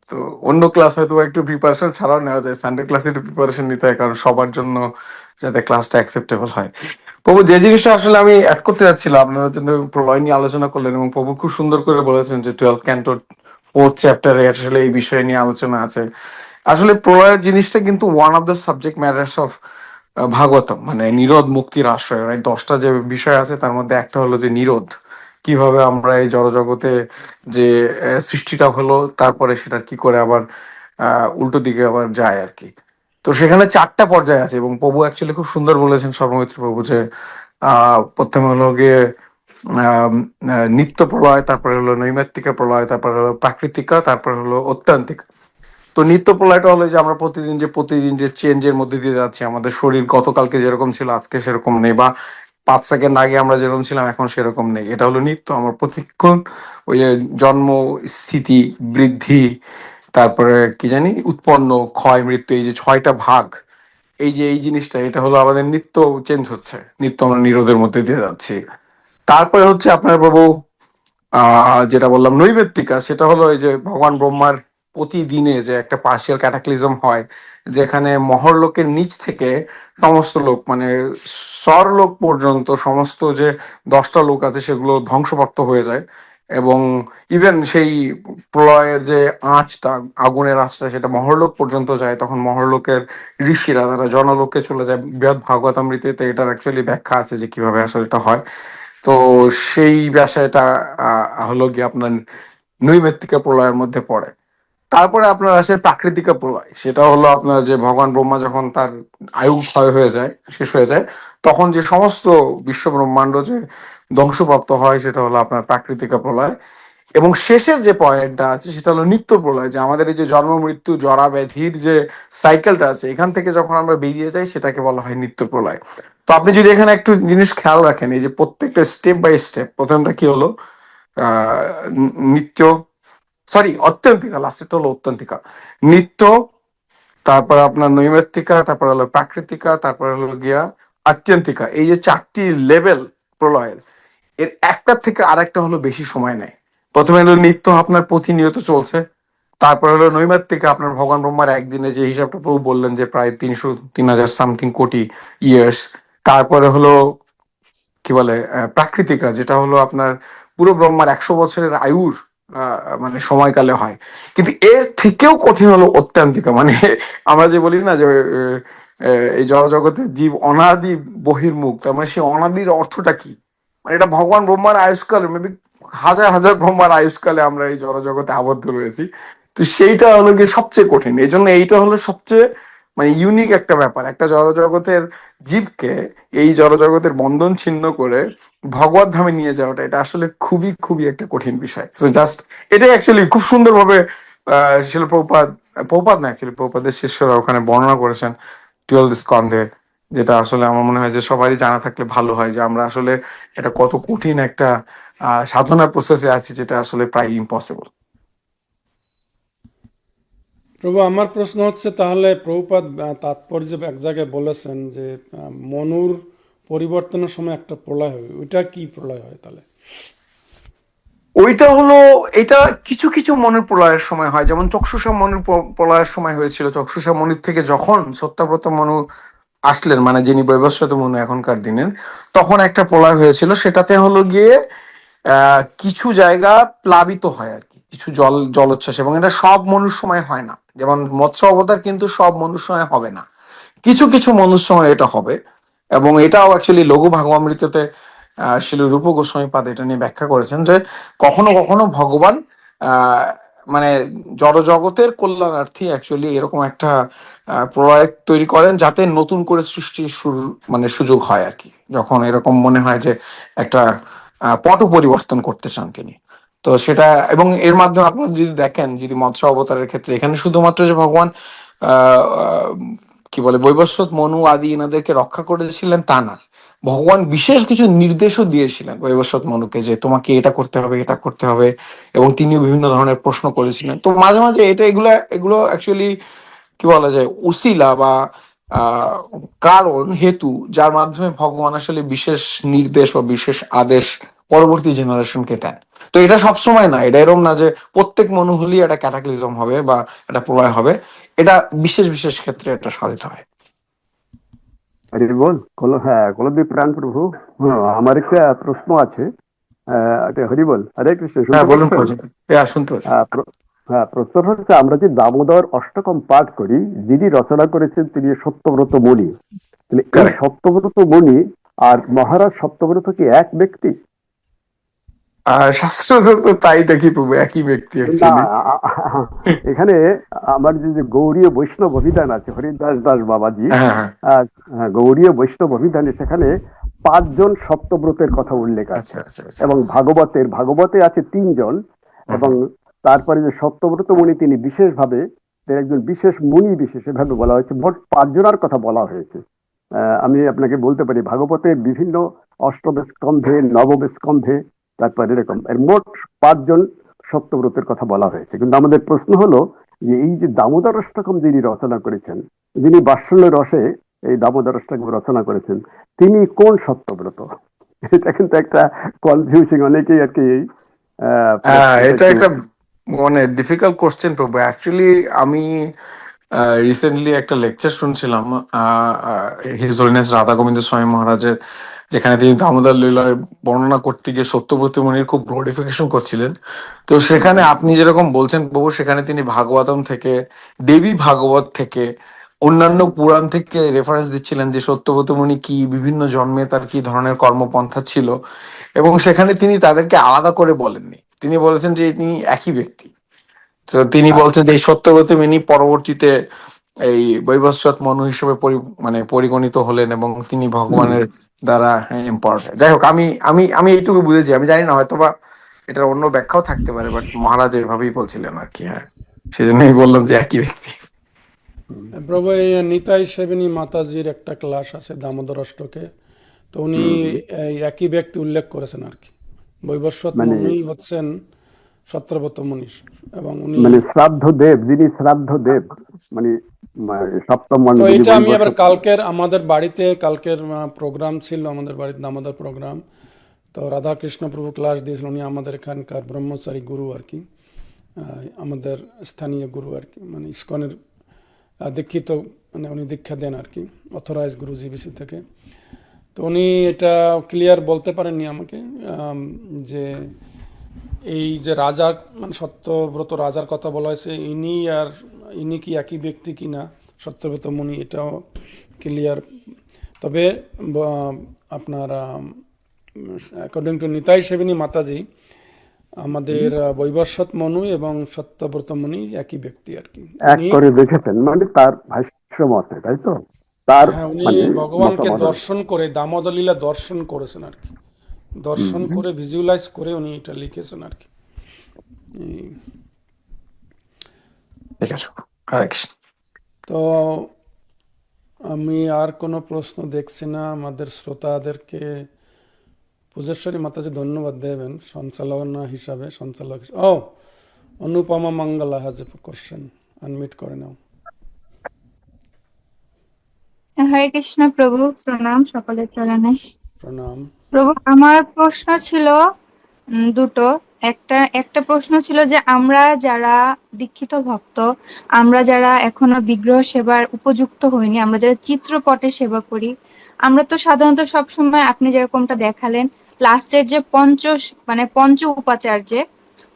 তো অন্য ক্লাস হয়তো একটু প্রিপারেশন ছাড়াও নেওয়া যায়, সানডে ক্লাসে একটু প্রিপারেশন নিতে হয়, কারণ সবার জন্য যাতে ক্লাসটা অ্যাকসেপ্টেবল হয়। প্রভু, যে জিনিসটা আসলে আমি অ্যাড করতে যাচ্ছিলাম, আপনারা জন্য প্রলয় নিয়ে আলোচনা করলেন, এবং প্রভু খুব সুন্দর করে বলেছেন যে 12 ক্যান্টোর 4th চ্যাপ্টারে আসলে এই বিষয় নিয়ে আলোচনা আছে। আসলে প্রলয়ের জিনিসটা কিন্তু one of the subject matters of Bhagavatam, মানে নিরোধ মুক্তির আশ্রয়। রাইট, 10টা যে বিষয় আছে তার মধ্যে একটা হলো যে নিরোধ, কিভাবে আমরা এই জড়জগতে যে সৃষ্টিটা হলো, তারপরে সেটা কি করে আবার উল্টো দিকে আবার যায় আর কি। তো সেখানে 4টা পর্যায় আছে, এবং প্রভু অ্যাকচুয়ালি খুব সুন্দর বলেছেন সর্বমিত্র প্রভু যে প্রথমে হলো গিয়ে নিত্য প্রলয়, তারপরে হলো নৈমিত্তিকা প্রলয়, তারপরে হলো প্রাকৃতিকা, তারপরে হলো অত্যান্তিকা। তো নিত্য প্রলয়টা হলো যে আমরা প্রতিদিন যে চেঞ্জের মধ্যে দিয়ে যাচ্ছি, আমাদের শরীর গতকালকে যেরকম ছিল আজকে সেরকম নেই, বা 5 সেকেন্ড আগে আমরা যেরকম ছিলাম এখন সেরকম নেই। এটা হলো নিত্য। আমার প্রতিক্ষণ ওই যে জন্ম, স্থিতি, বৃদ্ধি, তারপরে কি জানি উৎপন্ন, ক্ষয়, মৃত্যু, এই যে 6টা ভাগ, এই যে এই জিনিসটা, এটা হলো আমাদের নিত্য চেঞ্জ হচ্ছে, নিত্য আমরা নিরোধের মধ্যে দিয়ে যাচ্ছি। তারপরে হচ্ছে আপনার প্রভু যেটা বললাম নৈবেত্তিকা, সেটা হলো এই যে ভগবান ব্রহ্মার প্রতিদিনে যে একটা পার্শিয়াল ক্যাটাক্লিজম হয়, যেখানে মহরলোকের নিচ থেকে সমস্ত লোক, মানে স্বরলোক পর্যন্ত সমস্ত যে 10টা লোক আছে সেগুলো ধ্বংসপ্রাপ্ত হয়ে যায়, এবং ইভেন সেই প্রলয়ের যে আঁচটা, আগুনের আঁচটা, সেটা মহরলোক পর্যন্ত যায়। তখন মহরলোকের ঋষিরা তারা জনলোকে চলে যায়। বৃহৎ ভাগবতামৃতেতে এটার অ্যাকচুয়ালি ব্যাখ্যা আছে যে কিভাবে আসলে এটা হয়। তো সেই বিষয়টা হলো গিয়ে আপনার নৈমিত্তিকা প্রলয়ের মধ্যে পড়ে। তারপরে আপনার আসে প্রাকৃতিক প্রলয়, সেটা হলো আপনার যে ভগবান ব্রহ্মা যখন তার আয়ু ক্ষয় হয়ে যায়, শেষ হয়ে যায়, তখন যে সমস্ত বিশ্ব ব্রহ্মাণ্ড যে ধ্বংসপ্রাপ্ত হয়, সেটা হলো আপনার প্রাকৃতিক প্রলয়। এবং শেষের যে পয়েন্টটা আছে সেটা হলো নিত্য প্রলয়, যে আমাদের এই যে জন্ম মৃত্যু জরা ব্যাধির যে সাইকেলটা আছে, এখান থেকে যখন আমরা বেরিয়ে যাই সেটাকে বলা হয় নিত্য প্রলয়। তো আপনি যদি এখানে একটু জিনিস খেয়াল রাখেন, এই যে প্রত্যেকটা স্টেপ বাই স্টেপ, প্রথমটা কি হলো নিত্য, সরি অত্যন্তিকা, লাস্টেরটা হলো অত্যন্তিকা, নিত্য, তারপর আপনার নৈমিত্তিকা, তারপর হলো প্রাকৃতিকা, তারপর হলো গিয়া আত্যন্তিকা। এই যে চারটি লেভেল প্রলয়ের, এর একটা থেকে আরেকটা হলো বেশি সময় নেয়। প্রথমে হলো নিত্য, আপনার প্রতিনিয়ত চলছে। তারপর হলো নৈমিত্তিকা, আপনার ভগবান ব্রহ্মার একদিনে যে হিসাবটা প্রভু বললেন যে প্রায় 300-3000 সামথিং কোটি ইয়ার্স। তারপরে হলো কি বলে প্রাকৃতিকা, যেটা হলো আপনার পুরো ব্রহ্মার 100 বছরের আয়ুর মানে সময়কালে হয়। কিন্তু এর থেকেও কঠিন হলো অত্যান্তিকা, মানে আমরা যে বলি না যে এই জড়জগতের জীব অনাদি বহির্মুখ, তার মানে সেই অনাদির অর্থটা কি? মানে এটা ভগবান ব্রহ্মার আয়ুষ্কালে, মেবি হাজার হাজার ব্রহ্মার আয়ুষ্কালে আমরা এই জড়জগতে আবদ্ধ রয়েছি। তো সেইটা হলো গিয়ে সবচেয়ে কঠিন। এই জন্য এইটা হলো সবচেয়ে মানে ইউনিক একটা ব্যাপার, একটা জড়জগতের জীবকে এই জড়জগতের বন্ধন ছিন্ন করে ভগবত ধামে নিয়ে যাওয়াটা, এটা আসলে খুবই খুবই একটা কঠিন বিষয়। সো জাস্ট এটাই অ্যাকচুয়ালি খুব সুন্দরভাবে শিল প্রভুপাদ, প্রভুপাদ না অ্যাকচুয়ালি প্রভুপাদের শিষ্যরা ওখানে বর্ণনা করেছেন 12 স্কন্ধে, যেটা আসলে আমার মনে হয় যে সবারই জানা থাকলে ভালো হয়, যে আমরা আসলে এটা কত কঠিন একটা সাধনার প্রসেসে আছি, যেটা আসলে প্রায় ইম্পসিবল। প্রভু, আমার প্রশ্ন হচ্ছে তাহলে প্রভুপাদ তাৎপর্য এক জায়গায় বলেছেন যে মনুর পরিবর্তনের সময় একটা প্রলয় হবে, ওইটা কি প্রলয় হয় তাহলে? ওইটা হলো, এটা কিছু কিছু মনুর প্রলয়ের সময় হয়, যেমন চক্ষুষা মনুর প্রলয়ের সময় হয়েছিল। চক্ষুষা মনুর থেকে যখন সত্যব্রত মনু আসলেন, মানে যিনি বৈবস্বত মনু এখনকার দিনের, তখন একটা প্রলয় হয়েছিল। সেটাতে হলো গিয়ে কিছু জায়গা প্লাবিত হয় আর কি, কিছু জলোচ্ছ্বাস, এবং এটা সব মনুর সময় হয় না। যেমন মৎস্য অবতার কিন্তু সব মনুর সময় হবে না, কিছু কিছু মনুর সময় এটা হবে। এবং এটাও অ্যাকচুয়ালি লঘু ভাগবতামৃততে শিল রূপ গোস্বামী পাদ এটা নিয়ে ব্যাখ্যা করেছেন, যে কখনো কখনো ভগবান আহ মানে জড় জগতের কল্যাণার্থী অ্যাকচুয়ালি এরকম একটা প্রলয় তৈরি করেন, যাতে নতুন করে সৃষ্টির মানে সুযোগ হয় আর কি, যখন এরকম মনে হয় যে একটা পট পরিবর্তন করতে চান তিনি। তো সেটা, এবং এর মাধ্যমে আপনারা যদি দেখেন, যদি মৎস্য অবতারের ক্ষেত্রে, এখানে শুধুমাত্র যে ভগবান আহ কি বলে বৈবস্বত মনু আদি এনাদেরকে রক্ষা করেছিলেন তা না, ভগবান বিশেষ কিছু নির্দেশও দিয়েছিলেন বৈবস্বত মনুকে, যে তোমাকে এটা করতে হবে, এটা করতে হবে। এবং তিনিও বিভিন্ন ধরনের প্রশ্ন করেছিলেন। তো মাঝে মাঝে এটা এগুলো অ্যাকচুয়ালি কি বলা যায়, উসিলা বা আহ কারণ হেতু, যার মাধ্যমে ভগবান আসলে বিশেষ নির্দেশ বা বিশেষ আদেশ পরবর্তী জেনারেশনকে দেন। তো এটা সবসময় না, এটা এরকম না যে প্রত্যেক মনু হলেই একটা ক্যাটাক্লিজম হবে বা একটা প্রলয় হবে। এটা বিশেষ বিশেষ ক্ষেত্রে এটা সাধিত হয়। হরি বল, হ্যাঁ, কুলদীপ প্রাণ প্রভু। হ্যাঁ, আমার একটা প্রশ্ন আছে। হরি বল, হরে কৃষ্ণ, হ্যাঁ শুনতে বলুন, পাচ্ছেন? হ্যাঁ শুনতে পাচ্ছি। হ্যাঁ, প্রশ্ন হচ্ছে, আমরা যে দামোদর অষ্টকম পাঠ করি, যিনি রচনা করেছেন তিনি সত্যব্রত মুনি। তাহলে এই Correct. সত্যব্রত মুনি আর মহারাজ সত্যব্রত কি এক ব্যক্তি? শাস্ত্র তো তাই দেখি প্রভু, একই ব্যক্তি না, অ্যাকচুয়ালি। এখানে আমার যে গৌড়ীয় বৈষ্ণব অভিধান আছে, হরিদাস দাস বাবাজি, হ্যাঁ হ্যাঁ, গৌড়ীয় বৈষ্ণব অভিধানে সেখানে 5 জন সত্যব্রতের কথা উল্লেখ আছে। আচ্ছা আচ্ছা আচ্ছা। এবং ভাগবতে আছে 3 জন। এবং তারপরে যে সত্যব্রত মুনি, তিনি বিশেষভাবে একজন বিশেষ মুনি, বিশেষ এভাবে বলা হয়েছে। মোট 5 জনের কথা বলা হয়েছে। আমি আপনাকে বলতে পারি, ভাগবতের বিভিন্ন অষ্টম স্কন্ধে, নবম স্কন্ধে, তারপর এরকম মোট 5 জন সত্যব্রতের কথা বলা হয়েছে। কিন্তু আমাদের প্রশ্ন হলো যে এই যে দামোদর অষ্টকম যিনি রচনা করেছেন, যিনি বাৎসল্য রসে এই দামোদর অষ্টকম রচনা করেছেন, তিনি কোন সত্যব্রত? এটা কিন্তু একটা কনফিউজিং, অনেকেই আর কি এটা একটা মানে ডিফিকাল্ট কোশ্চেন প্রভু। অ্যাকচুয়ালি আমি রিসেন্টলি একটা লেকচার শুনছিলাম হিজ হোলিনেস রাধা গোবিন্দ স্বামী মহারাজের, যেখানে তিনি দামোদর লীলার বর্ণনা করতে গিয়ে সত্যব্রত মুনির খুব গ্লোরিফিকেশন করছিলেন। তো সেখানে আপনি যেরকম বলছেন প্রভু, সেখানে তিনি ভাগবতম থেকে, দেবী ভাগবত থেকে, অন্যান্য পুরাণ থেকে রেফারেন্স দিচ্ছিলেন যে সত্যব্রত মুনি কি, বিভিন্ন জন্মে তার কি ধরনের কর্মপন্থা ছিল। এবং সেখানে তিনি তাদেরকে আলাদা করে বলেননি, তিনি বলেছেন যে তিনি একই ব্যক্তি। তো তিনি বলছেন যে এই সত্যব্রত মিনি পরবর্তীতে এই বৈবস্বত মনু হিসেবে মানে পরিগণিত হলেন এবং তিনি ভগবানের দ্বারা এম্পাওয়ার্ড। যাই হোক, আমি আমি আমি এইটুকু বুঝেছি, আমি জানি না হয়তোবা এটার অন্য ব্যাখ্যাও থাকতে পারে, বাট মহারাজ এভাবেই বলছিলেন আর কি। হ্যাঁ, সেজন্যই বললাম যে একই ব্যক্তি। প্রভু এই নিতাই সেবিনী মাতাজির একটা ক্লাস আছে দামোদর অষ্টকে, তো উনি এই একই ব্যক্তি উল্লেখ করেছেন আর কি। বৈবস্বত মানে মুনি হচ্ছেন সত্যব্রত মুনি, এবং উনি মানে শ্রাদ্ধ দেব, যিনি শ্রাদ্ধ দেব, মানে সপ্তম তো মণ্ডলী এটা আমি আবার বৈবস্বত। আমাদের বাড়িতে কালকের প্রোগ্রাম ছিল, আমাদের বাড়িতে দামোদর প্রোগ্রাম, তো রাধাকৃষ্ণ প্রভু ক্লাস দিয়েছিলেন। উনি আমাদের এখানকার ব্রহ্মচারী গুরু আর কি, আমাদের স্থানীয় গুরু আর কি, মানে ইস্কনের দীক্ষিত, মানে উনি দীক্ষা দেন আর কি, অথরাইজ গুরু জিবিসি থেকে। তো উনি এটা ক্লিয়ার বলতে পারেননি আমাকে যে এই যে রাজা, মানে সত্যব্রত রাজার কথা বলা হয়েছে, ইনি কি একই ব্যক্তি কিনা সত্যব্রত মুনি, এটাও ক্লিয়ার। তবে আপনার অ্যাকর্ডিং টু নিতাই সেবিনী মাতাজি, আমাদের বৈবস্বত মনু এবং সত্যব্রত মুনি একই ব্যক্তি আর কি। এক করে দেখেছেন, মানে তার ভাষ্য মতে, তাই তো? তার হ্যাঁ, উনি মানে ভগবানকে মতামত। দর্শন করে, দামোদর লীলা দর্শন করেছেন আর কি, দর্শন করে ভিজুয়ালাইজ করে উনি এটা লিখেছেন আর কি। ঠিক আছে, হরে কৃষ্ণ। তো আমি আর কোনো প্রশ্ন দেখছি না। আমাদের শ্রোতাদেরকে পূজেশ্বরী মাতাজি ধন্যবাদ দেবেন সঞ্চালনা হিসাবে, সঞ্চালক ও অনুপমা মঙ্গলা হাজ কোশ্চেন, আনমিট করে নাও। হরে কৃষ্ণ প্রভু, প্রণাম সকলের চরণে। প্রণাম। প্রভু, আমার প্রশ্ন ছিল দুটো। একটা প্রশ্ন ছিল যে আমরা যারা দীক্ষিত ভক্ত, আমরা যারা এখনো বিগ্রহ সেবার উপযুক্ত হইনি, আমরা যারা চিত্রপটে সেবা করি, আমরা তো সাধারণত সবসময় আপনি যেরকমটা দেখালেন লাস্টের যে পঞ্চ উপাচার, যে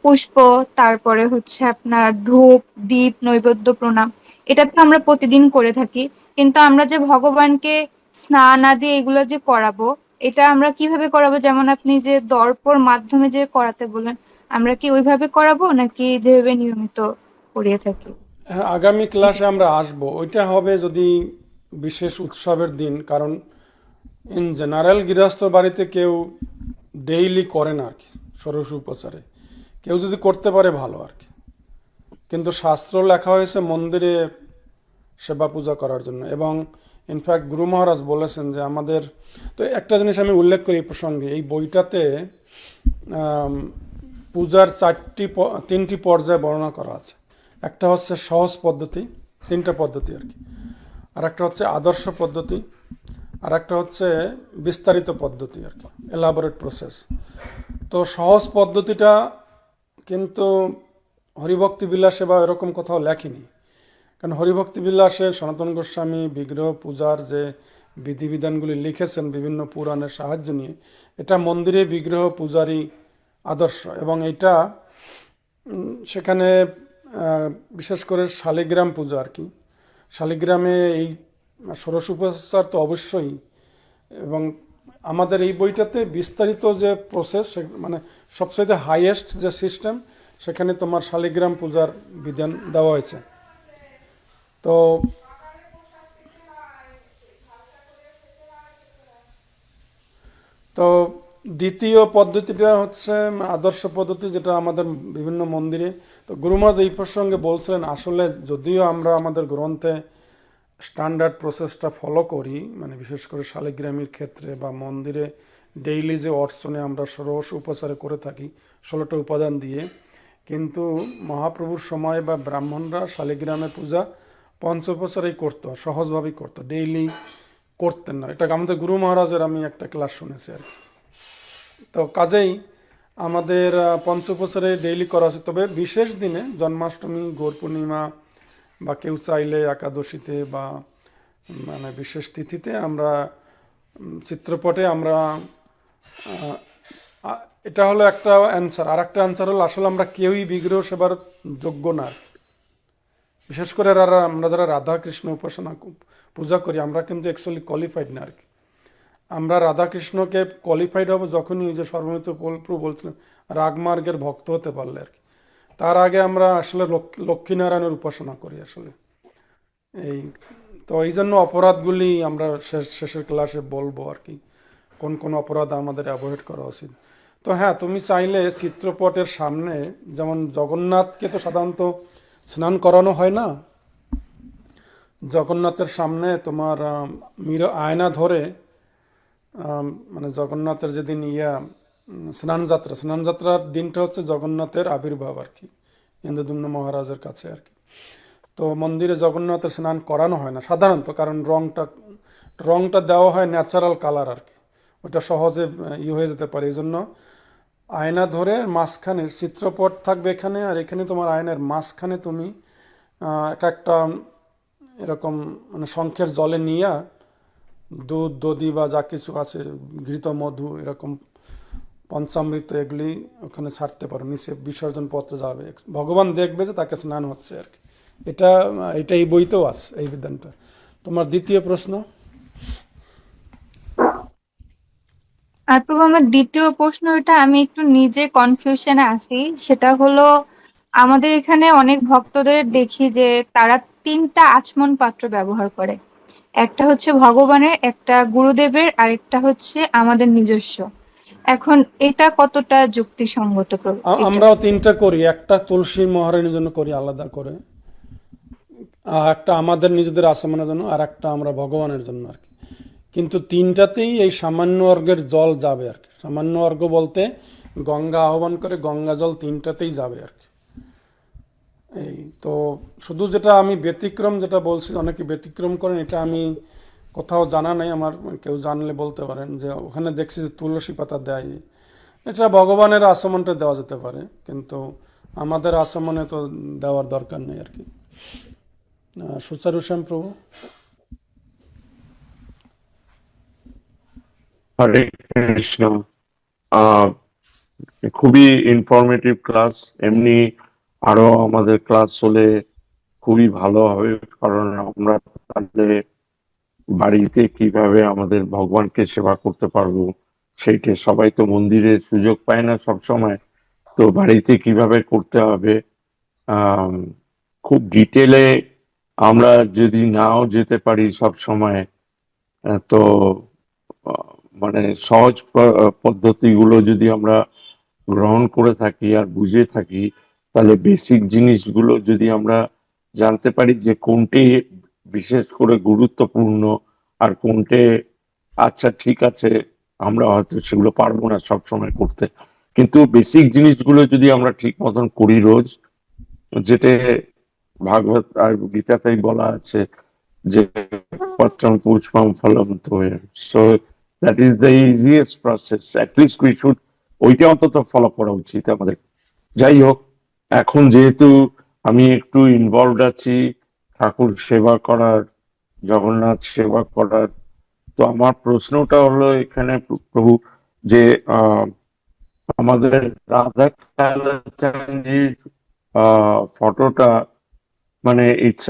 পুষ্প, তারপরে হচ্ছে আপনার ধূপ, দীপ, নৈবেদ্য, প্রণাম, এটা তো আমরা প্রতিদিন করে থাকি। কিন্তু আমরা যে ভগবানকে স্নান আদি এগুলো যে করাবো, এটা আমরা কিভাবে করাবো? যেমন আপনি যে দর্পর মাধ্যমে যে করাতে বললেন, আমরা কি ওইভাবে করাবো নাকি যেভাবে নিয়মিত করিয়ে থাকি? হ্যাঁ, আগামী ক্লাসে আমরা আসব। ওইটা হবে যদি বিশেষ উৎসবের দিন, কারণ ইন জেনারেল গৃহস্থ বাড়িতে কেউ ডেইলি করে না আর কি ষোড়শ উপচারে। কেউ যদি করতে পারে ভালো আর কি, কিন্তু শাস্ত্র লেখা হয়েছে মন্দিরে সেবা পূজা করার জন্য। এবং ইনফ্যাক্ট গুরু মহারাজ বলেছেন যে আমাদের, তো একটা জিনিস আমি উল্লেখ করি এই প্রসঙ্গে, এই বইটাতে পূজার তিনটি পর্যায়ে বর্ণনা করা আছে। একটা হচ্ছে সহজ পদ্ধতি, তিনটা পদ্ধতি আর কি, আর একটা হচ্ছে আদর্শ পদ্ধতি, আর একটা হচ্ছে বিস্তারিত পদ্ধতি আর কি, এলাবোরেট প্রসেস। তো সহজ পদ্ধতিটা কিন্তু হরিভক্তি বিলাসে বা এরকম কোথাও লেখেনি, কারণ হরিভক্তি বিলাসে সনাতন গোস্বামী বিগ্রহ পূজার যে বিধিবিধানগুলি লিখেছেন বিভিন্ন পুরাণের সাহায্য নিয়ে, এটা মন্দিরে বিগ্রহ পূজারই আদর্শ। এবং এটা সেখানে বিশেষ করে শালিগ্রাম পূজা আর কি, শালিগ্রামে এই ষোড়শ উপচার তো অবশ্যই। এবং আমাদের এই বইটাতে বিস্তারিত যে প্রসেস, মানে সবচেয়ে হাইয়েস্ট যে সিস্টেম, সেখানে তোমার শালিগ্রাম পূজার বিধান দেওয়া হয়েছে। তো দ্বিতীয় পদ্ধতিটা হচ্ছে আদর্শ পদ্ধতি, যেটা আমাদের বিভিন্ন মন্দিরে। তো গুরু মহারাজ এই প্রসঙ্গে বলছিলেন, আসলে যদিও আমরা আমাদের গ্রন্থে স্ট্যান্ডার্ড প্রসেসটা ফলো করি, মানে বিশেষ করে শালিগ্রামের ক্ষেত্রে বা মন্দিরে ডেইলি যে অর্চনে আমরা ষোড়শ উপচারে করে থাকি 16টা উপাদান দিয়ে, কিন্তু মহাপ্রভুর সময় বা ব্রাহ্মণরা শালিগ্রামে পূজা পঞ্চোপচারেই করতো, সহজভাবেই করতো, ডেইলি করতেন না। এটা আমাদের গুরু মহারাজের আমি একটা ক্লাস শুনেছি আর কি। তো কাজেই আমাদের পঞ্চোপচারে ডেইলি করা উচিত। তবে বিশেষ দিনে জন্মাষ্টমী, গৌর পূর্ণিমা বা কেউ চাইলে একাদশীতে বা মানে বিশেষ তিথিতে আমরা চিত্রপটে আমরা, এটা হলো একটা অ্যান্সার। আর একটা অ্যান্সার হলো আসলে আমরা কেউই বিগ্রহ সেবার যোগ্য না, বিশেষ করে আমরা যারা রাধা কৃষ্ণ উপাসনা পূজা করি, আমরা কিন্তু অ্যাকচুয়ালি কোয়ালিফাইড না আর কি। আমরা রাধাকৃষ্ণকে কোয়ালিফাইড হবো যখনই, যে সর্বমিত প্রভু বলছিলেন, রাগমার্গের ভক্ত হতে পারলে আর কি। তার আগে আমরা আসলে লক্ষ্মীনারায়ণের উপাসনা করি আসলে। এই তো এই জন্য অপরাধগুলি আমরা শেষের ক্লাসে বলবো আর কি, কোন কোন অপরাধ আমাদের অ্যাভয়েড করা উচিত। তো হ্যাঁ, তুমি চাইলে চিত্রপটের সামনে, যেমন জগন্নাথকে তো সাধারণত স্নান করানো হয় না, জগন্নাথের সামনে তোমার আয়না ধরে, মানে জগন্নাথের যেদিন স্নানযাত্রার দিনটা হচ্ছে জগন্নাথের আবির্ভাব আর কি, ইন্দ্রদ্যুম্ন মহারাজের কাছে আর কি। তো মন্দিরে জগন্নাথের স্নান করানো হয় না সাধারণত, কারণ রংটা দেওয়া হয় ন্যাচারাল কালার আর কি, ওটা সহজে হয়ে যেতে পারে। এই জন্য আয়না ধরে মাঝখানে চিত্রপট থাকবে এখানে, আর এখানে তোমার আয়নার মাঝখানে তুমি এক একটা এরকম মানে শঙ্খের জলে নিয়ে দুধ দধি বা যা কিছু আছে, ঘৃত মধু এরকম পঞ্চামৃত এগুলি ওখানে ছাড়তে পারো, নিচে বিসর্জন পত্র যাবে, ভগবান দেখবে যে তাকে স্নান হচ্ছে আর কি। এটা এই বইতেও আছে এই বিধানটা। তোমার দ্বিতীয় প্রশ্ন? আর প্রভু, আমার দ্বিতীয় প্রশ্নটা আমি একটু নিজে কনফিউশনে আছি। সেটা হলো, আমাদের এখানে অনেক ভক্তদের দেখি যে তারা 3টা আচমন পাত্র ব্যবহার করে। একটা হচ্ছে ভগবানের, একটা গুরুদেবের, আর একটা হচ্ছে আমাদের নিজস্ব। এখন এটা কতটা যুক্তিসঙ্গত প্রভু? আমরাও 3টা করি, একটা তুলসী মহারানীর জন্য করি আলাদা করে, আর একটা আমাদের নিজেদের আচমনের জন্য, আর একটা আমরা ভগবানের জন্য আর কি। কিন্তু 3টাতেই এই সামান্য অর্ঘের জল যাবে আর কি। সামান্য অর্ঘ বলতে গঙ্গা আহ্বান করে গঙ্গা জল 3টাতেই যাবে আর কি। এই তো শুধু যেটা আমি ব্যতিক্রম যেটা বলছি, অনেকে ব্যতিক্রম করেন, এটা আমি কোথাও জানা নাই আমার, কেউ জানলে বলতে পারেন, যে ওখানে দেখছি যে তুলসী পাতা দেয়। এটা ভগবানের আচমনটা দেওয়া যেতে পারে, কিন্তু আমাদের আচমনে তো দেওয়ার দরকার নেই আর কি। সুচারু শ্যাম প্রভু। হরে কৃষ্ণ। আহ খুবই ইনফরমেটিভ ক্লাস। এমনি আরো আমাদের ক্লাস হলে খুবই ভালো হবে, কারণ আমরা তাহলে বাড়িতে কিভাবে আমাদের ভগবানকে সেবা করতে পারবো সেইটা, সবাই তো মন্দিরের সুযোগ পায় না সব সময়, তো বাড়িতে কিভাবে করতে হবে আহ খুব ডিটেলে আমরা যদি নাও যেতে পারি সব সময়, তো মানে সহজ পদ্ধতিগুলো যদি আমরা গ্রহণ করে থাকি আর বুঝে থাকি, তাহলে বেসিক জিনিসগুলো যদি আমরা জানতে পারি যে কোনটি বিশেষ করে গুরুত্বপূর্ণ আর কোনটে আচ্ছা ঠিক আছে আমরা হয়তো সেগুলো পারবো না সব সময় করতে, কিন্তু বেসিক জিনিসগুলো যদি আমরা ঠিক মতন করি রোজ, যেটা ভাগবত আর গীতাতেই বলা আছে যে পত্রম পুষ্পম ফলম তোয়ম, so that is the easiest process, at least we should ওইটা অন্তত ফলো করা উচিত আমাদের। যাই হোক, এখন যেহেতু আমি একটু ইনভলভড আছি ঠাকুর সেবা করার, জগন্নাথ সেবা করার, তো আমার প্রশ্নটা হলো এখানে প্রভু যে আমাদের রাধা কালাচাঁদের ফটোটা, মানে ইটস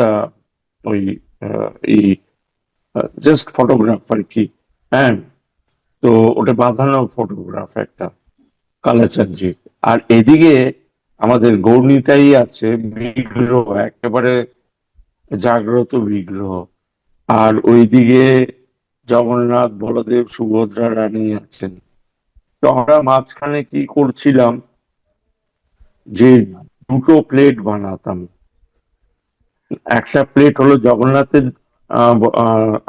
ওই এই জাস্ট ফটোগ্রাফ আর কি, হ্যাঁ, তো ওটা বাঁধানো ফটোগ্রাফ একটা কালাচাঁদজি, আর এদিকে আমাদের গৌরনীতাই আছে বিগ্রহ, একেবারে জাগ্রত বিগ্রহ, আর ওইদিকে জগন্নাথ বলদেব সুভদ্রা রানী আছেন। তো আমরা মাঝখানে কি করছিলাম যে 2টো প্লেট বানাতাম, একটা প্লেট হলো জগন্নাথের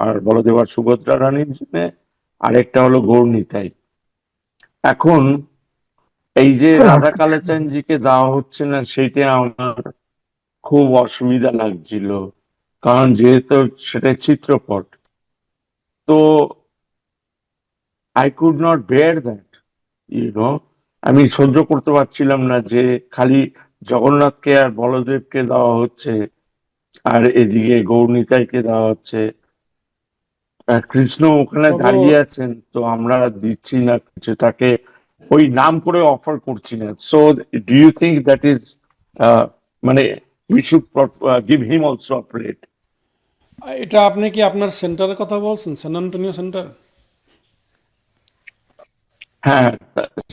আর বলদেব আর সুভদ্রা রানীর জন্য, আরেকটা হলো গৌরনীতাই। এখন এই যে রাধা কালাচাঁদজিকে দেওয়া হচ্ছে না, সেটা আমার খুব অসুবিধা লাগছিল, কারণ যেহেতু সেটা চিত্রপট, তো I could not bear that, আমি সহ্য করতে পারছিলাম না যে খালি জগন্নাথকে আর বলদেবকে দেওয়া হচ্ছে আর এদিকে গৌরনীতাইকে দেওয়া হচ্ছে, আর কৃষ্ণ ওখানে প্রভু, দাঁড়িয়ে আছেন, তো আমরা দিচ্ছি না কিছু, তাকে ওই নাম করে অফার করছি না। So do you think that is মানে we should give him also a plate? এটা আপনি কি আপনার সেন্টারের কথা বলছেন, সেন অ্যান্টোনিও সেন্টার? হ্যাঁ,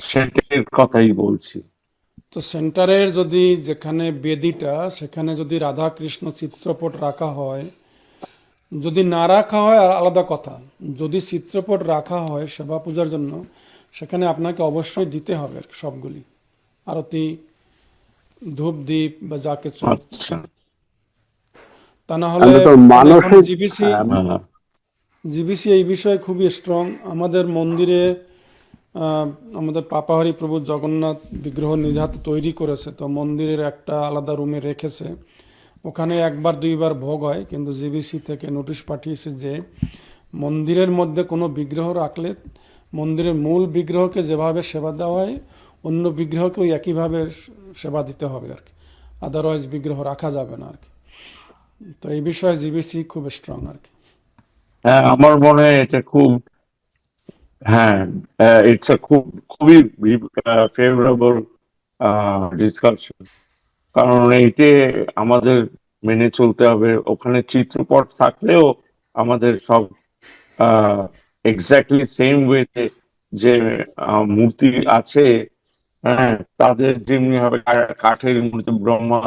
সেটার কথাই বলছি। তো সেন্টারের যদি যেখানে বেদিটা সেখানে যদি রাধা কৃষ্ণ চিত্রপট রাখা হয়, যদি না রাখা হয় আর আলাদা কথা, যদি চিত্রপট রাখা হয় সেবা পূজার জন্য, সেখানে আপনাকে অবশ্যই দিতে হবে সবগুলি, আরতি, ধূপ দ্বীপ বা যা কিছু। আচ্ছা। তা না হলে আমরা তো মানসিক জিবিসি হ্যাঁ, জিবিসি এই বিষয়ে খুবই স্ট্রং। আমাদের মন্দিরে আমাদের পাপাহারি প্রভু জগন্নাথ বিগ্রহ নিজ হাতে তৈরি করেছে, তো মন্দিরের একটা আলাদা রুমে রেখেছে, ওখানে একবার দুইবার ভোগ হয়, কিন্তু জিবিসি থেকে নোটিশ পাঠিয়েছে যে মন্দিরের মধ্যে কোনো বিগ্রহ রাখলে মন্দিরের মূল বিগ্রহকে যেভাবে সেবা দেওয়া হয় অন্য বিগ্রহকেও একইভাবে সেবা দিতে হবে আর কি, আদারওয়াইজ বিগ্রহ রাখা যাবে না আর কি। তো এই বিষয়ে জিবিসি খুব স্ট্রং আর কি। হ্যাঁ, আমার মনে হয় এটা খুব, হ্যাঁ, ইটস আ খুবই ফেভারেবল ডিসকাশন, কারণ এইটে আমাদের মেনে চলতে হবে। ওখানে চিত্রপট থাকলেও আমাদের সব এক্স্যাক্টলি সেম ওয়েতে যে মূর্তি আছে, হ্যাঁ, তাদের যেমনি হবে কাঠের মূর্তি, ব্রহ্মা,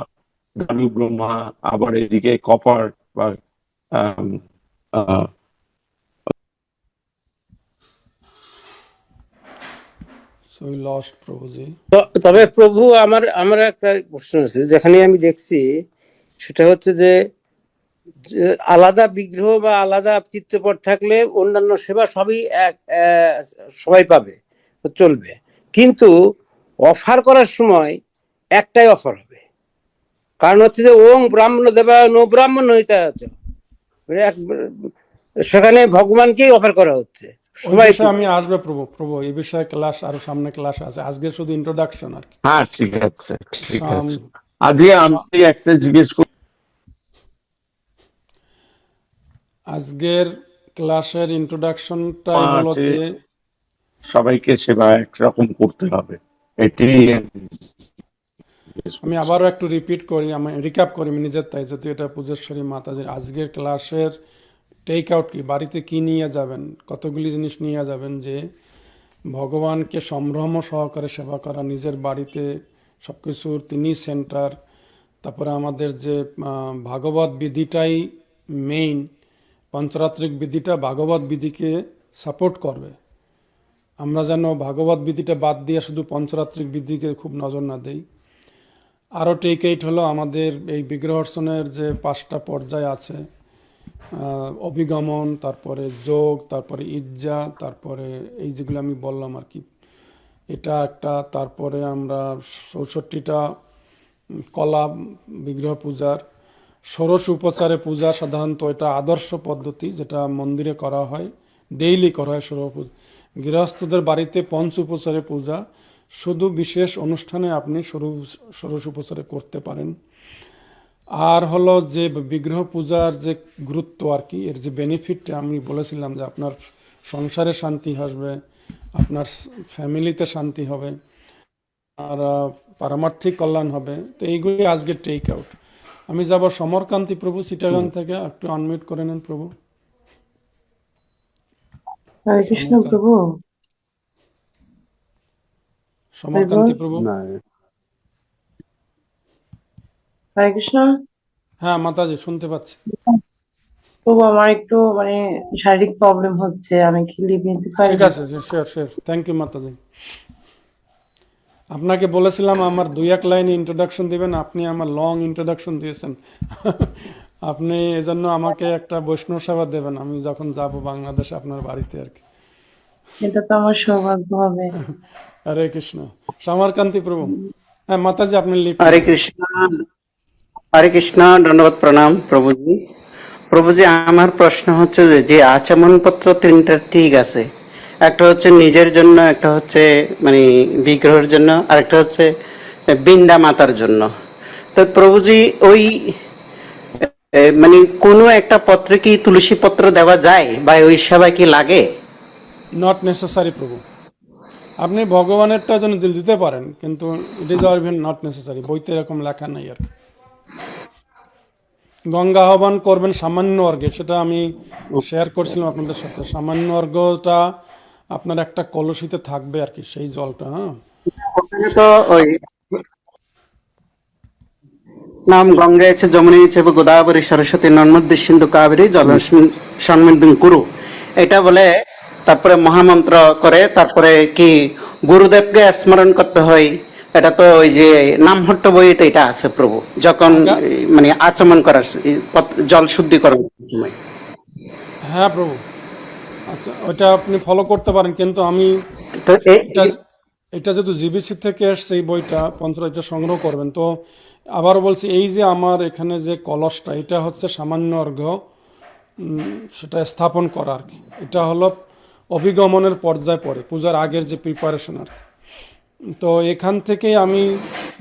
দানু ব্রহ্মা, আবার এদিকে কপার বা আম, আহ, সো উই লস্ট প্রভুজি। তবে প্রভু, আমার আমার একটা প্রশ্ন আছে, যেখানে আমি দেখছি সেটা হচ্ছে যে আলাদা বিগ্রহ বা আলাদা চিত্রপট থাকলে অন্যান্য সেবা সবই সবাই পাবে, চলবে, কিন্তু অফার করার সময় একটাই অফার হবে। কারণ হচ্ছে যে ওং ব্রাহ্মণ দেবা নো ব্রাহ্মণ হইতে আছে, সেখানে ভগবানকেই অফার করা হচ্ছে ওই সবাই। বিষয়ে আমি আসবো প্রভু এই বিষয়ে ক্লাস, আরো সামনে ক্লাস আছে, আজকে শুধু ইন্ট্রোডাকশন আর কি। হ্যাঁ, ঠিক আছে, ঠিক সাম- আছে। আজকে আমি একটা জিজ্ঞেস করি, আজকের ক্লাসের ইন্ট্রোডাকশনটাই হলো আছে, যে সবাইকে সেবা একরকম করতে হবে, এটি আমি আবারও একটু রিপিট করি, আমি রিক্যাপ করি নিজের তাই, যদি এটা পূজেশ্বরী মাতাজির আজকের ক্লাসের টেক আউট কি, বাড়িতে কি নিয়ে যাবেন, কতগুলি জিনিস নিয়ে যাবেন, যে ভগবানকে সম্ভ্রম সহকারে সেবা করা, নিজের বাড়িতে সব কিছুর তিনি সেন্টার। তারপরে আমাদের যে ভাগবত বিধিটাই মেইন, পঞ্চরাত্রিক বিধিটা ভাগবত বিধিকে সাপোর্ট করবে। আমরা যেন ভাগবত বিধিটা বাদ দিয়ে শুধু পঞ্চরাত্রিক বিধিকে খুব নজর না দেই। আরও টেক এইট হলো আমাদের এই বিগ্রহর্ষণের যে 5টা পর্যায় আছে, অভিগমন, তারপরে যোগ, তারপরে ইজ্জা, তারপরে এই যেগুলো আমি বললাম আর কি, এটা একটা। তারপরে আমরা 64টা কলা বিগ্রহ পূজার, ষোড়শ উপচারে পূজা, সাধারণত এটা আদর্শ পদ্ধতি যেটা মন্দিরে করা হয়, ডেইলি করা হয় ষোড়শ পূজা। গৃহস্থদের বাড়িতে পঞ্চ উপচারে পূজা, শুধু বিশেষ অনুষ্ঠানে আপনি ষোড়শ উপচারে করতে পারেন। আর হলো যে বিগ্রহ পূজার যে গুরুত্ব আর কি, এর যে বেনিফিটটা আমি বলেছিলাম যে আপনার সংসারে শান্তি আসবে, আপনার ফ্যামিলিতে শান্তি হবে, আর পারমার্থিক কল্যাণ হবে। তো এইগুলি আজকে টেক আউট। আমি যাব সমরকান্তি প্রভু চিটাগাং থেকে, একটু আনমিউট করে নেন প্রভু। হরে কৃষ্ণ প্রভু। সমরকান্তি প্রভু। না, হরে কৃষ্ণ হ্যাঁ মাতাজি, শুনতে পাচ্ছি। প্রভু, আমার একটু মানে শারীরিক প্রবলেম হচ্ছে, আমি কি লিভ নিতে পারি? ঠিক আছে, শিওর শিওর, থ্যাংক ইউ মাতাজি। আপনাকে বলেছিলাম আমার 2-1 লাইন ইন্ট্রোডাকশন দিবেন, আপনি আমার লং ইন্ট্রোডাকশন দিয়েছেন। আপনি এজন্য আমাকে একটা বৈষ্ণব সেবা দেবেন আমি যখন যাব বাংলাদেশে আপনার বাড়িতে আর কি। এটা তো আমার সৌভাগ্য হবে। হরে কৃষ্ণ। সমরকান্তি প্রভু। হ্যাঁ মাতাজি, আপনি লিপ। হরে কৃষ্ণ, হরে কৃষ্ণ, ধন্যবাদ, প্রণাম প্রভুজি। প্রভুজি, আমার প্রশ্ন হচ্ছে যে আচমন পত্র 3টা ঠিক আছে, একটা হচ্ছে নিজের জন্য, একটা হচ্ছে মানে বিগ্রহের জন্য, আর একটা হচ্ছে বৃন্দা মাতার জন্য। তো প্রভুজি, ওই মানে কোনো একটা পত্রে কি তুলসী পত্র দেওয়া যায় বা ওই সেবা কি লাগে? নট নেসেসারি প্রভু, আপনি ভগবানেরটা যেন দিতে পারেন, কিন্তু it is are not necessary, বইতে এরকম লেখা নাই আর কি। গঙ্গা আহ্বান করবেন সামান্য অর্ঘে, সেটা আমি শেয়ার করছিলাম আপনাদের সাথে। সামান্য অর্ঘটা আপনার একটা কলসিতে থাকবে আর কি, সেই জলটা। হ্যাঁ, ওখানে তো ওই নাম গঙ্গে চ যমুনে চৈব গোদাবরী সরস্বতী নর্মদে সিন্ধু কাবেরী জল সন্মিলন কুরু, এটা বলে তারপরে মহামন্ত্র করে, তারপরে কি গুরুদেবকে স্মরণ করতে হয়। এটা তো ওই যে নামহট্ট বইতে এটা আছে প্রভু, যখন মানে আচমন করার জল শুদ্ধিকরণ সময়। হ্যাঁ প্রভু, আচ্ছা ওইটা আপনি ফলো করতে পারেন, কিন্তু আমি তো এটা এটা যেহেতু জিবিসি থেকে এসছে এই বইটা পঞ্চরাজ্য সংগ্রহ করবেন। তো আবারও বলছি, এই যে আমার এখানে যে কলসটা, এটা হচ্ছে সামান্য অর্ঘ্য সেটা স্থাপন করা আর কি। এটা হলো অভিগমনের পর্যায়ে পড়ে, পূজার আগের যে প্রিপারেশন আর কি। তো এখান থেকেই আমি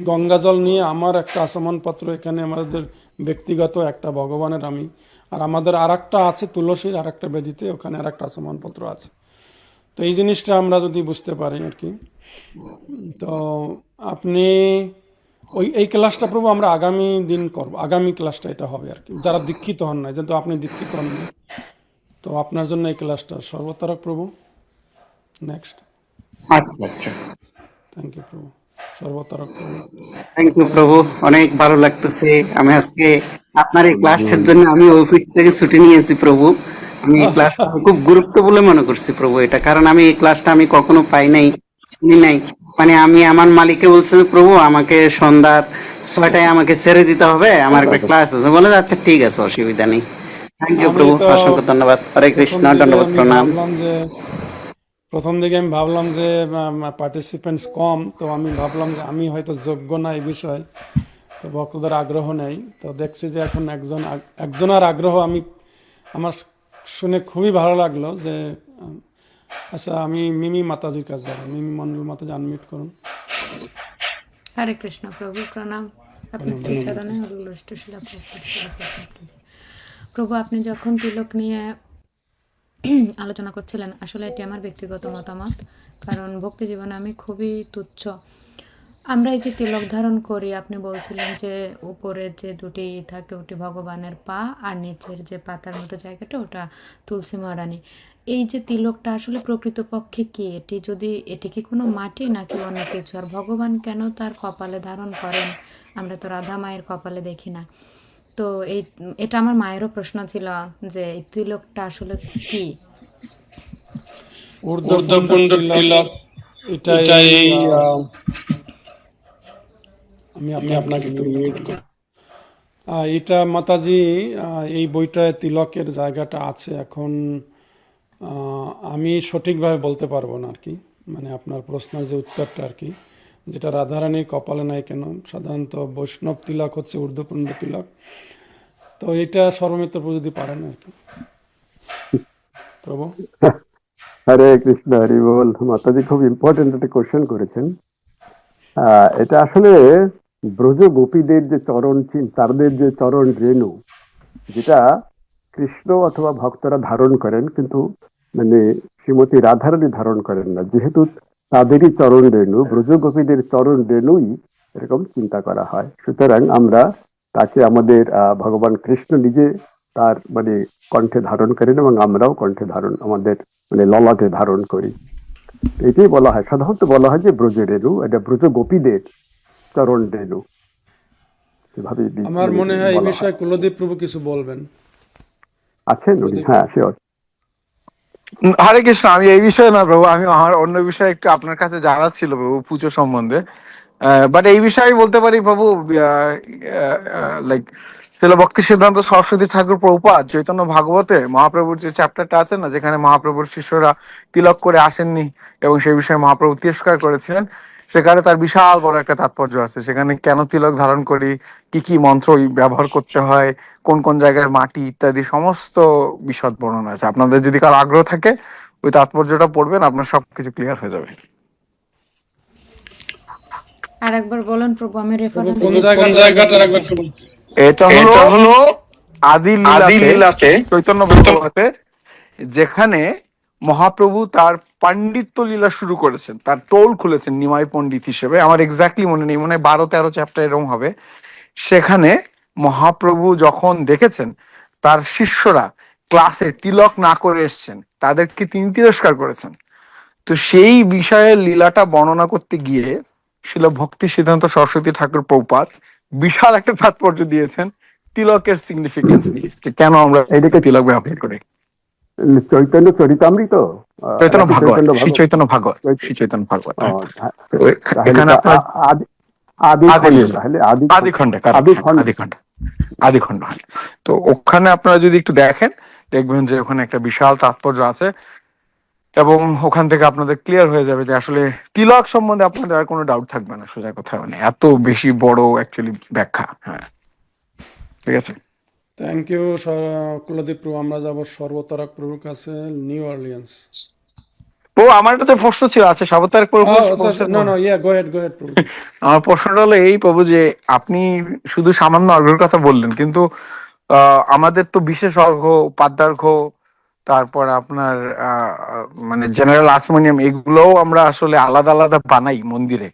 গঙ্গাজল নিয়ে আমার একটা আচমনপত্র, এখানে আমাদের ব্যক্তিগত একটা ভগবানের আমি, আর আমাদের আর একটা আছে তুলসীর আর একটা বেদিতে, ওখানে আর একটা আচমনপত্র আছে। তো এই জিনিসটা আমরা যদি বুঝতে পারি আর কি। তো আপনি এই ক্লাসটা প্রভু আমরা আগামী দিন করব, আগামী ক্লাসটা এটা হবে আর কি, যারা দীক্ষিত হন নাই, যেহেতু আপনি দীক্ষিত হন নাই, তো আপনার জন্য এই ক্লাসটা সর্বতারক প্রভু। নেক্সট। আচ্ছা আচ্ছা, থ্যাংক ইউ প্রভু, সর্বতারক প্রভু। থ্যাংক ইউ প্রভু, অনেক ভালো লাগতেছে। আমি আজকে আপনার এই ক্লাসের জন্য আমি অফিস থেকে ছুটি নিয়েছি প্রভু। আমি এই ক্লাসটা খুব গুরুত্ব বলে মনে করছি প্রভু এটা, কারণ আমি এই ক্লাসটা আমি কখনো পাই নাই, শুনি নাই। মানে আমি আমার মালিককে বলছি প্রভু আমাকে সন্ধ্যা 6টায় আমাকে ছেড়ে দিতে হবে, আমার একটা ক্লাস আছে। বলে আচ্ছা ঠিক আছে, অসুবিধা নেই। থ্যাংক ইউ আমি প্রভু, তো অসংখ্য ধন্যবাদ। হরে কৃষ্ণ, দণ্ডবত প্রণাম। প্রথম দিকে আমি ভাবলাম যে পার্টিসিপেন্টস কম, তো আমি ভাবলাম যে আমি হয়তো যোগ্য না এই বিষয়ে, তো ভক্তদের আগ্রহ নেই। তো দেখছি যে এখন একজনের আগ্রহ আমি আমার শুনে খুবই ভালো লাগলো যে আচ্ছা, আমি মিমি মাতাজির কাছে যাবো। মিমি মন্ডল মাতাজি আনমিউট করুন। হরে কৃষ্ণ প্রভু, প্রণাম আপনার চরণে। প্রভু, আপনি যখন তিলক নিয়ে আলোচনা করছিলেন, আসলে এটি আমার ব্যক্তিগত মতামত, কারণ ভক্তি জীবনে আমি খুবই তুচ্ছ। আমরা এই যে তিলক ধারণ করি, আপনি বলছিলেন যে উপরের যে দুটি থাকে ওটি ভগবানের পা, আর নিচের যে পাতার মতো জায়গাটা ওটা তুলসী মহারানী। এই যে তিলকটা আসলে প্রকৃতপক্ষে কি? এটি কি কোনো মাটি নাকি অন্য কিছু? আর ভগবান কেন তার কপালে ধারণ করেন? আমরা তো রাধা মায়ের কপালে দেখি না। তো এটা আমার মায়েরও প্রশ্ন ছিল যে এই তিলকটা আসলে কি? ঊর্ধ্বপুণ্ড তিলক, এটাই আমি আপনাকে একটু মিউট করি। এটা মাতাজি এই বইটায় তিলকের জায়গাটা আছে। এখন আমি সঠিকভাবে বলতে পারবো না আর কি, মানে আপনার প্রশ্নের যে উত্তরটা আর কি, যেটা রাধারানীর কপালে নাই কেন। সাধারণত বৈষ্ণব তিলক হচ্ছে ঊর্ধ্বপুণ্ড তিলক। তো এটা সর্বমিত্র প্রভু যদি পারেন আর কি প্রভু। হরে কৃষ্ণ, হরি বল। মাতাজি খুব ইম্পর্টেন্ট একটা কোশ্চেন করেছেন। এটা আসলে ব্রজ গোপীদের যে চরণ চিহ্ন, তাদের যে চরণ রেণু, যেটা কৃষ্ণ অথবা ভক্তরা ধারণ করেন, কিন্তু মানে শ্রীমতী রাধারানী ধারণ করেন না, যেহেতু তাদেরই চরণ রেণু, ব্রজ গোপীদের চরণ রেণুই এরকম চিন্তা করা হয়। সুতরাং আমরা তাকে আমাদের ভগবান কৃষ্ণ নিজে তার মানে কণ্ঠে ধারণ করেন, এবং আমরাও কণ্ঠে ধারণ, আমাদের মানে ললাটে ধারণ করি। এটাই বলা হয়, সাধারণত বলা হয় যে ব্রজ রেণু, এটা ব্রজ গোপীদের চরণ রেণু। আমার মনে হয় এই বিষয়ে কুলদীপ প্রভু কিছু বলবেন। আছেন উনি? হ্যাঁ, শিওর। হরে কৃষ্ণ। আমি এই বিষয়ে না প্রভু, আমি আমার অন্য বিষয়ে একটু আপনার কাছে জানার ছিল প্রভু, পুজো সম্বন্ধে। বাট এই বিষয়ে আমি বলতে পারি প্রভু, লাইক শিল ভক্তি সিদ্ধান্ত সরস্বতী ঠাকুর প্রভুপাদ চৈতন্য ভাগবতে মহাপ্রভুর যে চ্যাপ্টারটা আছে না, যেখানে মহাপ্রভুর শিষ্যরা তিলক করে আসেননি এবং সেই বিষয়ে মহাপ্রভু তিরস্কার করেছিলেন, সেখানে তার বিশাল বড় একটা তাৎপর্য আছে। সেখানে কেন তিলক ধারণ করি, কি কি মন্ত্র ব্যবহার করতে হয়, কোন কোন জায়গায় মাটি ইত্যাদি সমস্ত বিশদ বর্ণনা আছে। আপনাদের যদি কারো আগ্রহ থাকে ওই তাৎপর্যটা পড়বেন, আপনার সবকিছু ক্লিয়ার হয়ে যাবে। আরেকবার বলেন প্রভু, আমি রেফারেন্স কোন জায়গাটা একবার বলুন। এটা হলো আদি লীলাতে চৈতন্য ভাগবতে, যেখানে মহাপ্রভু তার পাণ্ডিত্য লীলা শুরু করেছেন, তার টোল খুলেছেন নিমাই পণ্ডিত হিসেবে। আমার এক্স্যাক্টলি মনে নেই, মনে হয় 12-13 চ্যাপ্টার এরকম হবে। সেখানে মহাপ্রভু যখন দেখেছেন তার শিষ্যরা ক্লাসে তিলক না করে এসছেন, তাদেরকে তিনি তিরস্কার করেছেন। তো সেই বিষয়ে লীলাটা বর্ণনা করতে গিয়ে শিল ভক্তি সিদ্ধান্ত সরস্বতী ঠাকুর প্রভুপাদ বিশাল একটা তাৎপর্য দিয়েছেন তিলকের সিগনিফিকেন্স নিয়ে, যে কেন আমরা এটাকে তিলক ব্যবহার করি। চৈতন্য চরিতামৃত চৈতন্য নাকি ভাগবত, চৈতন্য শ্রী ভাগবত? চৈতন্য ভাগবত, চৈত- শ্রী চৈতন্য ভাগবত। ও, তো তাহলে এখানে তো আপনার আদি আদি আদি খণ্ড, লীলা, তাহলে আদি খণ্ড, আদি খণ্ড। আদি খণ্ড, আদি খণ্ড। তো ওখানে আপনারা যদি একটু দেখেন, দেখবেন যে ওখানে একটা বিশাল তাৎপর্য আছে, এবং ওখান থেকে আপনাদের ক্লিয়ার হয়ে যাবে যে আসলে তিলক সম্বন্ধে আপনাদের আর কোনো ডাউট থাকবে না, সোজা কথা, মানে এত বেশি বড় অ্যাকচুয়ালি ব্যাখ্যা। হ্যাঁ, ঠিক আছে। থ্যাংক ইউ কুলদীপ প্রভু। আমরা যাব সর্বতারক প্রভুর কাছে, নিউ অরলিয়ান্স। ও, আমার একটা প্রশ্ন ছিল, আচ্ছা সাবতার প্রভু। নো নো, ইয়া গো হেড প্রভু। আমার প্রশ্নটা হলো এই প্রভু, যে আপনি শুধু সামান্য অর্ঘ্যের কথা বললেন, কিন্তু আমাদের তো বিশেষ অর্ঘ্য, উপাধ্যার্ঘ্য, তারপর আপনার মানে জেনারেল হারমোনিয়াম, এগুলোও আমরা আসলে আলাদা আলাদা বানাই মন্দিরে।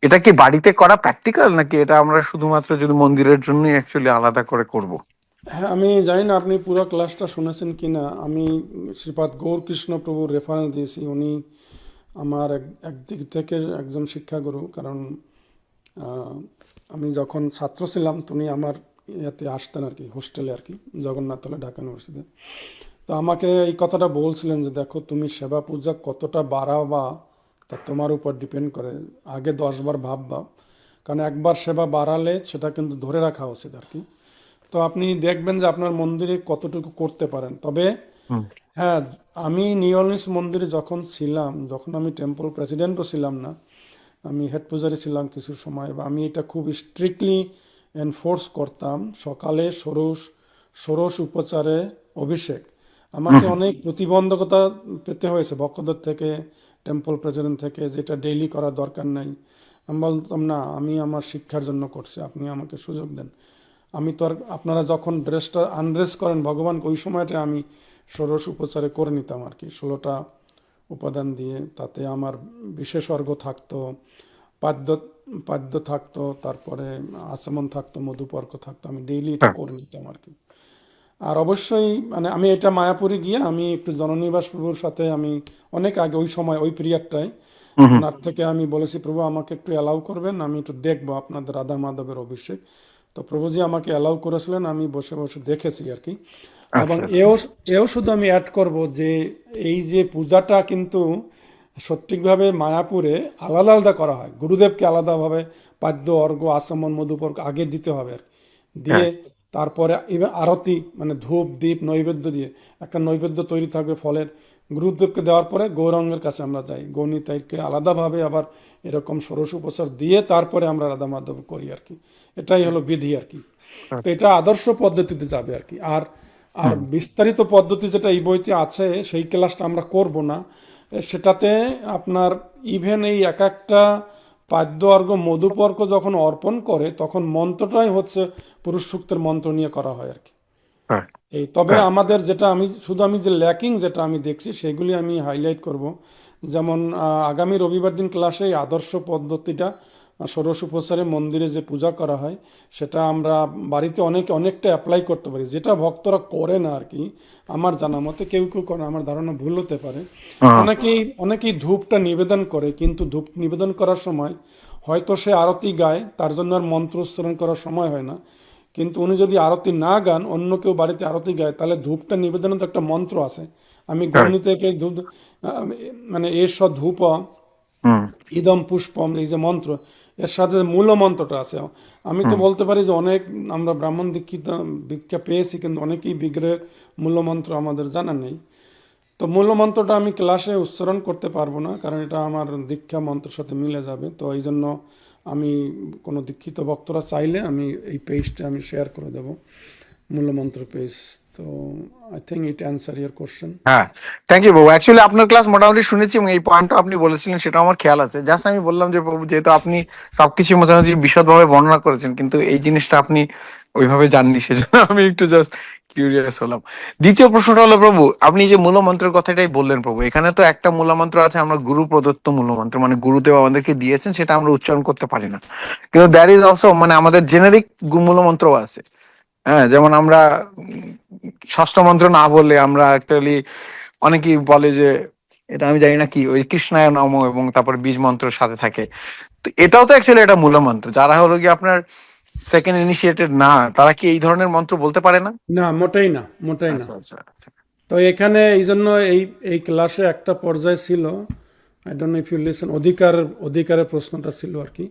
এটা কি বাড়িতে করা প্র্যাকটিক্যাল, নাকি এটা আমরা শুধুমাত্র যদি মন্দিরের জন্যই অ্যাকচুয়ালি আলাদা করে করব? হ্যাঁ, আমি জানি না আপনি পুরো ক্লাসটা শুনেছেন কিনা। আমি শ্রীপাদ গৌরকৃষ্ণ প্রভুর রেফারেন্স দিয়েছি। উনি আমার একদিক থেকে একজন শিক্ষাগুরু, কারণ আমি যখন ছাত্র ছিলাম উনি আমার ইয়াতে আসতেন আর কি, হোস্টেলে আর কি, জগন্নাথতলা ঢাকা ইউনিভার্সিটিতে। তো আমাকে এই কথাটা বলছিলেন যে দেখো, তুমি সেবা পূজা কতটা বাড়াবা তা তোমার উপর ডিপেন্ড করে। আগে 10 বার ভাববা, কারণ একবার সেবা বাড়ালে সেটা কিন্তু ধরে রাখা উচিত আর কি। তো আপনি দেখবেন যে আপনার মন্দিরে কতটুকু করতে পারেন। তবে হ্যাঁ, আমি নিউ অরলিন্স মন্দিরে যখন ছিলাম, যখন আমি টেম্পল প্রেসিডেন্টও ছিলাম না, আমি হেড পূজারি ছিলাম কিছু সময়, বা আমি এটা খুব স্ট্রিক্টলি এনফোর্স করতাম। সকালে ষোড়শ উপচারে অভিষেক। আমাকে অনেক প্রতিবন্ধকতা পেতে হয়েছে ভক্তদের থেকে, টেম্পল প্রেসিডেন্ট থেকে, যেটা ডেইলি করার দরকার নাই। আমি বলতাম না, আমি আমার শিক্ষার জন্য করছি, আপনি আমাকে সুযোগ দেন। আমি তো আর, আপনারা যখন ড্রেসটা আনড্রেস করেন ভগবানকে, ওই সময়টা আমি ষোড়শ উপচারে করে নিতাম আর কি, 16টা উপাদান দিয়ে। তাতে আমার বিশেষ অর্ঘ্য থাকতো, পাদ্য পাদ্য থাকতো, তারপরে আচমন থাকতো, মধুপর্ক থাকতো। আমি ডেইলি এটা করে নিতাম আর কি। আর অবশ্যই মানে আমি এটা মায়াপুরে গিয়ে আমি একটু জননিবাস প্রভুর সাথে, আমি অনেক আগে ওই সময় ওই পিরিয়ডটায় ওনার থেকে আমি বলেছি, প্রভু আমাকে একটু অ্যালাউ করবেন, আমি একটু দেখবো আপনাদের রাধা মাধবের অভিষেক। তো প্রভুজি আমাকে অ্যালাউ করেছিলেন, আমি বসে বসে দেখেছি আর কি। এবং এও শুধু আমি অ্যাড করব যে এই যে পূজাটা কিন্তু সঠিকভাবে মায়াপুরে আলাদা আলাদা করা হয়। গুরুদেবকে আলাদাভাবে পাদ্য, অর্ঘ্য, আচমন, মধুপর্ক আগে দিতে হবে আর কি। দিয়ে তারপরে এবার আরতি, মানে ধূপ দীপ নৈবেদ্য দিয়ে একটা নৈবেদ্য তৈরি থাকবে ফলের, গুরুদেবকে দেওয়ার পরে গৌরাঙ্গের কাছে আমরা যাই, গৌনিতাইকে আলাদাভাবে আবার এরকম ষোড়শ উপচার দিয়ে তারপরে আমরা রাধা মাধব করি আর কি। এটাই হলো বিধি আর কি। তো এটা আদর্শ পদ্ধতিতে যাবে আর কি। আর আর বিস্তারিত পদ্ধতি যেটা এই বইতে আছে, সেই ক্লাসটা আমরা করব না। সেটাতে আপনার ইভেন এই এক একটা পাদ্য, অর্ঘ্য, মধুপর্ক যখন অর্পণ করে, তখন মন্ত্রটাই হচ্ছে পুরুষ সূক্তের মন্ত্র নিয়ে করা হয় আর কি। এই তবে আমাদের যেটা আমি যে ল্যাকিং যেটা আমি দেখছি, সেগুলি আমি হাইলাইট করব। যেমন আগামী রবিবার দিন ক্লাসে এই আদর্শ পদ্ধতিটা, ষোড়শ উপচারে মন্দিরে যে পূজা করা হয়, সেটা আমরা বাড়িতে অনেকটা অ্যাপ্লাই করতে পারি, যেটা ভক্তরা করে না আর কি। আমার জানা মতে কেউ কেউ করে, আমার ধারণা ভুল হতে পারে। অনেকেই ধূপটা নিবেদন করে, কিন্তু ধূপ নিবেদন করার সময় হয়তো সে আরতি গায়, তার জন্য আর মন্ত্র উচ্চারণ করার সময় হয় না। কিন্তু উনি যদি আরতি না গান, অন্য কেউ বাড়িতে আরতি গায়, তাহলে ধূপটা নিবেদনে তো একটা মন্ত্র আছে। আমি গণিত থেকে ধূপ, মানে এর সব ধূপ ইদম পুষ্পম, এই যে মন্ত্র, এর সাথে মূল মন্ত্রটা আছে। আমি তো বলতে পারি যে অনেক আমরা ব্রাহ্মণ দীক্ষা পেয়েছি, কিন্তু অনেকেই বিগ্রহের মূল মন্ত্র আমাদের জানা নেই। তো মূল মন্ত্রটা আমি ক্লাসে উচ্চারণ করতে পারবো না, কারণ এটা আমার দীক্ষা মন্ত্রের সাথে মিলে যাবে। তো এই জন্য আমি কোনো দীক্ষিত ভক্তরা চাইলে আমি এই পেজটা আমি শেয়ার করে দেব, মূলমন্ত্র পেজ। তো I think it answer your question. হ্যাঁ, থ্যাংক ইউ বাবু। অ্যাকচুয়ালি আপনার ক্লাস মোটামুটি শুনেছি, এবং এই পয়েন্টটা আপনি বলেছিলেন সেটা আমার খেয়াল আছে। জাস্ট আমি বললাম যে প্রভু, যেহেতু আপনি সবকিছু মোটামুটি বিশদভাবে বর্ণনা করেছেন, কিন্তু এই জিনিসটা আপনি ওইভাবে জাননি, সেজন্য আমি একটু জাস্ট কিউরিয়াস হলাম। দ্বিতীয় প্রশ্নটা হলো প্রভু, আপনি যে মূলমন্ত্রের কথাটাই বললেন প্রভু, এখানে তো একটা মূলমন্ত্র আছে, আমরা গুরু প্রদত্ত মূলমন্ত্র, মানে গুরুদেব আমাদেরকে দিয়েছেন, সেটা আমরা উচ্চারণ করতে পারি না। কিন্তু দ্যার ইজ অলসো, মানে আমাদের জেনারিক মূলমন্ত্রও আছে। হ্যাঁ, যেমন আমরা ষষ্ঠ মন্ত্র না বললে আমরা অ্যাকচুয়ালি, অনেকেই বলে যে এটা আমি জানি না কি, ওই কৃষ্ণায় নমঃ এবং তারপর বীজ মন্ত্রের সাথে থাকে। তো এটাও তো অ্যাকচুয়ালি এটা মূল মন্ত্র। যারা হলো কি আপনার সেকেন্ড ইনিশিয়েটেড না, তারা কি এই ধরনের মন্ত্র বলতে পারে না? না, মোটেই না, মোটেই না। আচ্ছা আচ্ছা। তো এখানে এই জন্য এই ক্লাসে একটা পর্যায়ে ছিল, I don't know if you listen, অধিকারের প্রশ্নটা ছিল আর কি,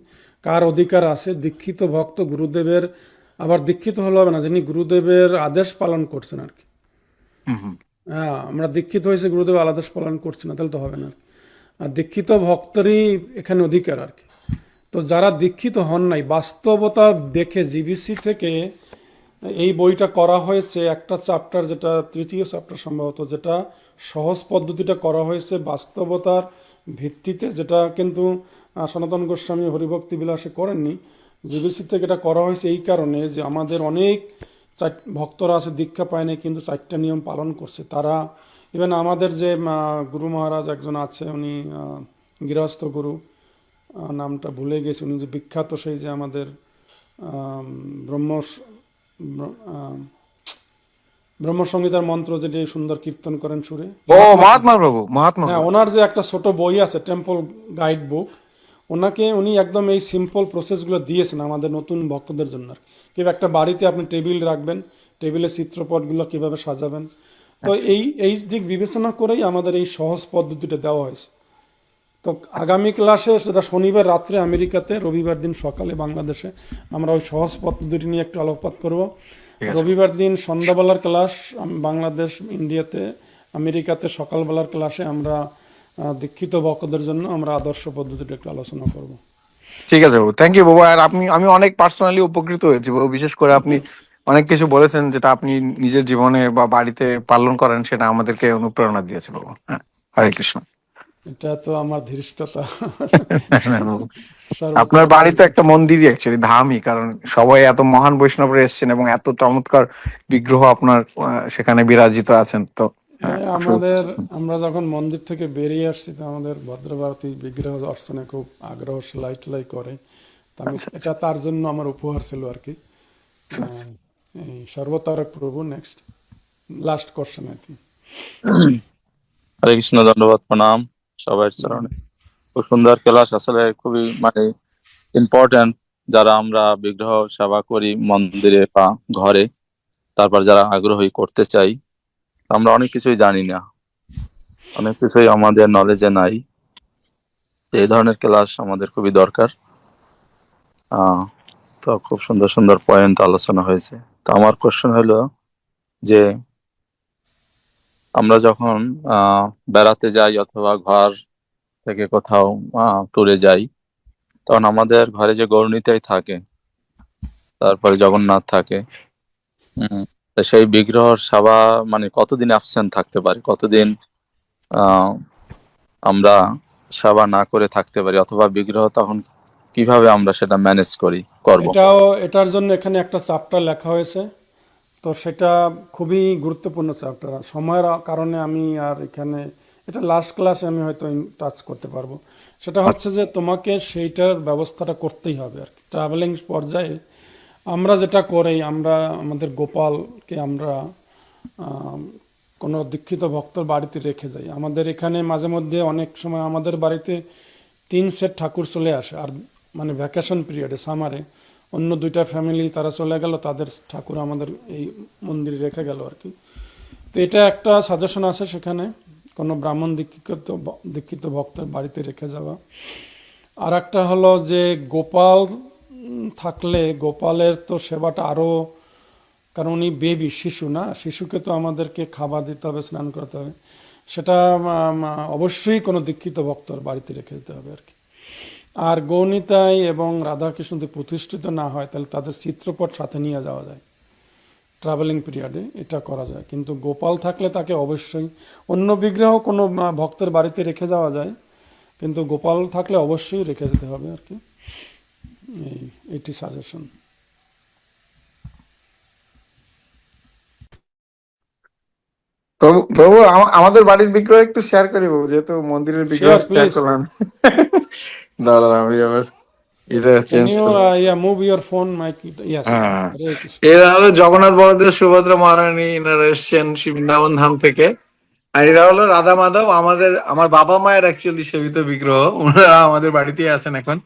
কার অধিকার আছে দীক্ষিত ভক্ত গুরুদেবের, আবার দীক্ষিত হলে হবে না, যিনি গুরুদেবের আদেশ পালন করছেন আর কি। হ্যাঁ, আমরা দীক্ষিত হয়েছে গুরুদেবের আদেশ পালন করছি না, তাহলে তো হবে না আর কি। আর দীক্ষিত ভক্তরই এখানে অধিকার আর কি। তো যারা দীক্ষিত হন নাই, বাস্তবতা দেখে জিবিসি থেকে এই বইটা করা হয়েছে, একটা চ্যাপ্টার, যেটা তৃতীয় চ্যাপ্টার সম্ভবত, যেটা সহজ পদ্ধতিটা করা হয়েছে বাস্তবতার ভিত্তিতে, যেটা কিন্তু সনাতন গোস্বামী হরিভক্তি বিলাসে করেননি। জিবিসি থেকে এটা করা হয়েছে এই কারণে যে আমাদের অনেক ভক্তরা আছে দীক্ষা পায়নি কিন্তু 4টা নিয়ম পালন করছে তারা। ইভেন আমাদের যে গুরু মহারাজ একজন আছে, উনি গৃহস্থ গুরু, নামটা ভুলে গেছি, উনি যে বিখ্যাত সেই যে আমাদের ব্রহ্মসংগীতার মন্ত্র যেটি সুন্দর কীর্তন করেন সুরে, মহাত্মা প্রভু। হ্যাঁ, ওনার যে একটা ছোট বই আছে টেম্পল গাইড বুক, উনি একদম এই সিম্পল প্রসেসগুলো দিয়েছেন আমাদের নতুন ভক্তদের জন্য। কিভাবে একটা বাড়িতে আপনি টেবিল রাখবেন, টেবিলের চিত্রপটগুলো কিভাবে সাজাবেন, তো এই দিক বিবেচনা করেই আমাদের এই সহজ পদ্ধতিটা দেওয়া হয়েছে। তো আগামী ক্লাসে, সেটা শনিবার রাত্রে আমেরিকাতে, রবিবার দিন সকালে বাংলাদেশে, আমরা ওই সহজ পদ্ধতি নিয়ে একটু আলোকপাত করব। রবিবার দিন সন্ধ্যাবেলার ক্লাস বাংলাদেশ, ইন্ডিয়াতে, আমেরিকাতে সকালবেলার ক্লাসে আমরা দীক্ষিত ভক্তদের জন্য আমরা আদর্শ পদ্ধতিটা একটু আলোচনা করব। ঠিক আছে বাবু, থ্যাংক ইউ বাবু। আর আমি অনেক পার্সোনালি উপকৃত হয়েছি বাবু, বিশেষ করে আপনি অনেক কিছু বলেছেন যেটা আপনি নিজের জীবনে বা বাড়িতে পালন করেন, সেটা আমাদেরকে অনুপ্রেরণা দিয়েছে বাবু। হ্যাঁ, হরে কৃষ্ণ। এটা তো আমার ধৃষ্টতা। আপনার বাড়ি তো একটা মন্দিরই, অ্যাকচুয়ালি ধামই, কারণ সবাই এত মহান বৈষ্ণবরা এসেছেন এবং এত চমৎকার বিগ্রহ আপনার সেখানে বিরাজিত আছেন। তো আমরা যখন মন্দির থেকে বেরিয়ে আসছি, তো আমাদের ভদ্রভারতী বিগ্রহ দর্শনে খুব আগ্রহ, সেলাই করে। এটা তার জন্য আমার উপহার ছিল আর কি। সর্বতারক প্রভু। Next, last question I think. Hare Krishna, দণ্ডবত প্রণাম সবার চরণে। খুব সুন্দর ক্লাস, আসলে খুবই ইম্পর্টেন্ট। যারা আমরা বিগ্রহ সেবা করি মন্দিরে বা ঘরে, তারপর যারা আগ্রহী করতে চাই, আমরা অনেক কিছুই জানি না, অনেক কিছুই আমাদের নলেজে নাই। এই ধরনের ক্লাস আমাদের খুবই দরকার। তো খুব সুন্দর সুন্দর পয়েন্ট আলোচনা হয়েছে। তো আমার কোশ্চেন হলো যে আমরা যখন বেড়াতে যাই অথবা ঘর থেকে কোথাও ট্যুরে যাই, তখন আমাদের ঘরে যে গৌরনীতাই থাকে, তারপরে জগন্নাথ থাকে, সেই বিগ্রহর সেবা কতদিন অ্যাবসেন্ট থাকতে পারে, কতদিন আমরা সেবা না করে থাকতে পারি, অথবা বিগ্রহ তখন কিভাবে আমরা সেটা ম্যানেজ করব? এটার জন্য এখানে একটা চ্যাপ্টার লেখা হয়েছে, তো সেটা খুবই গুরুত্বপূর্ণ চ্যাপ্টার। সময়ের কারণে আমি আর এখানে, এটা লাস্ট ক্লাসে আমি হয়তো টাচ করতে পারবো। সেটা হচ্ছে যে তোমাকে সেইটার ব্যবস্থাটা করতেই হবে আর কি। ট্রাভেলিং পর্যায়ে আমরা যেটা করি, আমরা আমাদের গোপালকে আমরা কোনো দীক্ষিত ভক্তর বাড়িতে রেখে যাই। আমাদের এখানে মাঝে মধ্যে অনেক সময় আমাদের বাড়িতে 3 সেট ঠাকুর চলে আসে, আর ভ্যাকেশন পিরিয়ডে, সামারে অন্য 2টা ফ্যামিলি তারা চলে গেল, তাদের ঠাকুর আমাদের এই মন্দিরে রেখে গেল আর কি। তো এটা একটা সাজেশন আছে সেখানে, কোনো ব্রাহ্মণ দীক্ষিত ভক্তের বাড়িতে রেখে যাওয়া। আর একটা হলো যে গোপাল থাকলে গোপালের তো সেবাটা আরও, কারণ উনি বেবি, শিশু না, শিশুকে তো আমাদেরকে খাবার দিতে হবে, স্নান করতে হবে, সেটা অবশ্যই কোনো দীক্ষিত ভক্তর বাড়িতে রেখে দিতে হবে আর কি। আর গৌনিতাই এবং রাধাকৃষ্ণ যদি প্রতিষ্ঠিত না হয়, তাহলে তাদের চিত্রপট সাথে নিয়ে যাওয়া যায় ট্রাভেলিং পিরিয়ডে, এটা করা যায়। কিন্তু গোপাল থাকলে তাকে অবশ্যই, অন্য বিগ্রহ কোনো ভক্তের বাড়িতে রেখে যাওয়া যায়, কিন্তু গোপাল থাকলে অবশ্যই রেখে যেতে হবে আর কি। এইটি সাজেশন। প্রভু আমাদের বাড়ির বিগ্রহ একটু শেয়ার করি বাবু, যেহেতু মন্দিরের বিগ্রহ শেয়ার করলাম। দাঁড়া, আমি আবার এটা চেঞ্জ করব। Move your phone mic. এরা হলো জগন্নাথ বলদেব সুভদ্রা মহারানী, এনারা এসছেন বৃন্দাবন ধাম থেকে। আর এরা হলো রাধা মাধব, আমার বাবা মায়ের অ্যাকচুয়ালি সেবিত বিগ্রহ। ওনারা আমাদের বাড়িতেই আছেন এখন।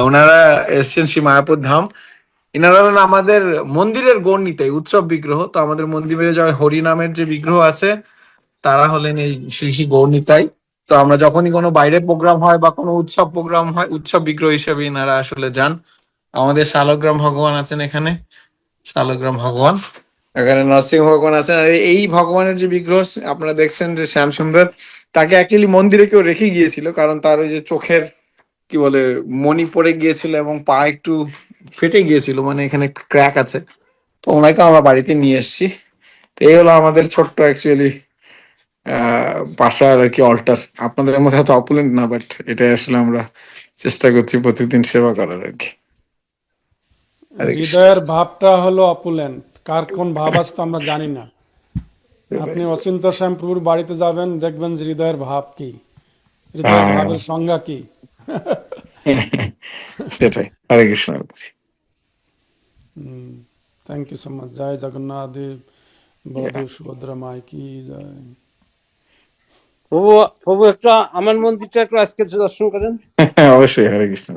ওনারা এসছেন শ্রী মায়াপুর ধাম। এনারা হলেন আমাদের মন্দিরের গৌরনীতাই, উৎসব বিগ্রহ। তো আমাদের মন্দিরে যে হরি নামের যে বিগ্রহ আছে তারা হলেন এই শ্রী শ্রী গৌরনীতাই। তো আমরা যখনই কোনো বাইরে প্রোগ্রাম হয় বা কোনো উৎসব প্রোগ্রাম হয়, উৎসব বিগ্রহ হিসেবে এনারা আসলে যান। আমাদের শালগ্রাম ভগবান আছেন এখানে, শালগ্রাম ভগবান, এখানে নরসিংহ ভগবান আছেন। আর এই ভগবানের যে বিগ্রহ আপনারা দেখছেন যে শ্যাম সুন্দর, তাকে অ্যাকচুয়ালি মন্দিরে কেউ রেখে গিয়েছিল, কারণ তার ওই যে চোখের কি বলে মণি পড়ে গিয়েছিল এবং পা একটু ফেটে গিয়েছিল, মানে এখানে ক্র্যাক আছে। তো ওনাকে আমরা বাড়িতে নিয়ে এসেছি। তো এই হলো আমাদের ছোট্ট অ্যাকচুয়ালি পাশার আর কি অল্টার। আপনাদের মধ্যে এত অপুলেন্ট না, বাট এটা আসলে আমরা চেষ্টা করছি প্রতিদিন সেবা করার আর কি। হরে কৃষ্ণ। হৃদয়ের ভাবটা হলো অপুলেন্ট, কার কোন ভাব আছে তো আমরা জানি না। আপনি অচিন্ত শ্যামপুর বাড়িতে যাবেন, দেখবেন যে হৃদয়ের ভাব কি, হৃদয়ের ভাবের সংজ্ঞা কি। সেটাই। Hare Krishna. Thank you so much. জয় জগন্নাথ দেব, বলদেব সুভদ্রা মাই কি জয়। প্রভু প্রভু একটা আমার মন্দিরটা একটু আজকে দর্শন করেন। অবশ্যই। হরে কৃষ্ণ।